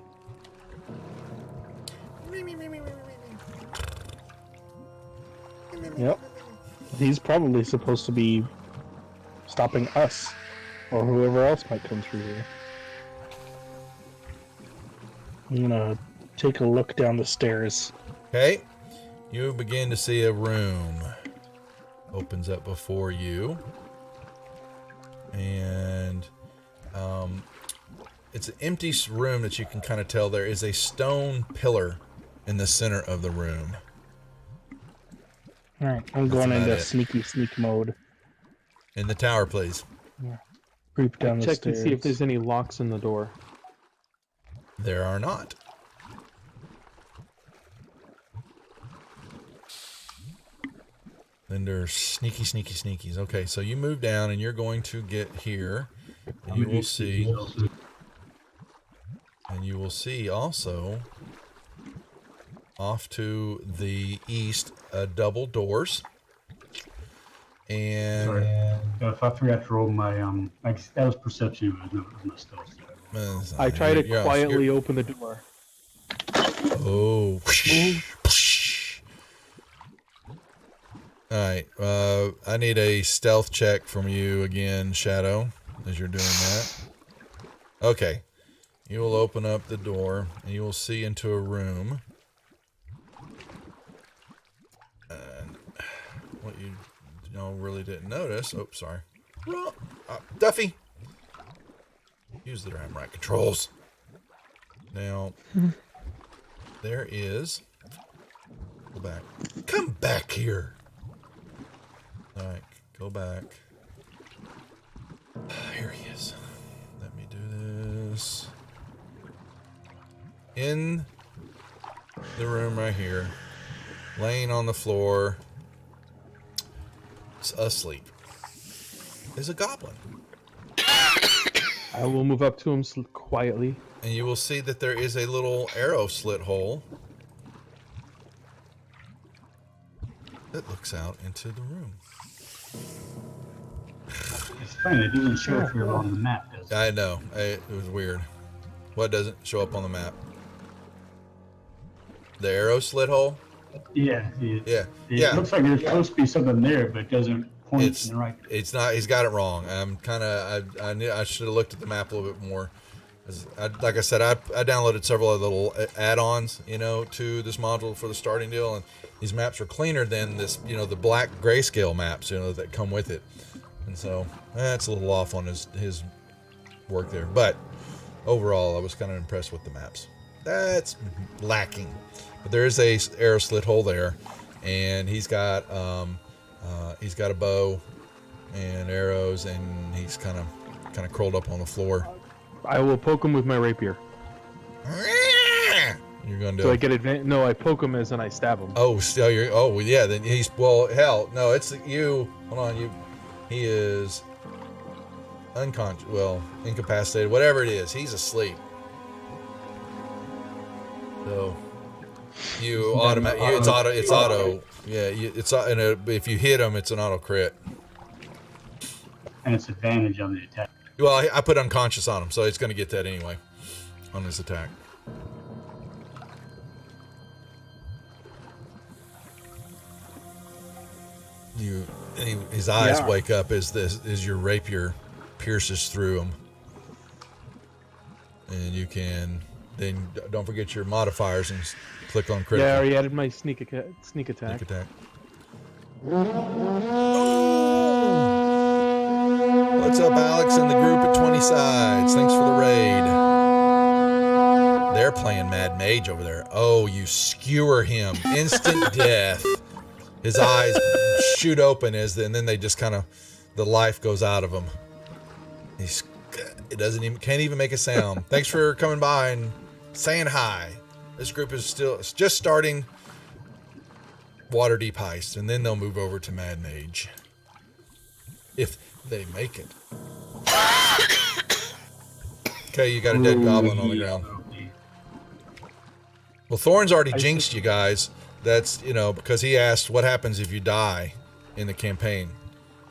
Yep. He's probably supposed to be stopping us. Or whoever else might come through here. I'm gonna take a look down the stairs. Okay. You begin to see a room opens up before you. And it's an empty room that you can kind of tell there is a stone pillar in the center of the room. Alright, I'm That's going about into it. sneak mode. In the tower, please. Creep down the Check stairs. to see if there's any locks in the door. There are not. Then there's sneakies. Okay, so you move down and you're going to get here. And you will see. And you will see also off to the east double doors. And Sorry. If I forgot to roll my that was perception. It was my stealth. I try to Yeah, quietly open the door. Oh. Alright, I need a stealth check from you again, Shadow, as you're doing that. Okay. You will open up the door, and you will see into a room. And what you really didn't notice... Oh, sorry. Duffy! Use the damn right controls. Now, there is Go back. Come back here. All right, go back. Here he is. Let me do this. In the room right here, laying on the floor, asleep, is a goblin. I will move up to him quietly. And you will see that there is a little arrow slit hole that looks out into the room. It's funny, it doesn't show if you're on the map, does it? I know. It was weird. What doesn't show up on the map? The arrow slit hole? Yeah. Yeah. It looks like there's supposed to be something there, but it doesn't point It's in the right. it's not. He's got it wrong. I'm kind of. I knew I should have looked at the map a little bit more. Like I said, I downloaded several of the little add-ons, to this module for the starting deal, and these maps are cleaner than this, the black grayscale maps, that come with it. And so that's a little off on his work there. But overall, I was kind of impressed with the maps. That's lacking. But there is a arrow slit hole there, and he's got a bow and arrows, and he's kind of curled up on the floor. I will poke him with my rapier. You're gonna do So I it. get advantage. No, I poke him as and I stab him. Oh, still you're. Oh, yeah. Then he's. Well, hell, no. It's you. Hold on. He is unconscious. Well, incapacitated. Whatever it is, he's asleep. So you automatic. It's auto. It's auto. Yeah. If you hit him, it's an auto crit. And it's advantage on the attack. Well, I put unconscious on him, so it's going to get that anyway on his attack. His eyes wake up as your rapier pierces through him, and you can then don't forget your modifiers and click on critical. Yeah, I already added my sneak attack. Sneak attack. What's up, Alex, and the group at 20 Sides? Thanks for the raid. They're playing Mad Mage over there. Oh, you skewer him. Instant death. His eyes shoot open and then they just the life goes out of him. Can't even make a sound. Thanks for coming by and saying hi. This group is just starting Waterdeep Heist, and then they'll move over to Mad Mage. If they make it. Okay, you got a dead goblin on the ground. Well, Thorn's already jinxed you guys. That's, because he asked what happens if you die in the campaign.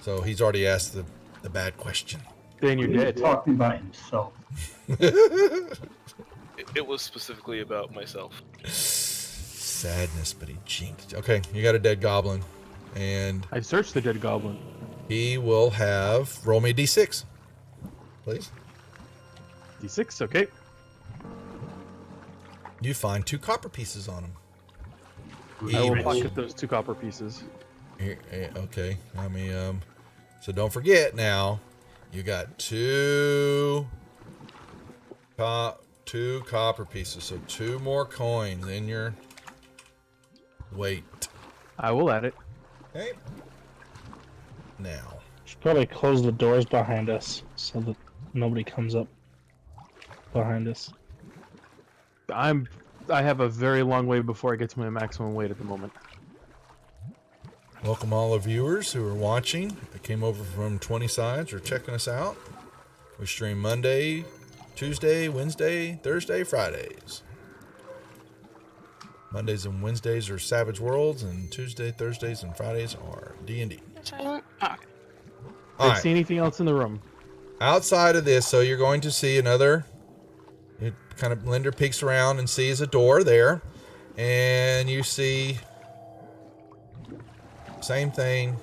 So he's already asked the bad question. Then you're dead. He's talking about himself. It was specifically about myself. Sadness, but he jinxed. Okay, you got a dead goblin. And I searched the dead goblin. he will roll me a d6. Please. D6, okay. You find 2 copper pieces on him. I will pocket those 2 copper pieces. Okay. So don't forget now, you got 2 copper pieces. So 2 more coins in your weight. I will add it. Okay. Now. Should probably close the doors behind us so that nobody comes up behind us. I have a very long way before I get to my maximum weight at the moment. Welcome all the viewers who are watching. That came over from 20 Sides or checking us out. We stream Monday, Tuesday, Wednesday, Thursday, Fridays. Mondays and Wednesdays are Savage Worlds, and Tuesday, Thursdays, and Fridays are D&D. Okay. All Did right. see anything else in the room? Outside of this, so you're going to see another. It kind of Linder peeks around and sees a door there, and you see same thing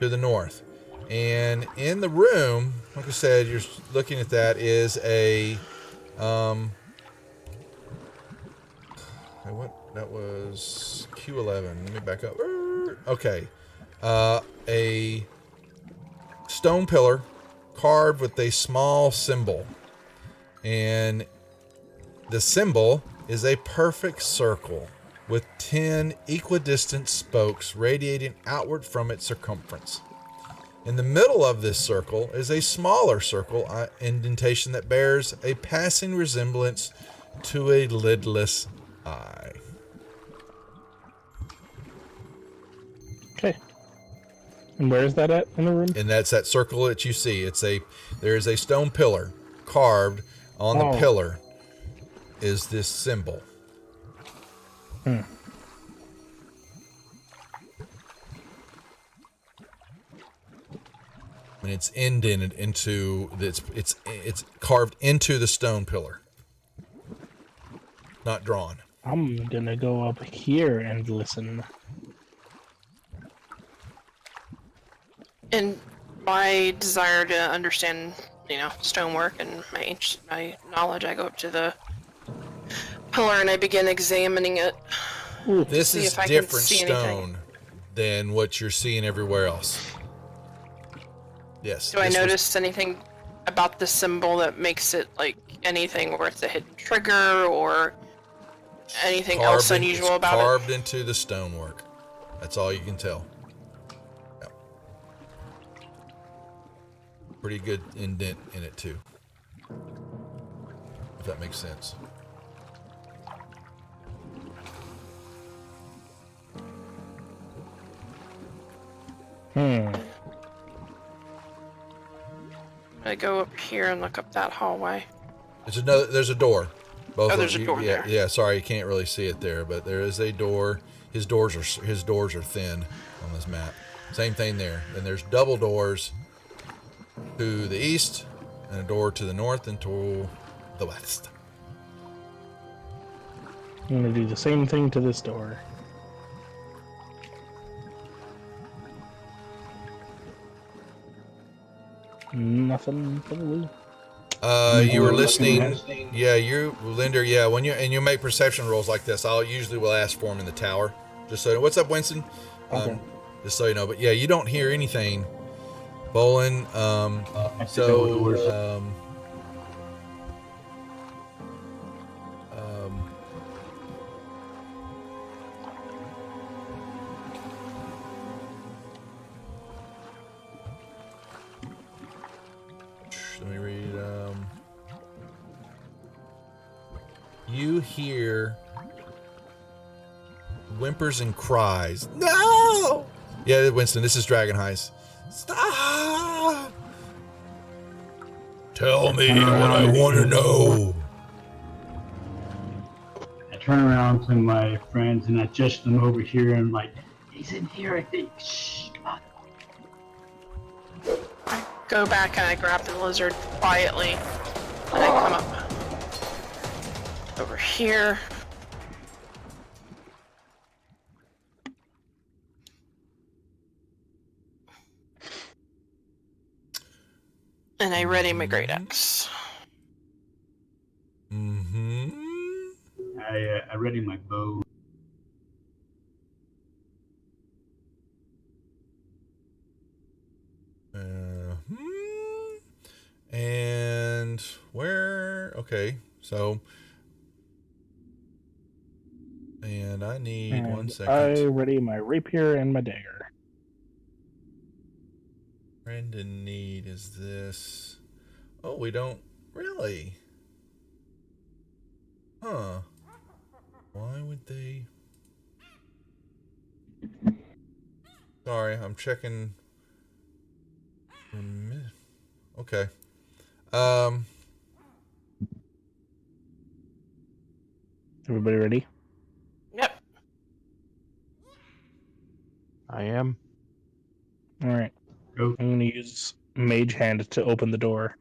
to the north. And in the room, like I said, you're looking at that is a what? That was Q11. Let me back up. Okay. A stone pillar carved with a small symbol. And the symbol is a perfect circle. with 10 equidistant spokes radiating outward from its circumference. In the middle of this circle is a smaller circle indentation that bears a passing resemblance to a lidless eye. Okay. And where is that at in the room? And that's that circle that you see. There is a stone pillar carved on the pillar is this symbol. Hmm. And it's indented into it's carved into the stone pillar. Not drawn. I'm gonna go up here and listen. In my desire to understand, stonework and my knowledge, I go up to the pillar and I begin examining it. This See is if I can different see stone anything. than what you're seeing everywhere else. Yes. Do I this was- notice anything about the symbol that makes it like anything where it's a hidden trigger or anything else unusual it's about carved into the stonework. That's all you can tell. Yep. Pretty good indent in it too. If that makes sense. I go up here and look up that hallway. There's a door. Both Oh, there's of a you, door yeah, there. yeah. Sorry, you can't really see it there, but there is a door. His doors are thin on this map. Same thing there. And there's double doors to the east, and a door to the north and to the west. I'm gonna do the same thing to this door. Nothing for the loot. You were Looking listening. at- Yeah, Linder. Yeah, when you make perception rolls like this, I'll usually will ask for him in the tower. Just so. What's up, Winston? Okay. Just so you know. But yeah, you don't hear anything. Bolin. I think that was worse. Let me read. You hear whimpers and cries. No! Yeah, Winston, this is Dragon Heist. Stop! Tell me what I want to know. I turn around to my friends and I just them over here and I'm like, he's in here, I think. Shh, come on. Go back and I grab the lizard quietly and I come up over here. And I ready my great axe. Mm-hmm. I ready my bow. And where? Okay, so. And I need And 1 second. I ready my rapier and my dagger. Random need is this. Oh, we don't really. Huh. Why would they? Sorry, I'm checking. Okay. Everybody ready? Yep. I am. All right. Go. I'm gonna use Mage Hand to open the door.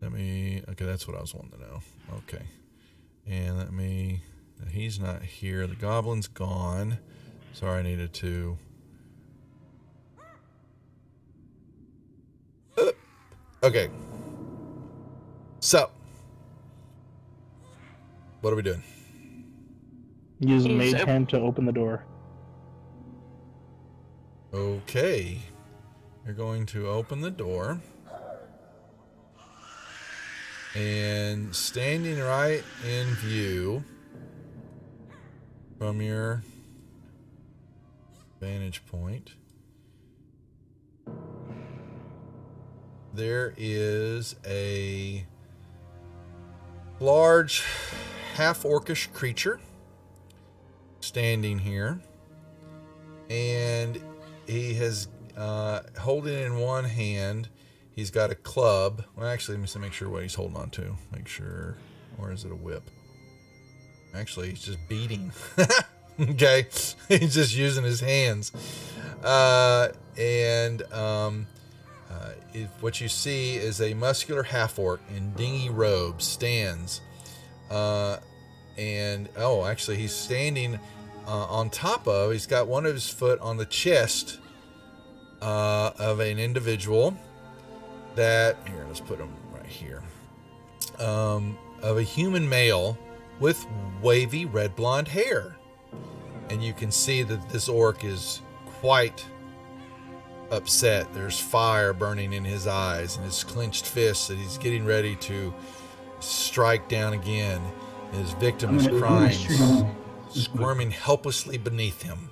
Okay, that's what I was wanting to know. Okay. And he's not here. The goblin's gone. Sorry, I needed to. Okay. So, what are we doing? Use He's Mage op- Hand to open the door. Okay. You're going to open the door. And standing right in view from your vantage point, there is a large half-orcish creature standing here, and he has holding in one hand, he's got a club. Well, actually, let me make sure what he's holding on to. Make sure, or is it a whip? Actually, he's just beating. Okay, he's just using his hands. What you see is a muscular half-orc in dingy robes stands. Actually, he's standing on top of, he's got one of his foot on the chest of an individual that, here, let's put him right here, of a human male with wavy red blonde hair. And you can see that this orc is quite upset. There's fire burning in his eyes and his clenched fists that he's getting ready to strike down again. His victim is crying, squirming helplessly beneath him.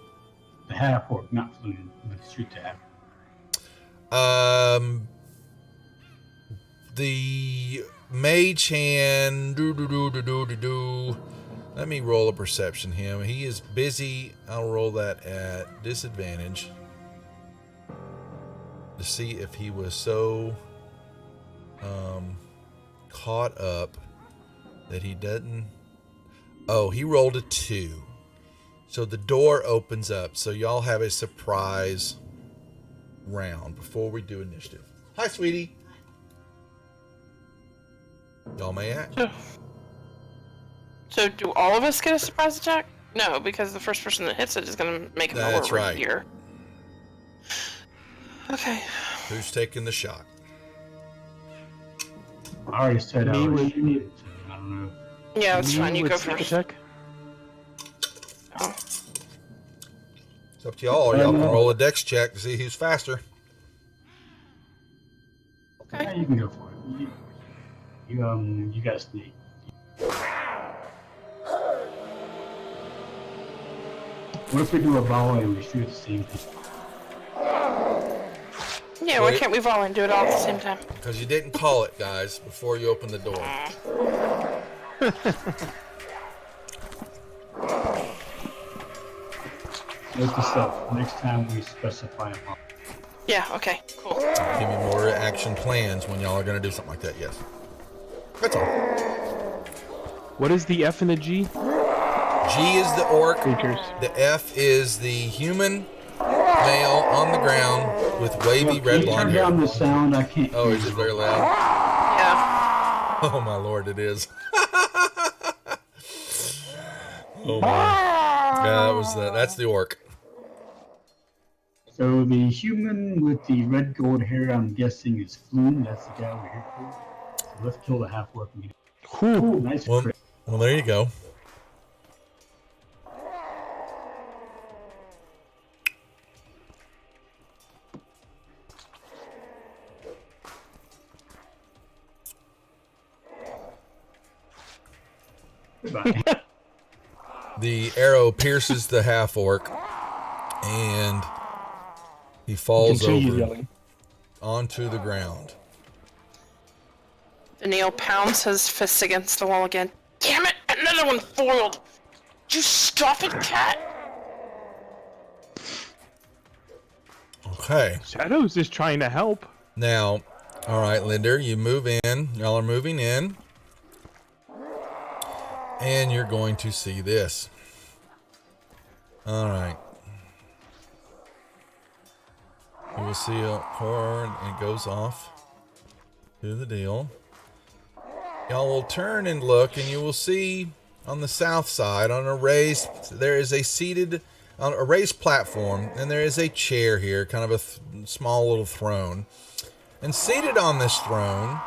The half orc, not fluid, but shoot the half. The mage hand. Let me roll a perception. He is busy. I'll roll that at disadvantage to see if he was so caught up that he doesn't. Oh, he rolled a 2. So the door opens up. So y'all have a surprise round before we do initiative. Hi, sweetie. Y'all may act. So do all of us get a surprise attack? No, because the first person that hits it is going to make it That's over right. here. Okay. Who's taking the shot? I already said Me I with- was needed, so I don't know. Yeah, that's Me fine. You with go sneak first. attack? Oh. It's up to y'all. Y'all can roll a dex check to see who's faster. Okay. Yeah, you can go for it. You got a sneak. What if we do a volley and we shoot at the same time? Yeah, why can't we all and do it all at the same time? Because you didn't call it, guys, before you opened the door. Note to self, next time we specify a volley. Yeah, okay, cool. Give me more action plans when y'all are going to do something like that, yes. That's all. What is the F and the G? G is the orc. Creatures. The F is the human male on the ground with wavy red Can you turn blonde hair. down the sound? I can't. Oh, is it very loud? Yeah. Oh, my lord, it is. Oh, my. That's the orc. So the human with the red gold hair, I'm guessing, is Flume. That's the guy we're here for. So let's kill the half orc. Ooh, nice Well, crit. well, there you go. Goodbye. The arrow pierces the half orc, and he falls Continue over yelling. onto the ground. Neil pounds his fists against the wall again. Damn it! Another one foiled! Would you stop it, cat? Okay. Shadow's just trying to help. Now, all right, Linder, you move in. Y'all are moving in. And you're going to see this. All right. You will see a horn, and it goes off to the deal. Y'all will turn and look, and you will see on the south side, on a raised, there is a seated, on a raised platform, and there is a chair here, kind of a small little throne. And seated on this throne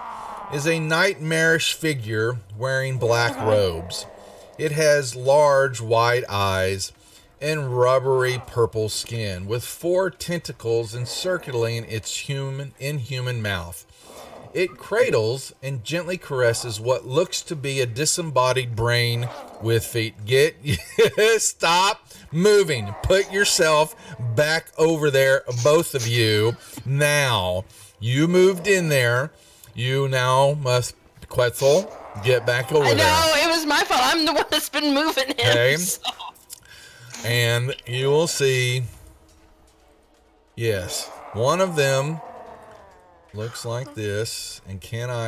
is a nightmarish figure wearing black robes. It has large white eyes and rubbery purple skin with 4 tentacles encircling its inhuman mouth. It cradles and gently caresses what looks to be a disembodied brain with feet. Stop moving. Put yourself back over there, both of you. Now, you moved in there. You now must, Quetzal, get back over I know, there. it was my fault. I'm the one that's been moving him. Okay. So. And you will see, yes, one of them looks like this. And okay,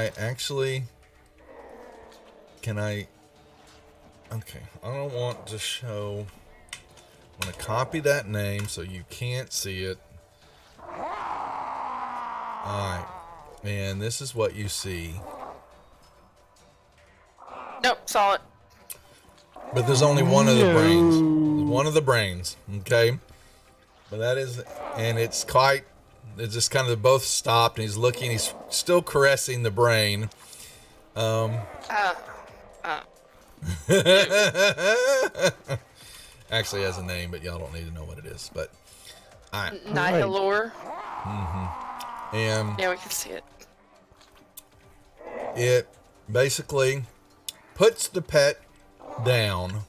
I don't want to show, I'm going to copy that name so you can't see it. Alright, and this is what you see. Nope, saw it. But there's only one of the brains. There's one of the brains, okay? But that is, and it's just kind of both stopped, and he's looking, he's still caressing the brain. Actually has a name, but y'all don't need to know what it is. But, alright. Nihilor. And Yeah, we can see it. it basically puts the pet down,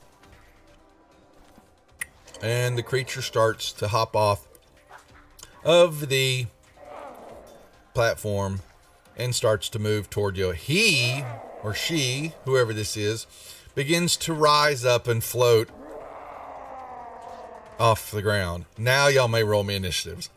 and the creature starts to hop off of the platform and starts to move toward you. He or she, whoever this is, begins to rise up and float off the ground. Now y'all may roll me initiatives.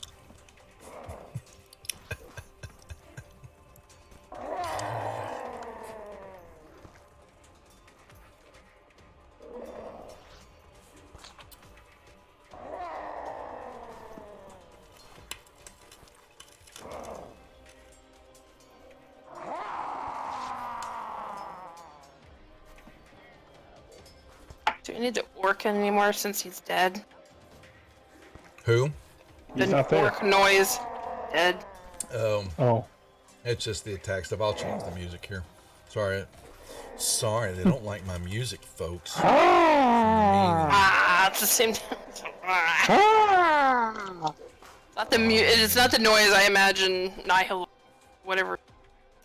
Do we need the orc anymore since he's dead? Who? He's The not there. orc noise. Dead. Oh. It's just the attack stuff. I'll change the music here. Sorry, they don't like my music, folks. It's the same. Not the it's not the noise I imagine. Nihil, whatever,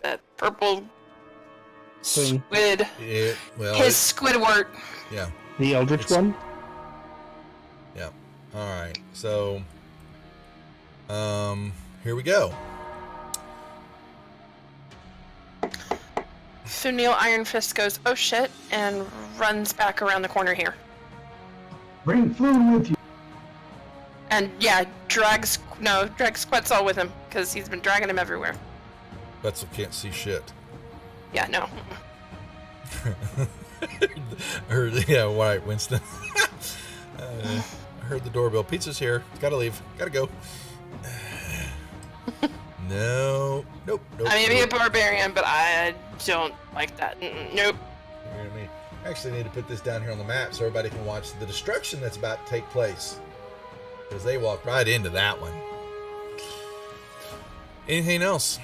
that purple Thing. squid. His Squidward. Yeah. The Eldritch one? Yeah. All right. So, here we go. So Neil Iron Fist goes, "Oh shit," and runs back around the corner here. Bring food with you. And yeah, drags Quetzal with him because he's been dragging him everywhere. Wetzel can't see shit. Yeah, no. Yeah, right, Winston. I heard the doorbell. Pizza's here. Gotta leave. Gotta go. Nope. I may be a barbarian, but I don't like that. Nope. I actually need to put this down here on the map so everybody can watch the destruction that's about to take place. Because they walked right into that one. Anything else?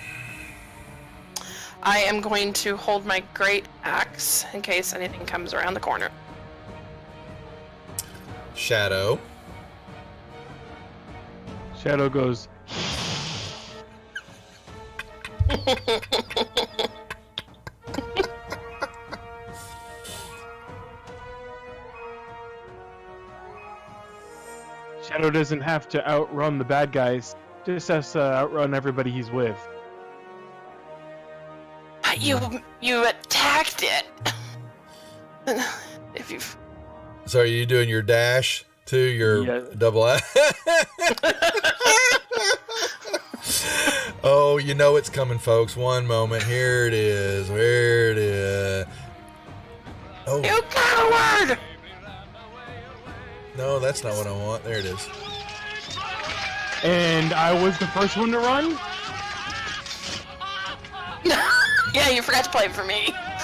I am going to hold my great axe in case anything comes around the corner. Shadow. Shadow goes, Shadow doesn't have to outrun the bad guys, just has to outrun everybody he's with. You attacked it. If you. So are you doing your dash to your double A? Oh, you know it's coming, folks. One moment. Here it is. Where it is. Oh. You coward! No, that's not what I want. There it is. And I was the first one to run? Yeah, you forgot to play it for me. I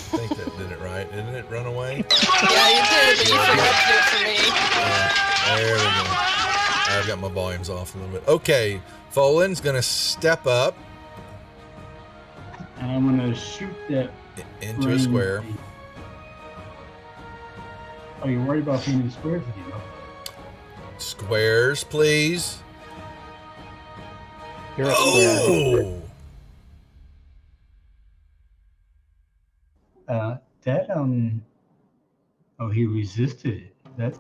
think that did it right. Didn't it run away? Yeah, you did, but you forgot to do it for me. There we go. I've got my volumes off a little bit. Okay, Folan's gonna step up And I'm gonna shoot that into a square. Oh, you're worried about being in squares again, huh? Squares, please. You're a square. Oh! That oh, he resisted it. That.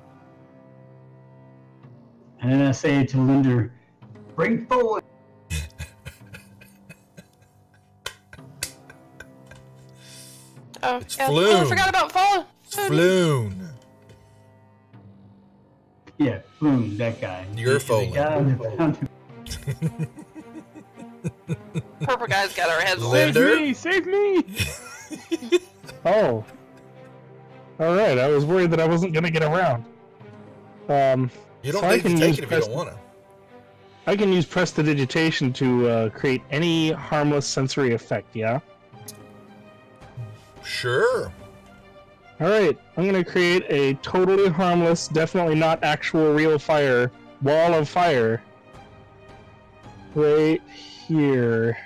And then I say to Linder, bring forward. Oh, It's yeah. Floon. Oh, I forgot about fall. It's Floon. Yeah, boom, that guy. You're The guy on the ground. Purple guy's got our heads. Linder? Save me! Oh. Alright, I was worried that I wasn't going to get around. You don't So I need to can take use it if you don't want to. I can use Prestidigitation to create any harmless sensory effect, yeah? Sure. Alright, I'm going to create a totally harmless, definitely not actual real fire, wall of fire. Right here.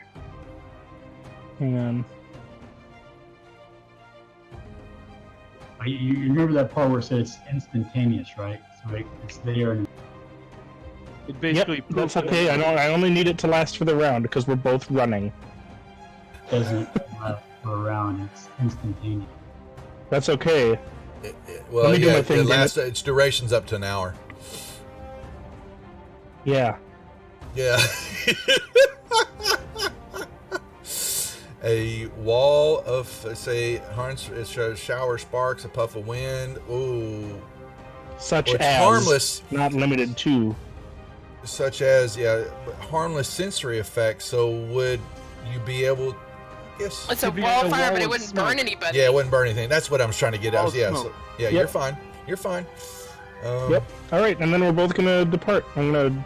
Hang on. You remember that part where it says instantaneous, right? So it's there and It basically Yep, that's okay. I only need it to last for the round because we're both running. it doesn't last for a round. It's instantaneous. That's okay. Well, Let me do yeah, my thing, damn its duration's up to an hour. Yeah. Yeah. A wall of, say, shower sparks, a puff of wind. Ooh. Such Well, it's as harmless. not limited to. Such as, yeah, harmless sensory effects. So would you be able, yes. It's a Could be wall a of fire, wall but it of wouldn't smoke. burn anybody. Yeah, it wouldn't burn anything. That's what I was trying to get at. All Yeah, smoke. yeah, Yep. you're fine. You're fine. Yep. Alright, and then we're both gonna depart. I'm gonna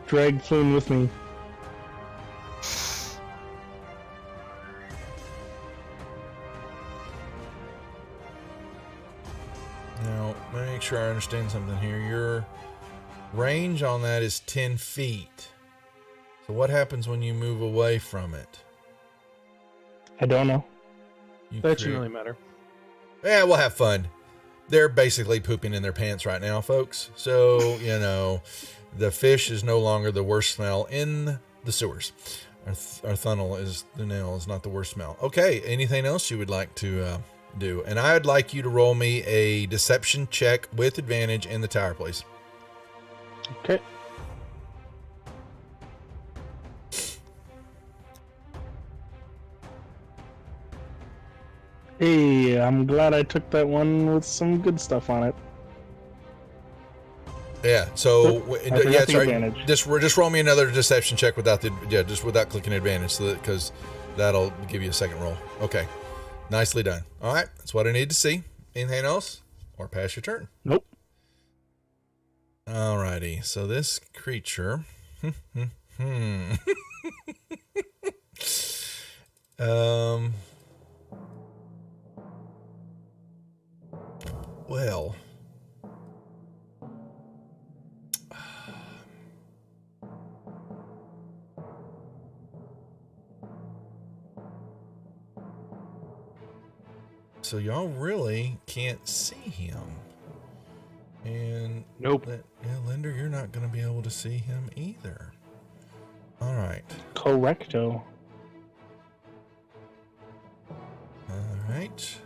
drag Floon with me. Now, let me make sure I understand something here. Your range on that is 10 feet. So what happens when you move away from it? I don't know. You That shouldn't create- really matter. Yeah, we'll have fun. They're basically pooping in their pants right now, folks. So, you know, the fish is no longer the worst smell in the sewers. Our funnel is, the nail is not the worst smell. Okay, anything else you would like to do? And I'd like you to roll me a deception check with advantage in the tower, please. Okay. Hey, I'm glad I took that one with some good stuff on it. Yeah. So I forgot yeah, the sorry. advantage. Just roll me another deception check without just without clicking advantage, so because that'll give you a second roll. Okay. Nicely done. All right. That's what I need to see. Anything else? Or pass your turn. Nope. All righty. So this creature. Well. So y'all really can't see him. And Nope. Linder, you're not going to be able to see him either. All right. Correcto. All right.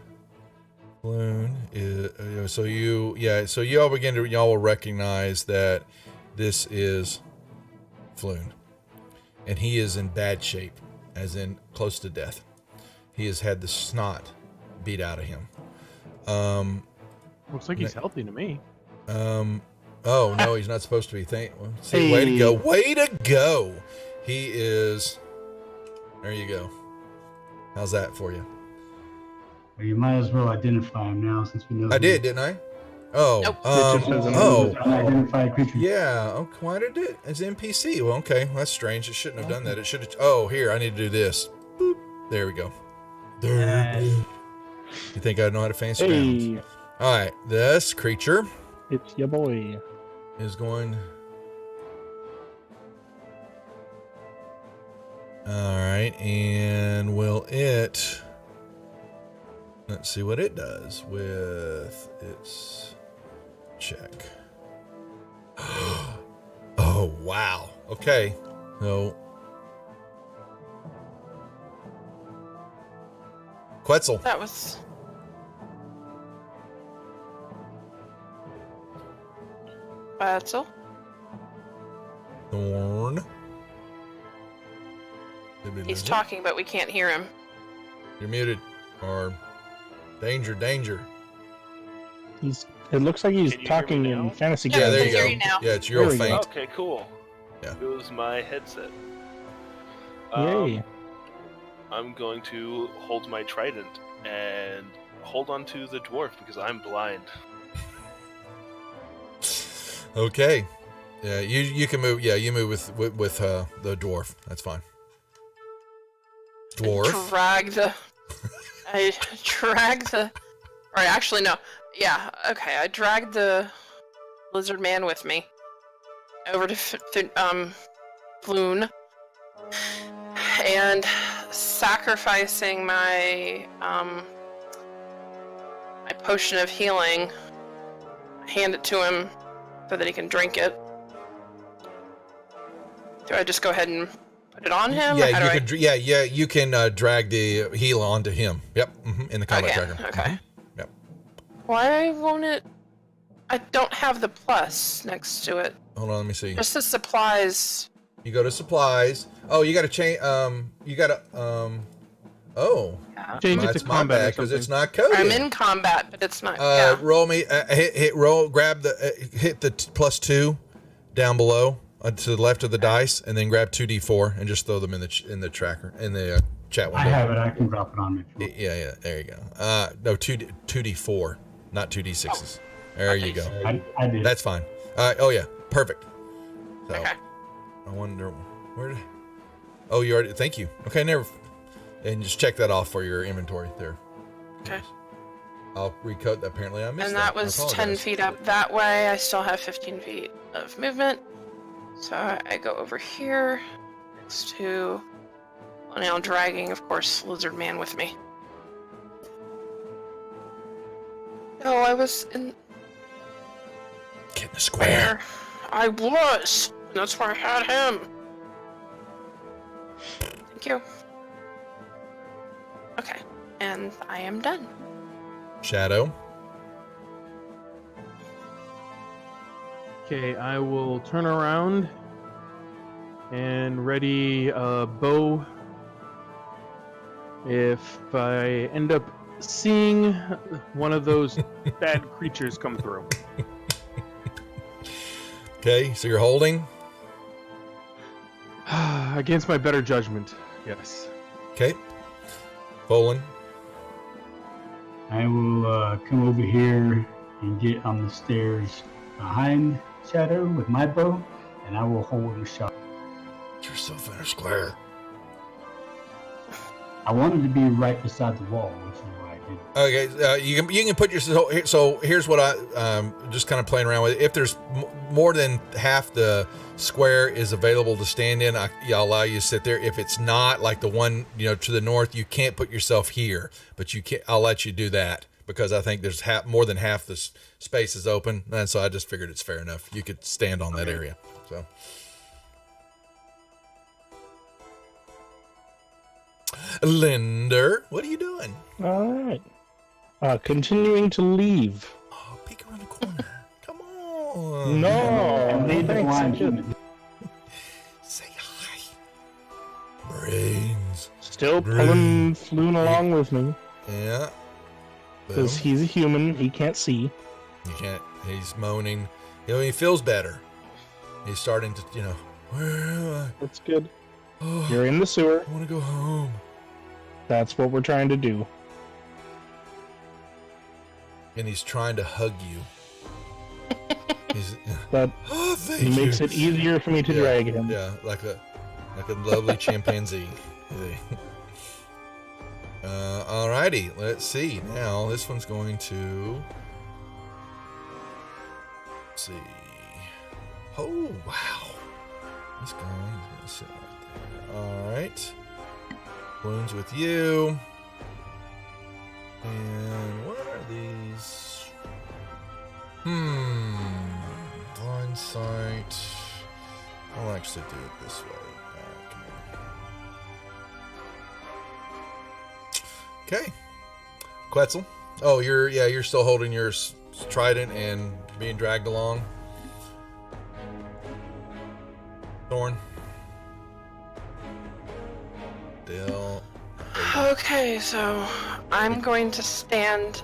Balloon is so y'all will recognize that this is Floon, and he is in bad shape, as in close to death. He has had the snot beat out of him. Looks like he's healthy to me. Oh no, he's not supposed to be. See, way to go, way to go. He is. There you go. How's that for you? Well, you might as well identify him now since we know. I did, didn't I? Oh, Nope. Unidentified creature. yeah. Oh, why did it? It's NPC. Well, okay. Well, that's strange. It shouldn't have done that. It should have. Oh, here. I need to do this. Boop. There we go. You think I know how to fancy Hey, nouns? All right. This creature it's your boy. is going. All right. And will it. Let's see what it does with its check. Oh, wow. Okay. No. Quetzal. That was. Wetzel? Thorn. Did we He's lose him? talking, but we can't hear him. You're muted. Or danger, danger. It looks like he's Can you hear me talking now? in fantasy Yeah, Yeah, games. there I you hear go. you now. Yeah, it's real There we go. faint. Okay, cool. Yeah. It was my headset. Yay. I'm going to hold my trident and hold on to the dwarf because I'm blind. Okay. Yeah, you can move. Yeah, you move with the dwarf. That's fine. Dwarf. I drag the. Or actually, no. Yeah, okay. I dragged the lizard man with me over to Floon, and sacrificing my my potion of healing. Hand it to him so that he can drink it. Do I just go ahead and put it on him? Yeah, or how you do could. Yeah, you can drag the heal onto him. Yep, in the combat Okay, tracker. okay. Yep. Why won't it? I don't have the plus next to it. Hold on, let me see. Just the supplies. You go to supplies. Oh, you got to change. You got to. Oh, Change it that's to my combat or bad because something. it's not coded. I'm in combat, but it's not. Yeah. Roll me. Roll. Grab the. Hit the +2 down below to the left of the dice, and then grab 2d4 and just throw them in the tracker in the chat window. I have it. I can drop it on me. if you Yeah. There you go. No, 2d4, not 2d6s. There you go. want. I did. That's fine. Oh yeah, perfect. So, Okay. I wonder where. Oh, you already. Thank you. Okay, never. And just check that off for your inventory there. Okay. I'll recode that. Apparently, I missed And that. that was I 10 apologize. feet up that way. I still have 15 feet of movement. So I go over here next to. Well, now dragging, of course, Lizard Man with me. No, I was in Get in the square. where I was. And that's where I had him. Thank you. Okay. And I am done. Shadow. Okay, I will turn around and ready a bow. If I end up seeing one of those bad creatures come through. Okay, so you're holding. Against my better judgment, yes. Okay. Bolin. I will come over here and get on the stairs behind Shadow with my bow, and I will hold a shot. Get yourself in a square. I wanted to be right beside the wall, which is why I did. Okay, you can put yourself. So here's what I just kind of playing around with. If there's more than half the square is available to stand in, I'll allow you to sit there. If it's not, like the one to the north, you can't put yourself here, but you can. I'll let you do that because I think there's more than half the space is open, and so I just figured it's fair enough. You could stand on that area. So. Linder, what are you doing? All right. Continuing to leave. Oh, peek around the corner. Come on. No, I made the thanks, blind I'm good. human. Say hi. Brains. Still pulling Floon along with me Yeah. because Boom. he's a human. He can't see. You can't. He's moaning. He feels better. He's starting to, where am That's good. I? Oh, You're in the sewer. I want to go home. That's what we're trying to do. And he's trying to hug you. He's. That Oh, thank you. makes it easier for me to drag him. Yeah, like a lovely chimpanzee. Alrighty, let's see. Now this one's going to. Let's see. Oh wow, this guy is gonna sit right there. All right, wounds with you. And what are these? Blind sight. I'll actually do it this way. Okay. Quetzal. Oh, you're still holding your trident and being dragged along. Thorn. Still. Okay, so I'm going to stand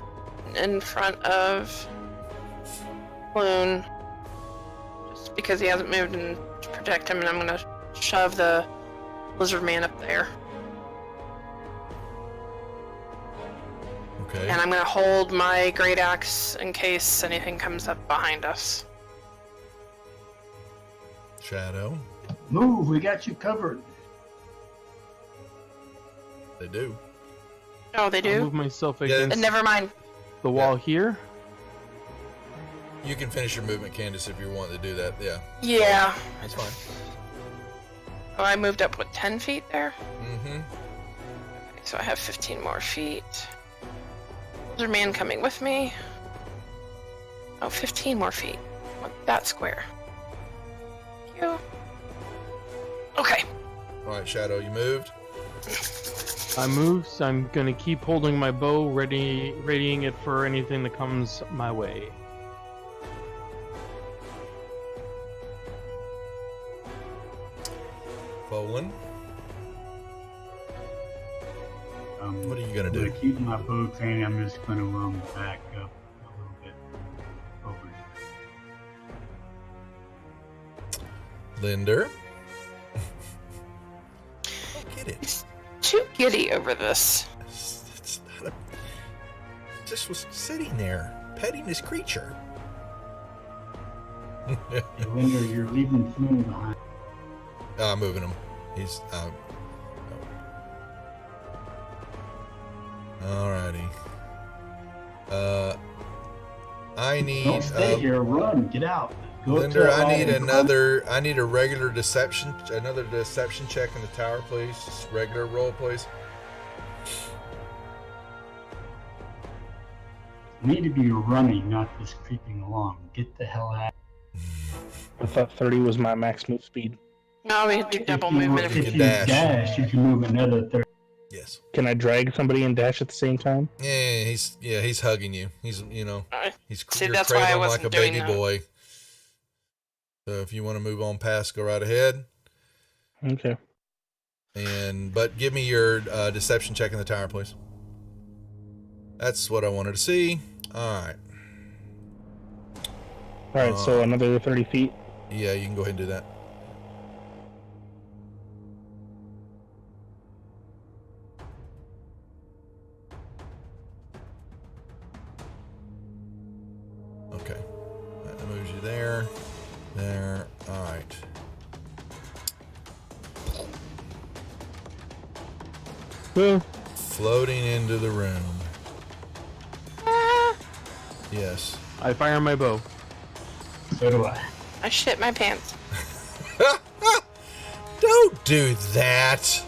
in front of Loon just because he hasn't moved and to protect him, and I'm going to shove the lizard man up there. Okay. And I'm going to hold my great axe in case anything comes up behind us. Shadow. Move, we got you covered. They do. Oh, they I'll do? move myself Yeah, against And never mind. the wall here. You can finish your movement, Candace, if you want to do that. Yeah. Yeah. That's fine. Oh, I moved up, 10 feet there? Mm-hmm. Okay, so I have 15 more feet. Lizard man coming with me. Oh, 15 more feet. Look, that square. Thank you. Okay. All right, Shadow, you moved. I moved, so I'm gonna keep holding my bow, readying it for anything that comes my way. Bolin. What are you gonna I'm do? gonna keep my bow training. I'm just gonna back up a little bit over. Linder. Get it. Too giddy over this. It's not a... Just was sitting there, petting this creature. Hey, Linder, you're leaving Floon behind. I'm moving him. He's Alrighty. I need. Don't stay here. Run. Get out. Go Linder, to I need Run. I need a regular deception check in the tower, please. Just regular roll, please. You need to be running, not just creeping along. Get the hell out. I thought 30 was my max move speed. No, we had to double movement if you we can If you dash. you can move another 30. Yes. Can I drag somebody and dash at the same time? Yeah, he's hugging you. He's he's See, you're that's why I cradling wasn't like a doing baby that. boy. So if you want to move on past, go right ahead. Okay. But give me your deception check in the tower, please. That's what I wanted to see. All right. Alright, so another 30 feet. Yeah, you can go ahead and do that. Okay. That moves you there. There. All right. Floating into the room. Yes. I fire my bow. So do I. I shit my pants. Don't do that.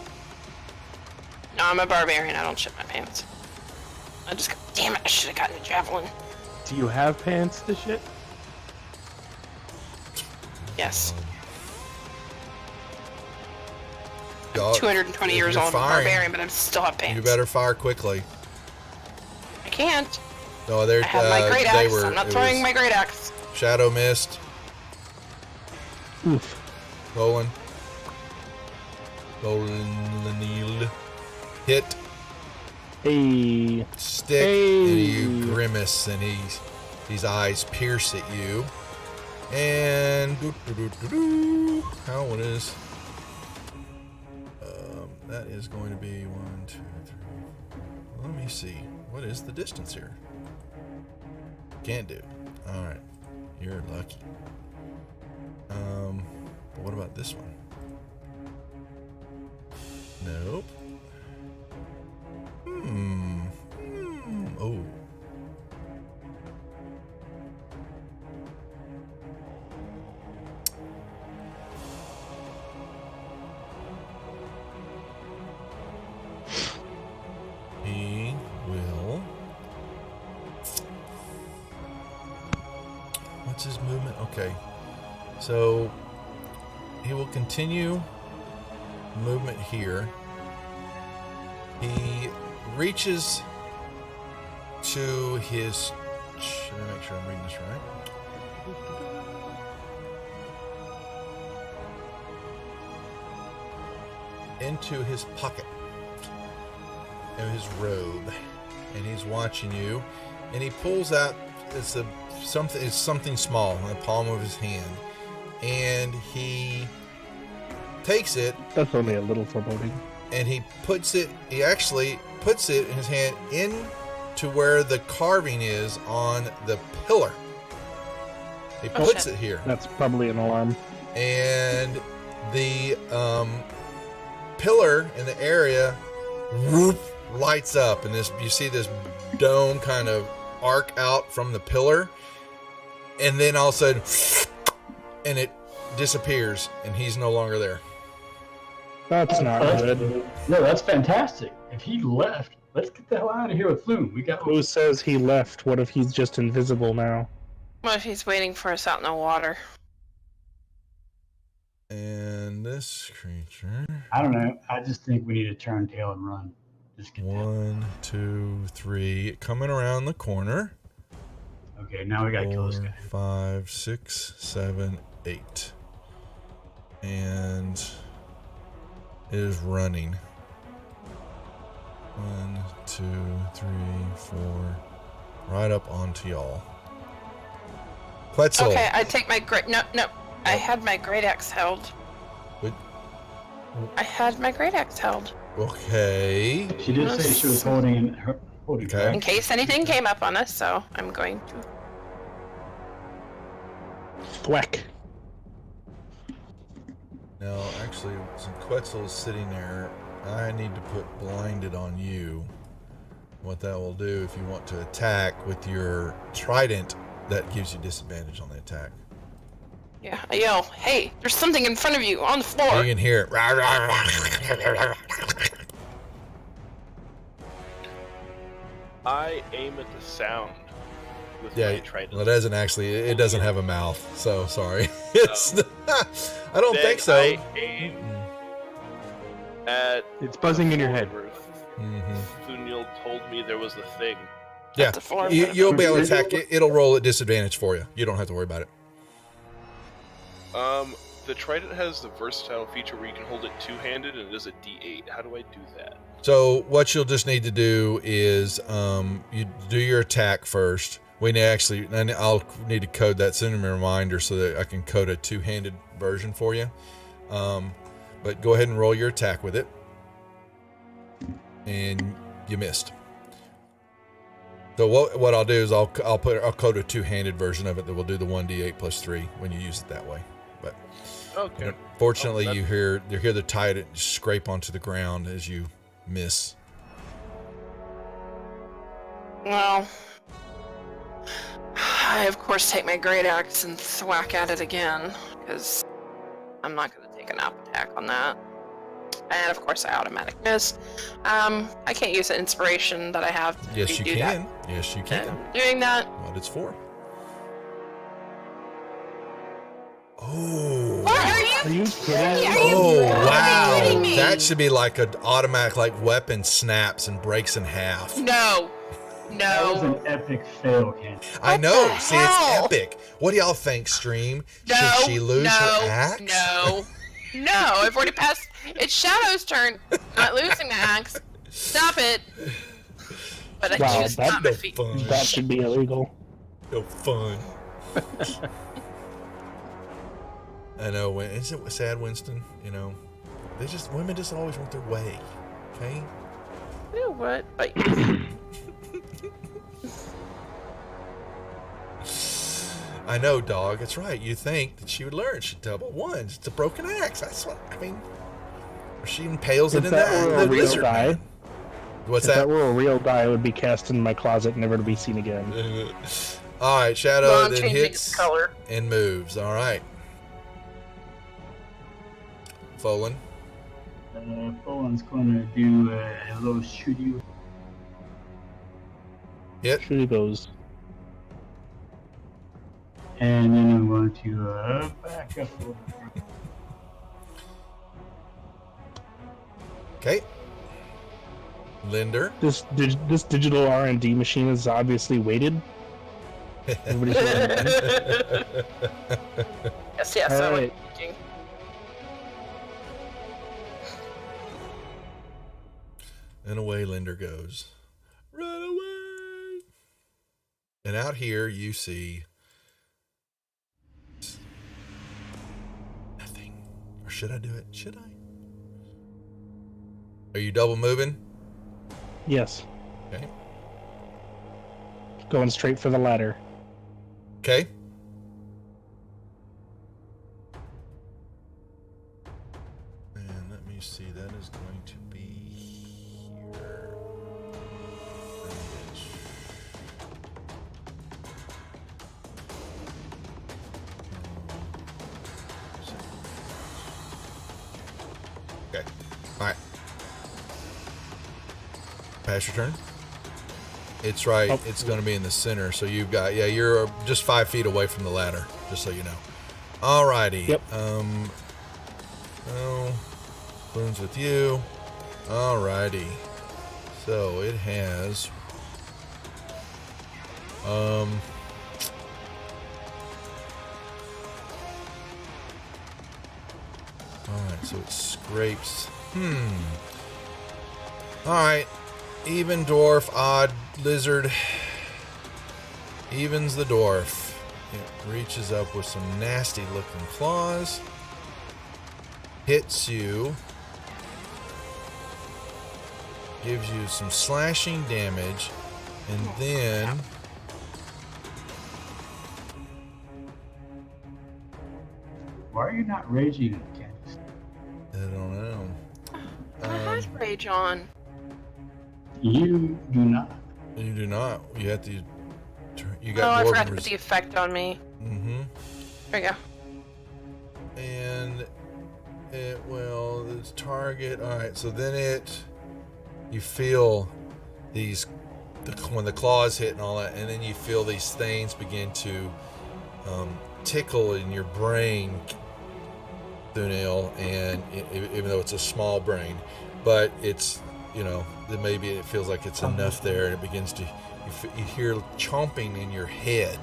No, I'm a barbarian. I don't shit my pants. I just, damn it, I should have gotten a javelin. Do you have pants to shit? Yes. Y'all- 220 if years you're old, I'm a firing, barbarian, but I still have pants. You better fire quickly. I can't. No, they're. I have my great they axe. were. I'm not it throwing was my great axe. Shadow missed. Oof. Bolin. Bolin. Hit. Hey. Stick. Hey. And you grimace, and his eyes pierce at you. And how it is? That is going to be 1, 2, 3. Let me see. What is the distance here? Can't do. All right, you're lucky. But what about this one? Nope. Oh. He will. What's his movement? Okay. So he will continue movement here. He reaches to his. Should I make sure I'm reading this right? Into his pocket of his robe, and he's watching you, and he pulls out it's something small in the palm of his hand, and he takes it. That's only a little foreboding. And he actually puts it in his hand into where the carving is on the pillar. He puts it here. That's probably an alarm. And the pillar in the area whoop, lights up, and you see this dome kind of arc out from the pillar, and then all of a sudden, and it disappears, and he's no longer there. That's not good. No, that's fantastic. If he left, let's get the hell out of here with Flume. Who says he left? What if he's just invisible now? What if he's waiting for us out in the water? And this creature. I don't know. I just think we need to turn tail and run. Just get 1, 2, 3, coming around the corner. Okay, now we gotta kill this guy. 5, 6, 7, 8, and it is running. 1, 2, 3, 4, right up onto y'all. Quetzal. Okay, I take my great. No. I had my great axe held. What? I had my great axe held. Okay. She did say she was holding Okay. In case anything came up on us, so I'm going to. Thwack. Now, actually, since Quetzal is sitting there, I need to put blinded on you. What that will do, if you want to attack with your trident, that gives you disadvantage on the attack. Yeah, I yell, hey, there's something in front of you on the floor. You can hear it. I aim at the sound with my trident. Well, it doesn't actually. It doesn't have a mouth. So sorry. It's. I don't think so. I aim at. It's buzzing in your head. Thuniel told me there was a thing. Yeah, you'll be able to attack it. It'll roll at disadvantage for you. You don't have to worry about it. The trident has the versatile feature where you can hold it two-handed and it does a D8. How do I do that? So what you'll just need to do is you do your attack first. And I'll need to code that. Send me a reminder so that I can code a two-handed version for you. But go ahead and roll your attack with it. And you missed. So what I'll do is I'll code a two-handed version of it that will do the 1d8 plus 3 when you use it that way. But okay. Fortunately, you hear the trident scrape onto the ground as you miss. Well, I of course take my great axe and thwack at it again because I'm not going to take a nap attack on that. And of course, I automatic miss. I can't use the inspiration that I have to Yes, you do can. that. Yes, you can. And doing that. What it's for. Oh. What? Are you kidding? Oh, wow. kidding me? That should be like an automatic, weapon snaps and breaks in half. No. That was an epic fail, Ken. I know. the See, hell? it's epic. What do y'all think, Stream? No. Should she lose her axe? No. No. I've already passed. It's Shadow's turn. Not losing the axe. Stop it. But I Wow, choose that's not no my feet. fun. That should be illegal. No fun. I know. Isn't it sad, Winston? You know, women just always want their way. Okay. You know what? But I know, dog. That's right. You think that she would learn? She'd double ones. It's a broken axe. That's what I mean. Or she impales it in the lizard. Man. What's If that? that were a real die, it would be cast in my closet, never to be seen again. All right, Shadow well, I'm then changing hits its color. and moves. All right. Folan. Poland's going to do a little shooty. Hit. Shooty goes. And then I'm going to back up a little bit. Okay. Linder. This digital R&D machine is obviously weighted. Everybody's running. Yes, All I know what right. you're thinking. And away Linder goes. Run away! And out here you see nothing. Or should I do it? Should I? Are you double moving? Yes, Okay. going straight for the ladder. Okay. And let me see. That is going to be here. Okay. All right. Pass your turn. It's right. Oh. It's going to be in the center. So you've got, you're just 5 feet away from the ladder, just so you know. All righty. Yep. Oh, Boon's with you. All righty. So it has, all right. So it scrapes. All right. Even dwarf, odd lizard. Evens the dwarf. It reaches up with some nasty looking claws. Hits you. Gives you some slashing damage. And then Why are you not raging, Candace? I don't know. I has rage on. You do not. You do not. You have to. You Oh, got I dwarven forgot to put the effect on me. Mm-hmm. There you go. And it will. Its target. All right. So then it. You feel these when the claws hit and all that, and then you feel these things begin to tickle in your brain, Thunil, and even though it's a small brain, but it's, then maybe it feels like it's enough there, and it begins to, you hear chomping in your head,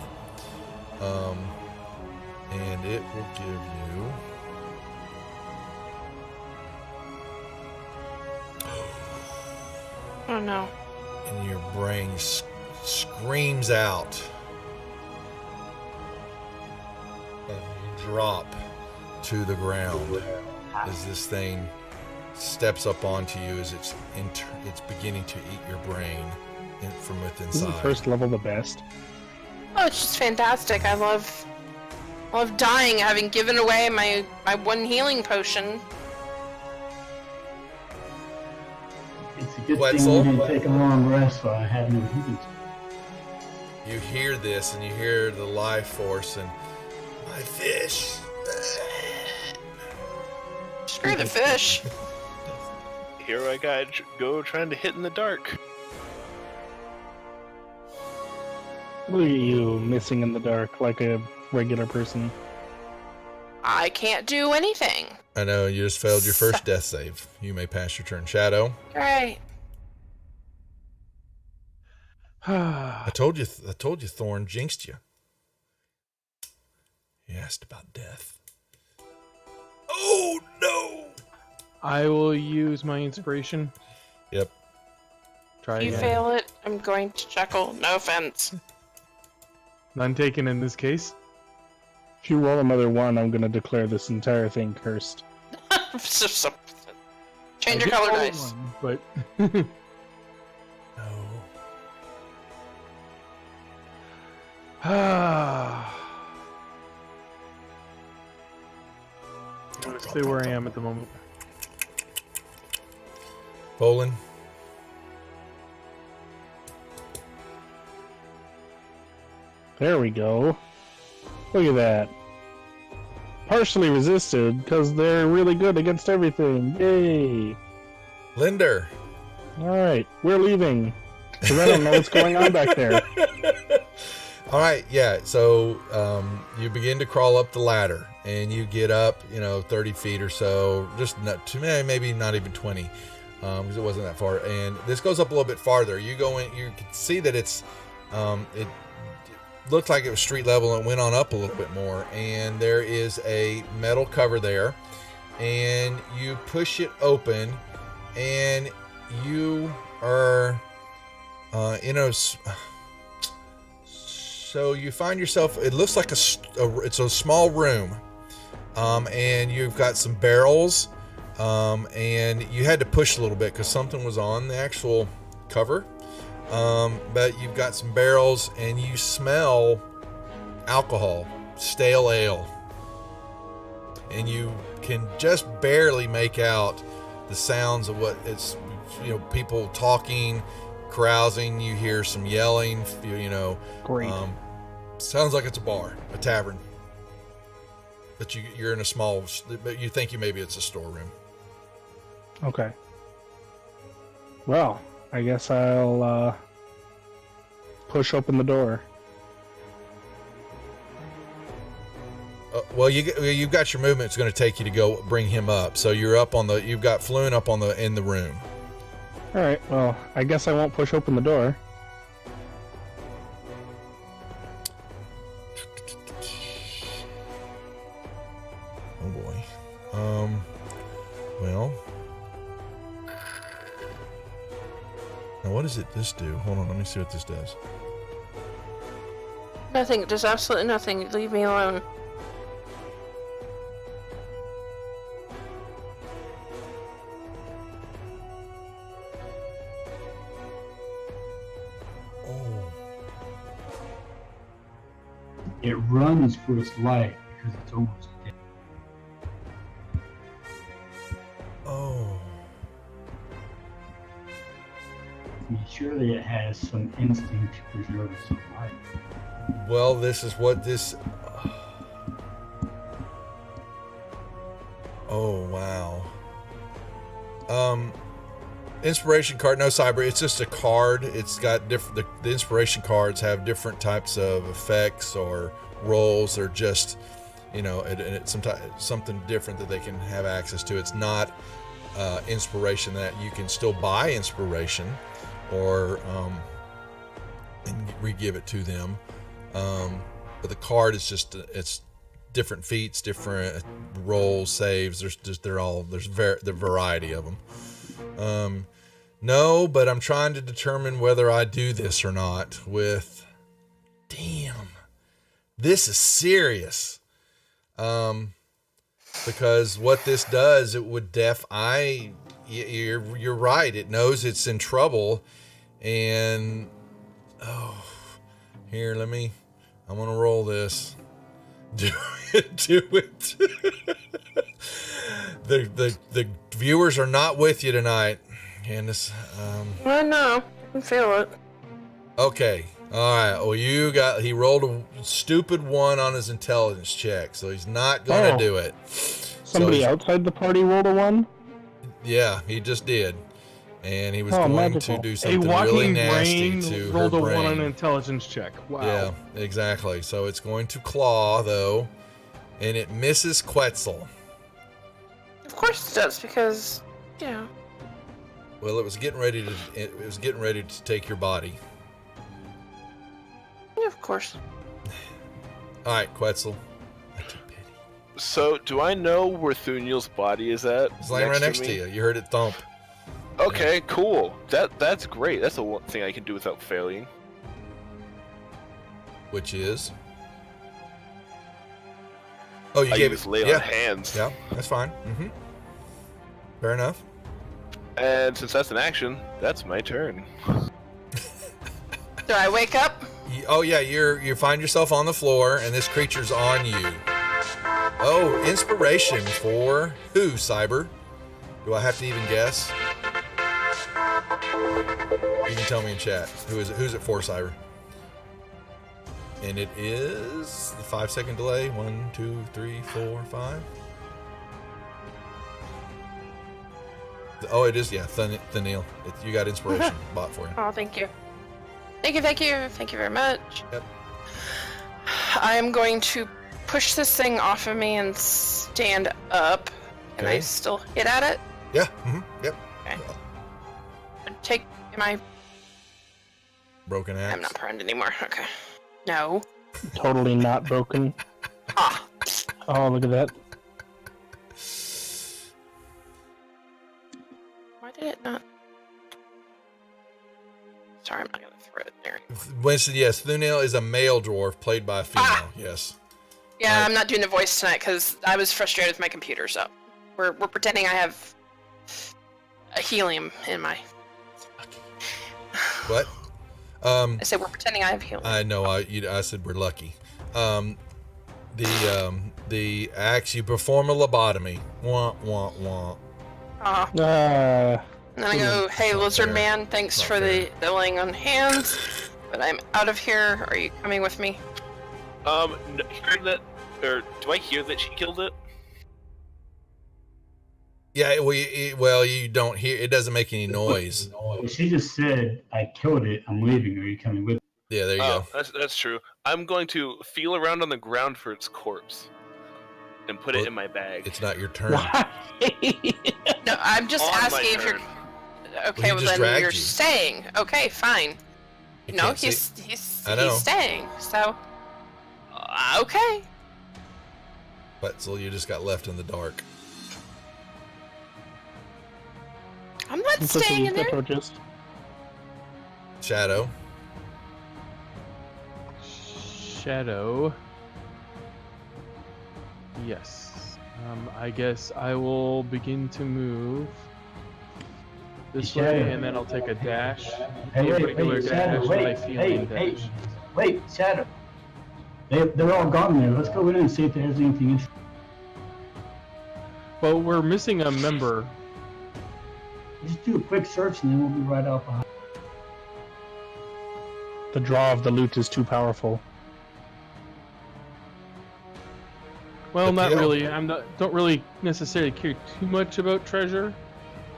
and it will give you Oh no. and your brain screams out, and you drop to the ground as this thing steps up onto you as it's beginning to eat your brain from within Isn't inside. first level the best? Oh, it's just fantastic. I love dying, having given away my one healing potion. It's a good Wetzel. thing we didn't take a long rest while I had no healing. You hear this, and you hear the life force, and my fish. Screw the fish. Here I go trying to hit in the dark. Look at you missing in the dark like a regular person. I can't do anything. I know, you just failed your first death save. You may pass your turn. Shadow. Great. I told you Thorn jinxed you. He asked about death. Oh no! I will use my inspiration. Yep. Try If you again. fail it, I'm going to chuckle. No offense. None taken in this case. If you roll another one, I'm gonna declare this entire thing cursed. Change your I did color roll dice. one, but No. stay where I am at the moment. Poland. There we go. Look at that. Partially resisted, because they're really good against everything. Yay! Linder. Alright, we're leaving. Because I don't know what's going on back there. All right, yeah. So you begin to crawl up the ladder, and you get up, 30 feet or so, just not, maybe not even 20. because it wasn't that far. And this goes up a little bit farther. You go in, you can see that it's it looked like it was street level and went on up a little bit more. And there is a metal cover there, and you push it open, and you are so you find yourself, it looks like it's a small room, and you've got some barrels, and you had to push a little bit because something was on the actual cover, but you've got some barrels, and you smell alcohol, stale ale, and you can just barely make out the sounds of what it's, people talking, carousing. You hear some yelling, Great. Sounds like it's a bar, a tavern, but you're in a small, but you think maybe it's a storeroom. Okay. Well, I guess I'll push open the door. Well, you've got your movement. It's going to take you to go bring him up. So you've got Fluent up in the room. All right. Well, I guess I won't push open the door. Oh boy. Well. Now what does this do? Hold on, let me see what this does. Nothing. It does absolutely nothing. Leave me alone. Oh. It runs for its life because it's almost dead. Oh. I mean, surely it has some instinct to preserve its own life. Well, this is what this. Oh wow. Inspiration card, no cyber. It's just a card. It's got different. The inspiration cards have different types of effects or roles, or just, and it's something different that they can have access to. It's not inspiration that you can still buy inspiration, or and re-give it to them. But the card is just, it's different feats, different rolls, saves. There's the variety of them. No, but I'm trying to determine whether I do this or not with, damn, this is serious. Because what this does, it would you're right. It knows it's in trouble, and here, I'm going to roll this. Do it. The viewers are not with you tonight, Candace. I know. I can feel it. Okay. All right. Well, he rolled a stupid 1 on his intelligence check, so he's not going to do it. Somebody outside the party rolled a 1? Yeah, he just did. And he was Oh, going magical. to do A something walking really nasty brain to rolled her a 1 brain. on an intelligence check. Wow. Yeah, exactly. So it's going to claw, though, and it misses Quetzal. Of course it does, because, Well, it was getting ready to take your body. Yeah, of course. All right, Quetzal. I took pity. So, do I know where Thuniel's body is at? It's laying right next to me? you. You heard it thump. Okay, cool. That's great. That's the one thing I can do without failing. Which is? Oh, you I gave use it. lay Yeah, on hands. yeah, that's fine. Fair enough. And since that's an action, that's my turn. Do I wake up? Oh yeah, you find yourself on the floor, and this creature's on you. Oh, inspiration for who, Cyber? Do I have to even guess? You can tell me in chat. Who's it for, Cyber? And it is the 5-second delay. 1, 2, 3, 4, 5. Oh, it is. Yeah, Thuniel. You got inspiration bought for you. Oh, thank you. Thank you very much. Yep. I'm going to push this thing off of me and stand up. Can I Okay. still hit at it? Yeah. Yep. Okay. Am I? Broken axe. I'm not prone anymore. Okay. No. Totally not broken. Ah. Oh, look at that. Why did it not? Sorry, I'm not gonna throw it there. Winston, yes, Thunil is a male dwarf played by a female. Yes. Yeah, Right. I'm not doing the voice tonight because I was frustrated with my computer. So we're pretending I have a helium in my. What? I said we're pretending I have helium. I know. I said we're lucky. The axe, you perform a lobotomy. Wah wah wah. And then I go, "Hey, Not lizard fair. man, thanks Not for fair. the laying on hands, but I'm out of here. Are you coming with me?" Hearing that, or do I hear that she killed it? Yeah. Well, you don't hear. It doesn't make any noise. Well, she just said, I killed it. I'm leaving. Are you coming with me? Yeah. There you go. That's true. I'm going to feel around on the ground for its corpse and put Well, it in my bag. It's not your turn. No, I'm just On my asking if you're turn. okay. he Well, just then dragged you're you. staying. Okay, fine. You No, can't see- he's I know. staying. So okay. Quetzal, you just got left in the dark. I'm not Let's see, staying you've in got there. torches. Shadow. Shadow. Yes. I guess I will begin to move this way, Shadow. and then I'll take a dash. Hey, A wait, regular Shadow, dash, wait, not a feeling hey, dash. wait, Shadow. They're all gone there. Let's go in and see if there's anything interesting. Well, we're missing a member. Just do a quick search and then we'll be right out behind. The draw of the loot is too powerful. Well, not Appeal. really. Don't really necessarily care too much about treasure,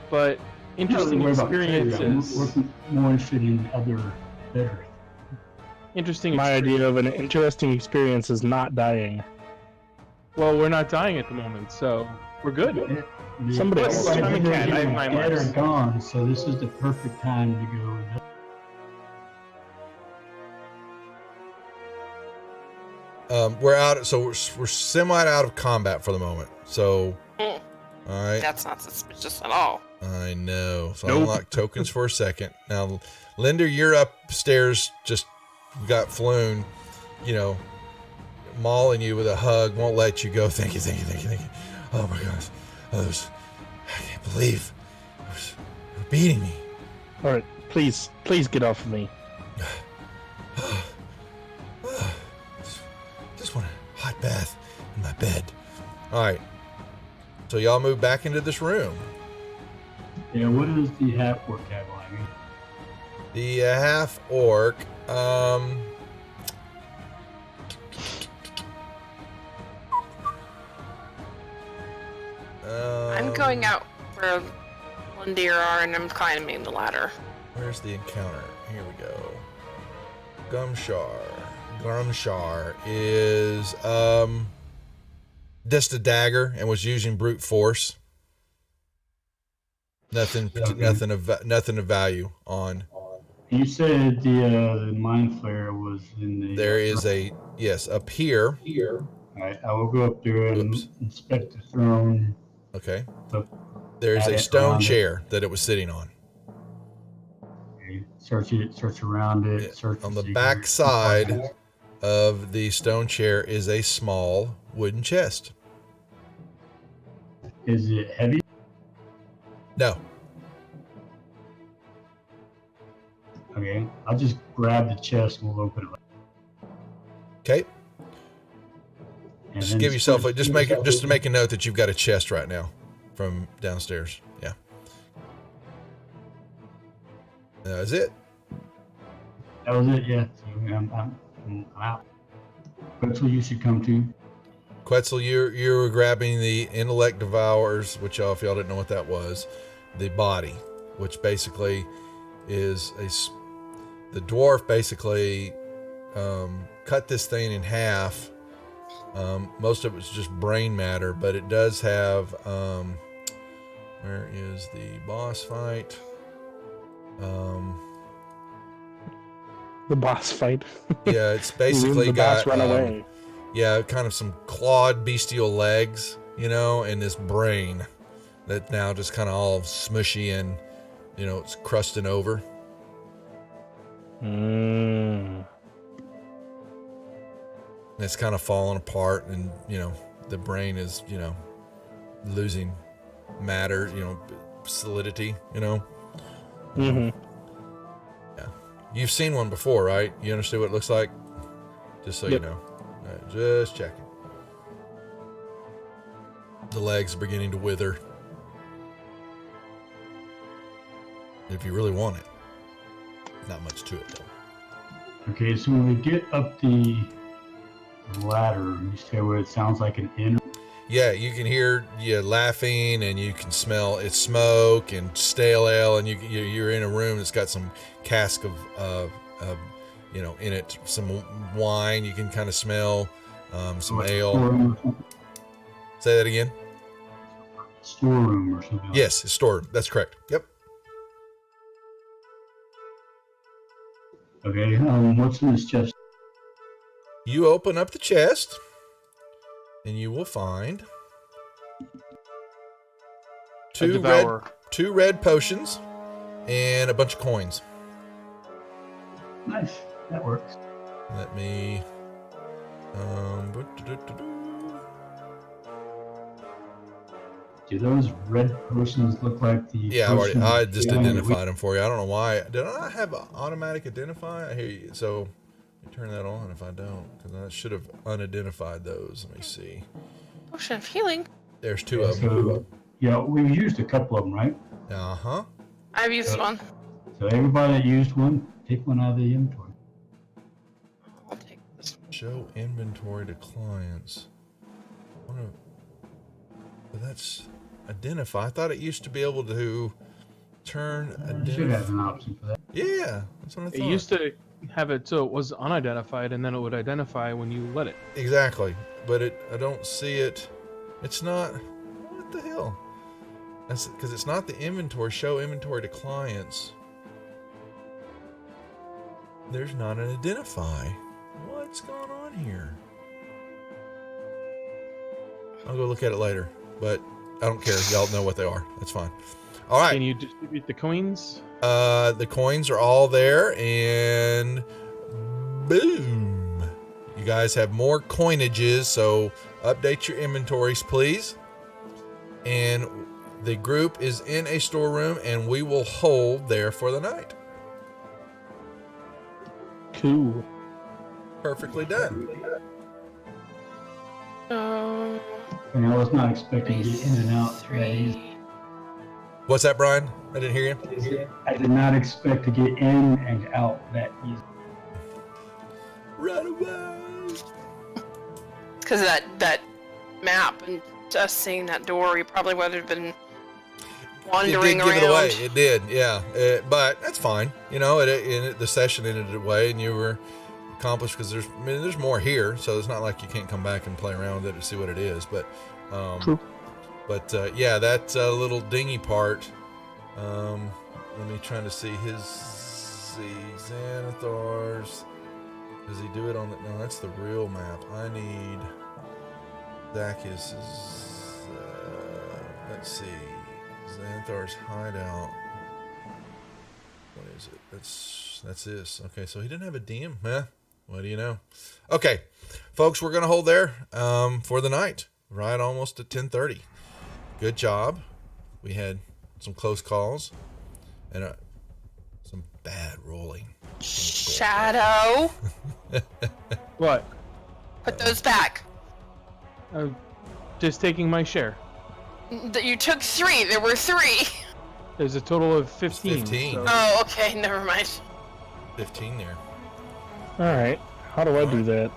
but interesting I'm not really worried about treasure. experiences. We're more interested in other better. Interesting. My idea of an interesting experience is not dying. Well, we're not dying at the moment, so we're good. Somebody else. I'm a cat. I have 9 Dead or lives. gone, so this is the perfect time to go. We're out. So we're semi out of combat for the moment. So, Mm. all right. That's not suspicious at all. I know. So I Nope. unlock tokens for a second. Now, Linda, you're upstairs. Just got flown. You know, mauling you with a hug. Won't let you go. Thank you. Thank you. Thank you. Thank you. Oh my gosh. I can't believe they're beating me. Alright, please get off of me. Just want a hot bath in my bed. All right. So y'all move back into this room. Yeah, what does the half orc have on me? The half orc. I'm going out where Lindir are, and I'm climbing the ladder. Where's the encounter? Here we go. Gumshar is just a dagger and was using brute force. Nothing of value on. You said the mind flare was in the. There is a yes up here. Alright, I will go up there and Oops. inspect the throne. Okay. Look There is at a it, stone around it. chair that it was sitting on. Okay, search it, search around it, Yeah, search on to the see back where- side of the stone chair is a small wooden chest. Is it heavy? No. Okay, I'll just grab the chest and we'll open it. Okay. And Just then give yourself search- just to make a note that you've got a chest right now from downstairs. Yeah. That's it. That was it, yeah. So I'm out. That's what you should come to. Quetzal, you're grabbing the intellect devours, which y'all, if y'all didn't know what that was, the body, which basically is the dwarf basically cut this thing in half. Most of it's just brain matter, but it does have where is the boss fight? The boss fight. Yeah, it's basically the got boss run away. yeah, kind of some clawed bestial legs, you know, and this brain that now just kind of all smushy and, you know, it's crusting over. Mm. And it's kind of falling apart, and, you know, the brain is, you know, losing matter, you know, solidity, you know. Mm-hmm. Yeah. You've seen one before, right? You understand what it looks like? Just so Yep. you know. All right, just checking. The legs are beginning to wither. If you really want it. Not much to it, though. Okay, so when we get up the ladder, you say where it sounds like an inn. Yeah, you can hear you laughing, and you can smell it's smoke and stale ale, and you're in a room that's got some cask of you know, in it, some wine. You can kind of smell some Like ale. storeroom or something? Say that again. Storeroom or something. Yes, it's stored. That's correct. Yep. Okay, what's in this chest? You open up the chest, and you will find A devourer. two red potions and a bunch of coins. Nice, that works. Let me. Do those red potions look like the? Yeah, potions I just that we- identified them for you. I don't know why. Did I not have automatic identify? I hear you. So you turn that on if I don't, because I should have unidentified those. Let me see. Potion of healing. There's two of them. So, yeah, we've used a couple of them, right? Uh huh. I've used one. So everybody that used one, take one out of the inventory. I'll take this. Show inventory to clients. That's identify. I thought it used to be able to turn You should have identify. an option for that. Yeah, that's what I It thought. used to have it so it was unidentified, and then it would identify when you let it. Exactly, but I don't see it. It's not. What the hell? That's because it's not the inventory. Show inventory to clients. There's not an identify. What's going on here? I'll go look at it later, but I don't care. Y'all know what they are. That's fine. All right. Can you distribute the coins? The coins are all there, and boom. You guys have more coinages, so update your inventories, please. And the group is in a storeroom, and we will hold there for the night. Cool. Perfectly done. And I was not expecting to get in and out that easy. 3. What's that, Brian? I didn't hear you. I did not expect to get in and out that easy. Run away. Because of that map and just seeing that door, we probably would have been It wandering did give around. it away. It did, yeah. But that's fine. You know, the session ended away, and you were accomplished because there's more here, so it's not like you can't come back and play around with it to see what it is. But, True. But yeah, that little dingy part. Let me try to see Xanathar's. Does he do it on the? No, that's the real map. I need Zacchus's. Let's see, Xanathar's hideout. What is it? That's this. Okay, so he didn't have a DM. What do you know? Okay, folks, we're gonna hold there for the night. Right, almost at 10:30. Good job. We had some close calls and some bad rolling. Shadow, What? put those back. Just taking my share. You took 3. There were 3. There's a total of 15. 15. so- Oh, okay. Never mind. 15 there. All right. How do I do that?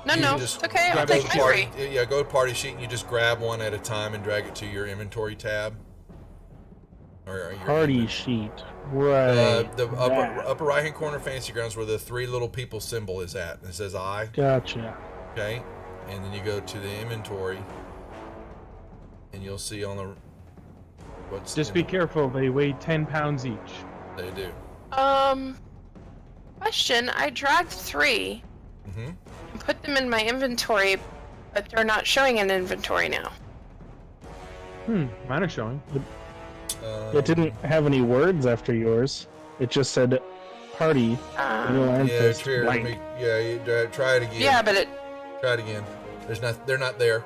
No, You no. just It's okay. I'll Go take to my party, 3. yeah, go to party sheet and you just grab one at a time and drag it to your inventory tab. Or your Party sheet. Right. the that. upper right hand corner of Fantasy Grounds where the 3 little people symbol is at. It says I. Gotcha. Okay, and then you go to the inventory, and you'll see on the what's Just in be it. careful. They weigh 10 pounds each. They do. Question. I dragged 3 Mm-hmm. and put them in my inventory, but they're not showing in inventory now. Mine are showing. It didn't have any words after yours. It just said party. Yeah, Trier, try it again. Yeah, but Try it again. They're not there.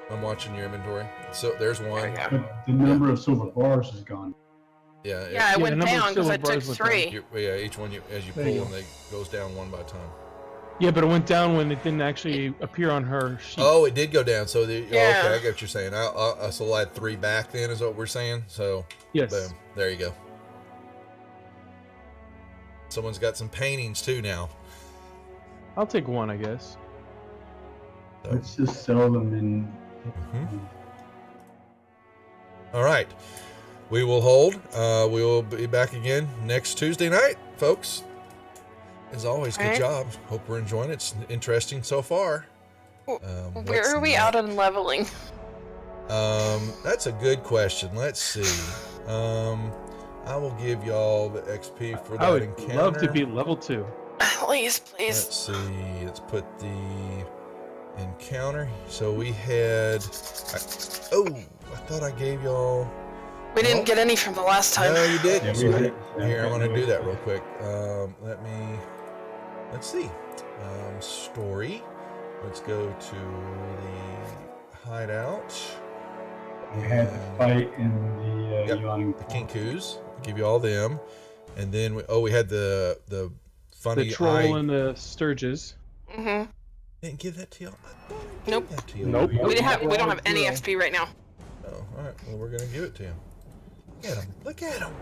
I'm watching your inventory. So there's one. But the number of silver bars is gone. Yeah. Yeah, it the went number of down because silver I took bars went down. 3. Each one as you There pull you them, they goes down one by time. Yeah, but it went down when it didn't actually appear on her sheet. Oh, it did go down. So Yeah. okay, I get what you're saying. So I'll add 3 back then, is what we're saying. So Yes. boom, there you go. Someone's got some paintings too now. I'll take 1, I guess. So. Let's just sell them in. All right, we will hold. We will be back again next Tuesday night, folks. As always, good Alright. job. Hope we're enjoying it. It's interesting so far. Where are we out on leveling? That's a good question. Let's see. I will give y'all the XP for that I would encounter. love to be level 2. Please. Let's see. Let's put the encounter. So we had. I thought I gave y'all. We didn't get any from the last time. No, you did. Yeah, we So did. here, I'm going to do that real quick. Let's see. Story. Let's go to the hideout. We had the fight in the Yep, yawning. the Kinkus. I'll give you all them. And then, we had the funny The troll eye. and the Sturges. Mm-hmm. Didn't give that to y'all. I thought I gave Nope. that to you. Nope. We don't have any XP right now. Oh, all right. Well, we're gonna give it to you. Look at him. Look at him.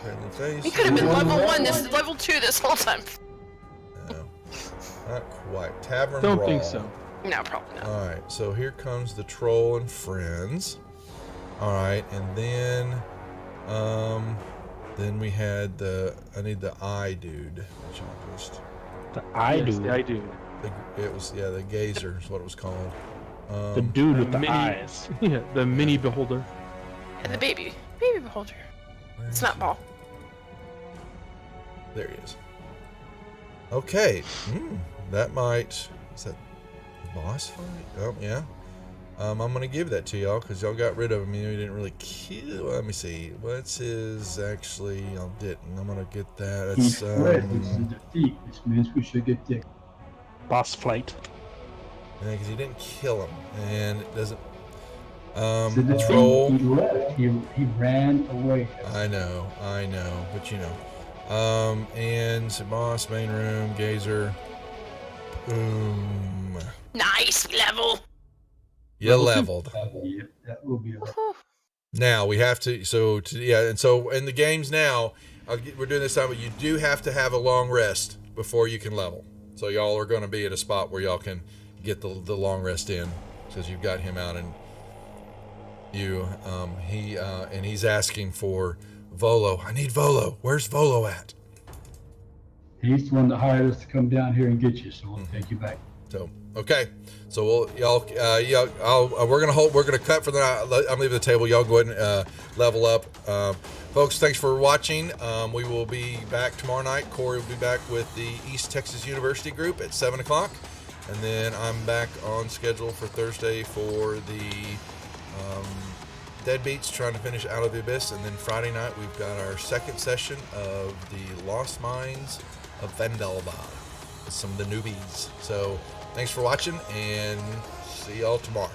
Friendly face. We could have been level 1. This is level 2 this whole time. No, not quite. Tavern Don't Brawl. think so. No, probably not. All right. So here comes the troll and friends. All right, and then we had I need the eye dude. Which I'll just. The eye Yes, dude. the eye dude. It was the gazer is what it was called. The dude with the mini- eyes. Yeah, the mini beholder. And the baby beholder. where It's is not he? ball. There he is. Okay. That might. Is that boss fight? Oh, yeah. I'm going to give that to y'all because y'all got rid of him. You didn't really kill. Let me see. What's his actually? Y'all didn't. I'm going to get that. He's That's. fled, which is a defeat, which means we should get dick. Boss fight. Because he didn't kill him. And it doesn't. It's a defeat. Troll. He left. He ran away. I know. But you know. And so boss, main room, gazer. Boom. Nice level. You leveled. Yeah, that will be. Now we have to. So in the games now, we're doing this time, but you do have to have a long rest before you can level. So y'all are going to be at a spot where y'all can get the long rest in, because you've got him out and he's asking for Volo. I need Volo. Where's Volo at? He's the one that hired us to come down here and get you, so we'll take you back. So okay, so we're gonna cut for the night. I'm leaving the table. Y'all go ahead and level up, folks. Thanks for watching. We will be back tomorrow night. Corey will be back with the East Texas University group at 7:00, and then I'm back on schedule for Thursday for the Deadbeats, trying to finish Out of the Abyss, and then Friday night we've got our second session of the Lost Mines of Vendelva with some of the newbies. So thanks for watching, and see y'all tomorrow.